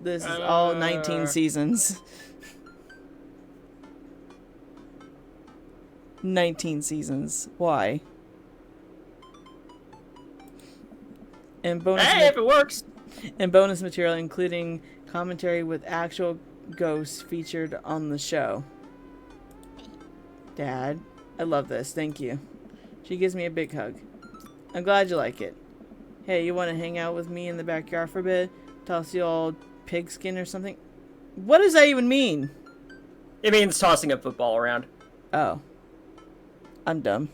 This is all 19 seasons. 19 seasons. Why? And bonus Hey, if it works. and bonus material including commentary with actual ghosts featured on the show. Dad, I love this. Thank you. She gives me a big hug. I'm glad you like it. Hey, you want to hang out with me in the backyard for a bit? Toss the old pigskin or something? What does that even mean? It means tossing a football around. Oh. I'm dumb.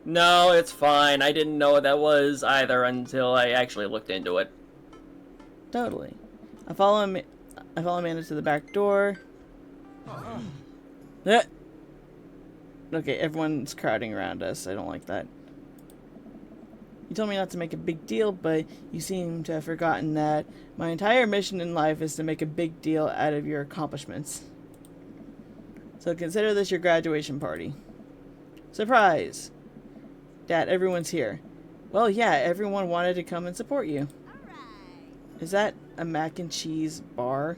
No, it's fine. I didn't know what that was either until I actually looked into it. Totally. I follow Amanda to the back door. Eh. Okay, everyone's crowding around us. I don't like that. You told me not to make a big deal, but you seem to have forgotten that my entire mission in life is to make a big deal out of your accomplishments. So consider this your graduation party. Surprise! Dad, everyone's here. Well, yeah, everyone wanted to come and support you. Is that a mac and cheese bar?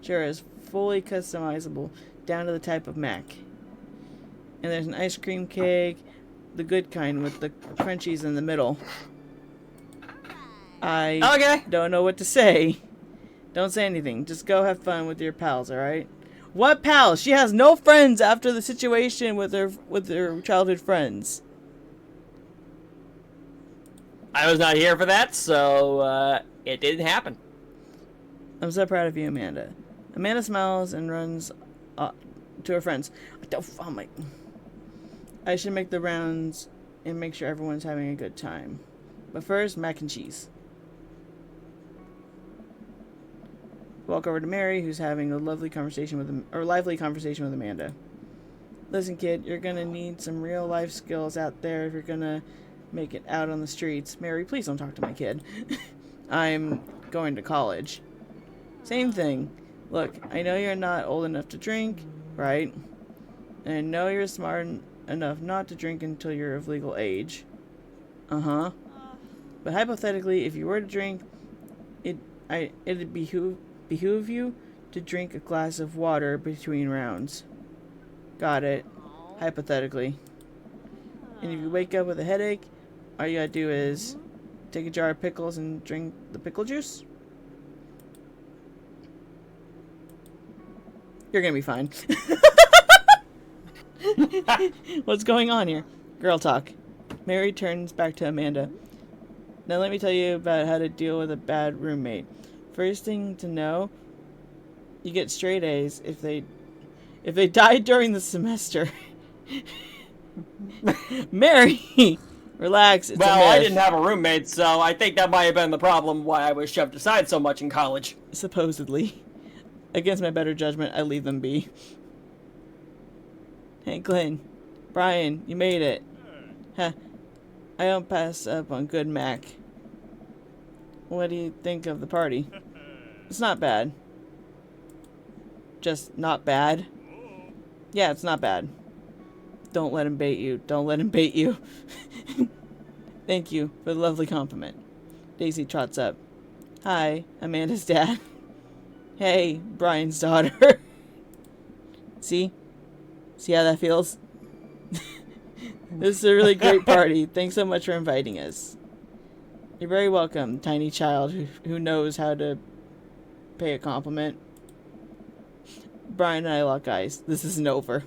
Sure, it's fully customizable down to the type of mac. And there's an ice cream cake, the good kind with the crunchies in the middle. I Okay. don't know what to say. Don't say anything. Just go have fun with your pals, alright? What pals? She has no friends after the situation with her childhood friends. I was not here for that, so it didn't happen. I'm so proud of you, Amanda. Amanda smiles and runs to her friends. Oh my... I should make the rounds and make sure everyone's having a good time. But first, mac and cheese. Walk over to Mary, who's having a lively conversation with Amanda. Listen, kid, you're gonna need some real life skills out there if you're gonna make it out on the streets. Mary, please don't talk to my kid. I'm going to college. Same thing. Look, I know you're not old enough to drink, right? And I know you're smart enough not to drink until you're of legal age. Uh-huh. But hypothetically, if you were to drink, it'd behoove you to drink a glass of water between rounds. Got it. Hypothetically. And if you wake up with a headache, all you gotta do is take a jar of pickles and drink the pickle juice. You're gonna be fine. What's going on here? Girl talk. Mary turns back to Amanda. Now let me tell you about how to deal with a bad roommate. First thing to know, you get straight A's if they die during the semester. Mary, relax. It's Well, a I myth. didn't have a roommate, so I think that might have been the problem why I was shoved aside so much in college. Supposedly. Against my better judgment, I leave them be. Hey, Glenn. Brian, you made it. Huh. I don't pass up on good Mac. What do you think of the party? It's not bad. Just not bad? Yeah, it's not bad. Don't let him bait you. Don't let him bait you. Thank you for the lovely compliment. Daisy trots up. Hi, Amanda's dad. Hey, Brian's daughter. See? See how that feels? This is a really great party. Thanks so much for inviting us. You're very welcome, tiny child who knows how to pay a compliment. Brian and I lock eyes. This isn't over.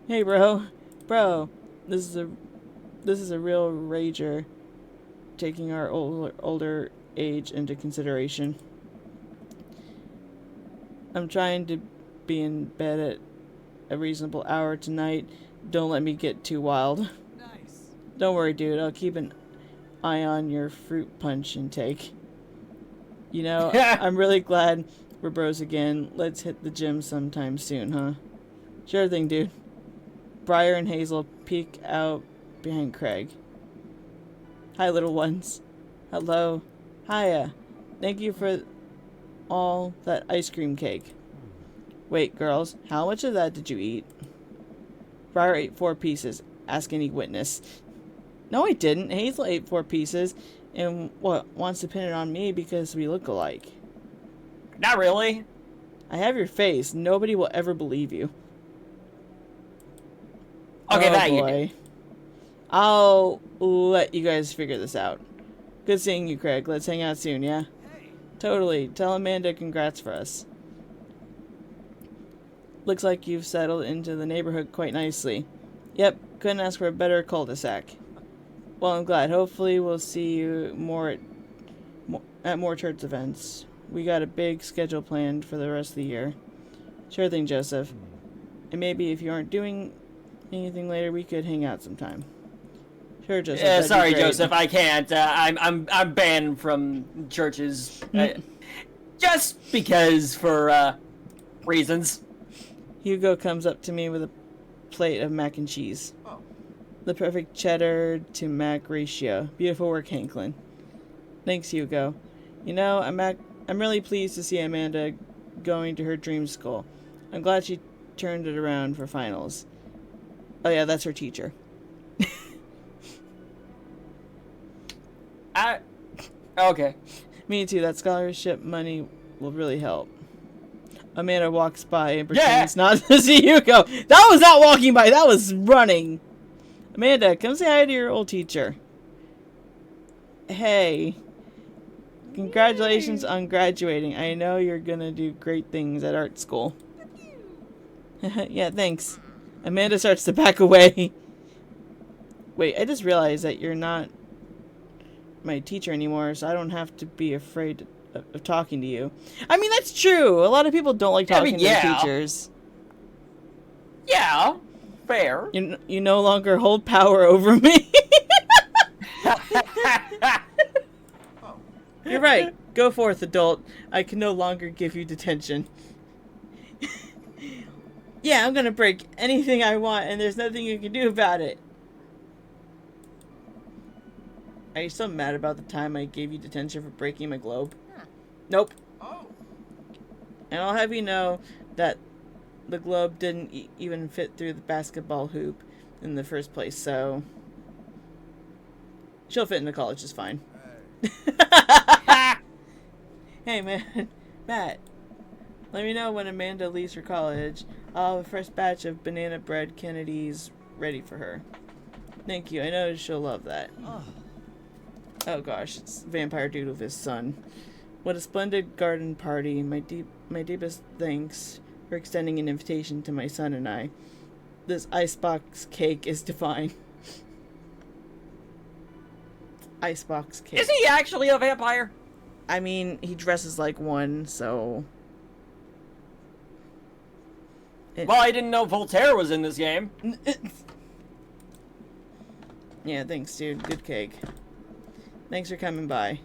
Hey, bro. Bro, this is a real rager, taking our older age into consideration. I'm trying to be in bed at a reasonable hour tonight. Don't let me get too wild. Nice. Don't worry, dude. I'll keep an eye on your fruit punch intake. You know, I'm really glad we're bros again. Let's hit the gym sometime soon, huh? Sure thing, dude. Briar and Hazel peek out behind Craig. Hi, little ones. Hello. Hiya. Thank you for all that ice cream cake. Wait, girls, how much of that did you eat? Briar ate 4 pieces. Ask any witness. No, I didn't. Hazel ate 4 pieces and wants to pin it on me because we look alike. Not really. I have your face. Nobody will ever believe you. Okay, oh, that boy. you did. I'll let you guys figure this out. Good seeing you, Craig. Let's hang out soon, yeah? Totally. Tell Amanda congrats for us. Looks like you've settled into the neighborhood quite nicely. Yep, couldn't ask for a better cul-de-sac. Well, I'm glad. Hopefully we'll see you at more church events. We got a big schedule planned for the rest of the year. Sure thing, Joseph. And maybe if you aren't doing anything later, we could hang out sometime. Sure, Joseph. Yeah, that'd be sorry, great. Joseph. I can't. I'm banned from churches. Just because for reasons. Hugo comes up to me with a plate of mac and cheese. The perfect cheddar to mac ratio. Beautiful work, Hanklin. Thanks, Hugo. You know, I'm really pleased to see Amanda going to her dream school. I'm glad she turned it around for finals. Oh yeah, that's her teacher. Okay. Me too. That scholarship money will really help. Amanda walks by and pretends not to see Hugo. That was not walking by. That was running. Amanda, come say hi to your old teacher. Hey. Congratulations on graduating. I know you're gonna do great things at art school. Yeah, thanks. Amanda starts to back away. Wait, I just realized that you're not my teacher anymore, so I don't have to be afraid of talking to you. I mean, that's true. A lot of people don't like talking to their teachers. Yeah, fair. You no longer hold power over me. You're right. Go forth, adult. I can no longer give you detention. Yeah, I'm gonna break anything I want, and there's nothing you can do about it. Are you still mad about the time I gave you detention for breaking my globe? Nope. And I'll have you know that the globe didn't even fit through the basketball hoop in the first place, so she'll fit into college just fine. Hey man, Matt, let me know when Amanda leaves for college. I'll have a fresh batch of banana bread Kennedys ready for her. Thank you, I know she'll love that. Oh gosh, it's Vampire Dude with his son. What a splendid garden party. My deepest thanks for extending an invitation to my son and I. This icebox cake is divine. Icebox cake. Is he actually a vampire? I mean, he dresses like one, so... Well, I didn't know Voltaire was in this game. Yeah, thanks, dude. Good cake. Thanks for coming by.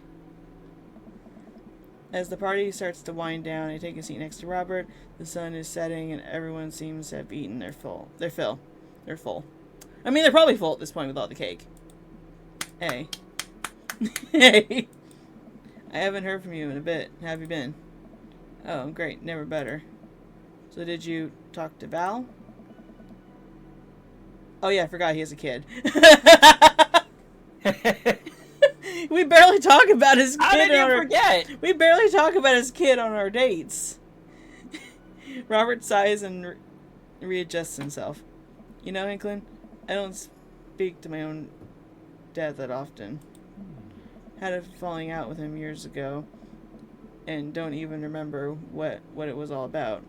As the party starts to wind down, I take a seat next to Robert. The sun is setting, and everyone seems to have eaten their fill. They're full. I mean, they're probably full at this point with all the cake. Hey. Hey. I haven't heard from you in a bit. How have you been? Oh, great. Never better. So did you talk to Val? Oh yeah, I forgot he has a kid. We barely talk about his kid. How did you forget? We barely talk about his kid on our dates. Robert sighs and readjusts himself. You know, Hanklin, I don't speak to my own dad that often. Had a falling out with him years ago, and don't even remember what it was all about.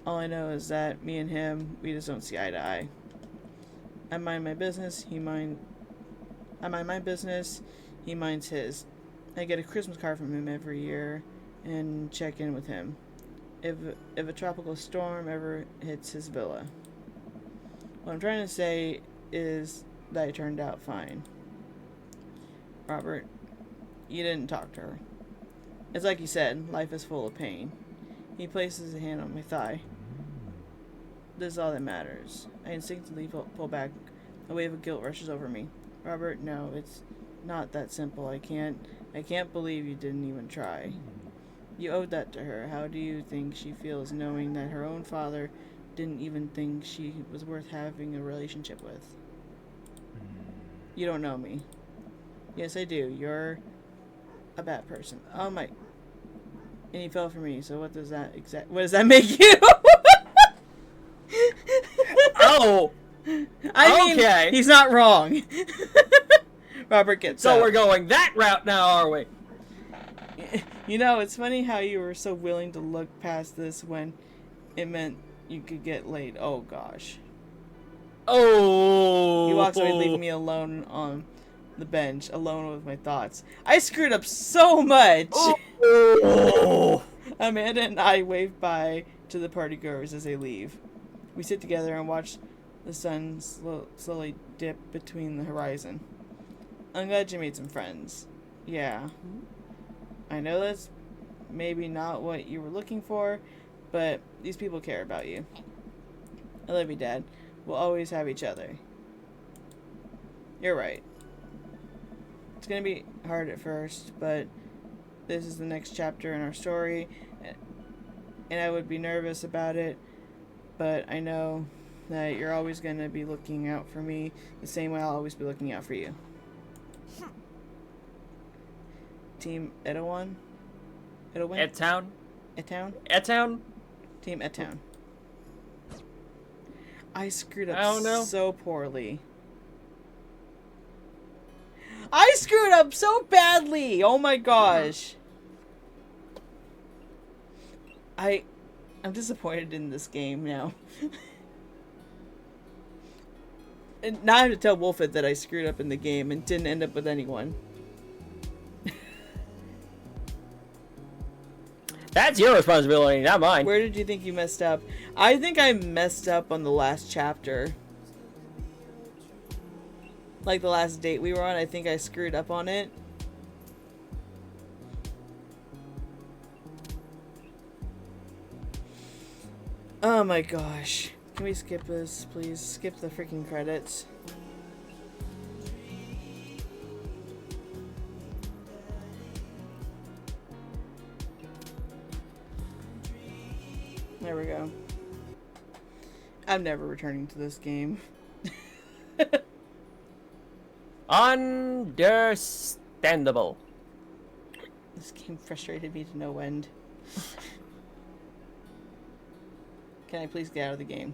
All I know is that me and him, we just don't see eye to eye. I mind my business, he minds his. I get a Christmas card from him every year and check in with him. If a tropical storm ever hits his villa. What I'm trying to say is that it turned out fine. Robert, you didn't talk to her. It's like you said, life is full of pain. He places a hand on my thigh. this is all that matters. I instinctively pull back. A wave of guilt rushes over me. Robert, no, it's not that simple. I can't believe you didn't even try. You owed that to her. How do you think she feels knowing that her own father didn't even think she was worth having a relationship with? You don't know me. Yes, I do. You're a bad person. Oh my. And he fell for me, so what does that what does that make you? Oh! I mean, Okay. he's not wrong. Robert gets So up. we're going that route now, are we? You know, it's funny how you were so willing to look past this when it meant you could get laid. Oh gosh. Oh! He walks away, leaving me alone on the bench, alone with my thoughts. I screwed up so much! Oh! Amanda and I wave bye to the partygoers as they leave. We sit together and watch the sun slowly dip between the horizon. I'm glad you made some friends. Yeah. I know that's maybe not what you were looking for, but these people care about you. I love you, Dad. We'll always have each other. You're right. It's gonna be hard at first, but this is the next chapter in our story, and I would be nervous about it, but I know that you're always gonna be looking out for me the same way I'll always be looking out for you. Team Edawan? Edowin? Edtown? Edtown? Edtown? Team Edtown. I screwed up I don't know. so poorly. I screwed up so badly! Oh my gosh. I'm disappointed in this game now. And now I have to tell Wolfit that I screwed up in the game and didn't end up with anyone. That's your responsibility, not mine. Where did you think you messed up? I think I messed up on the last chapter. Like the last date we were on, I think I screwed up on it. Oh my gosh. Can we skip this, please? Skip the freaking credits. There we go. I'm never returning to this game. Understandable. This game frustrated me to no end. Can I please get out of the game?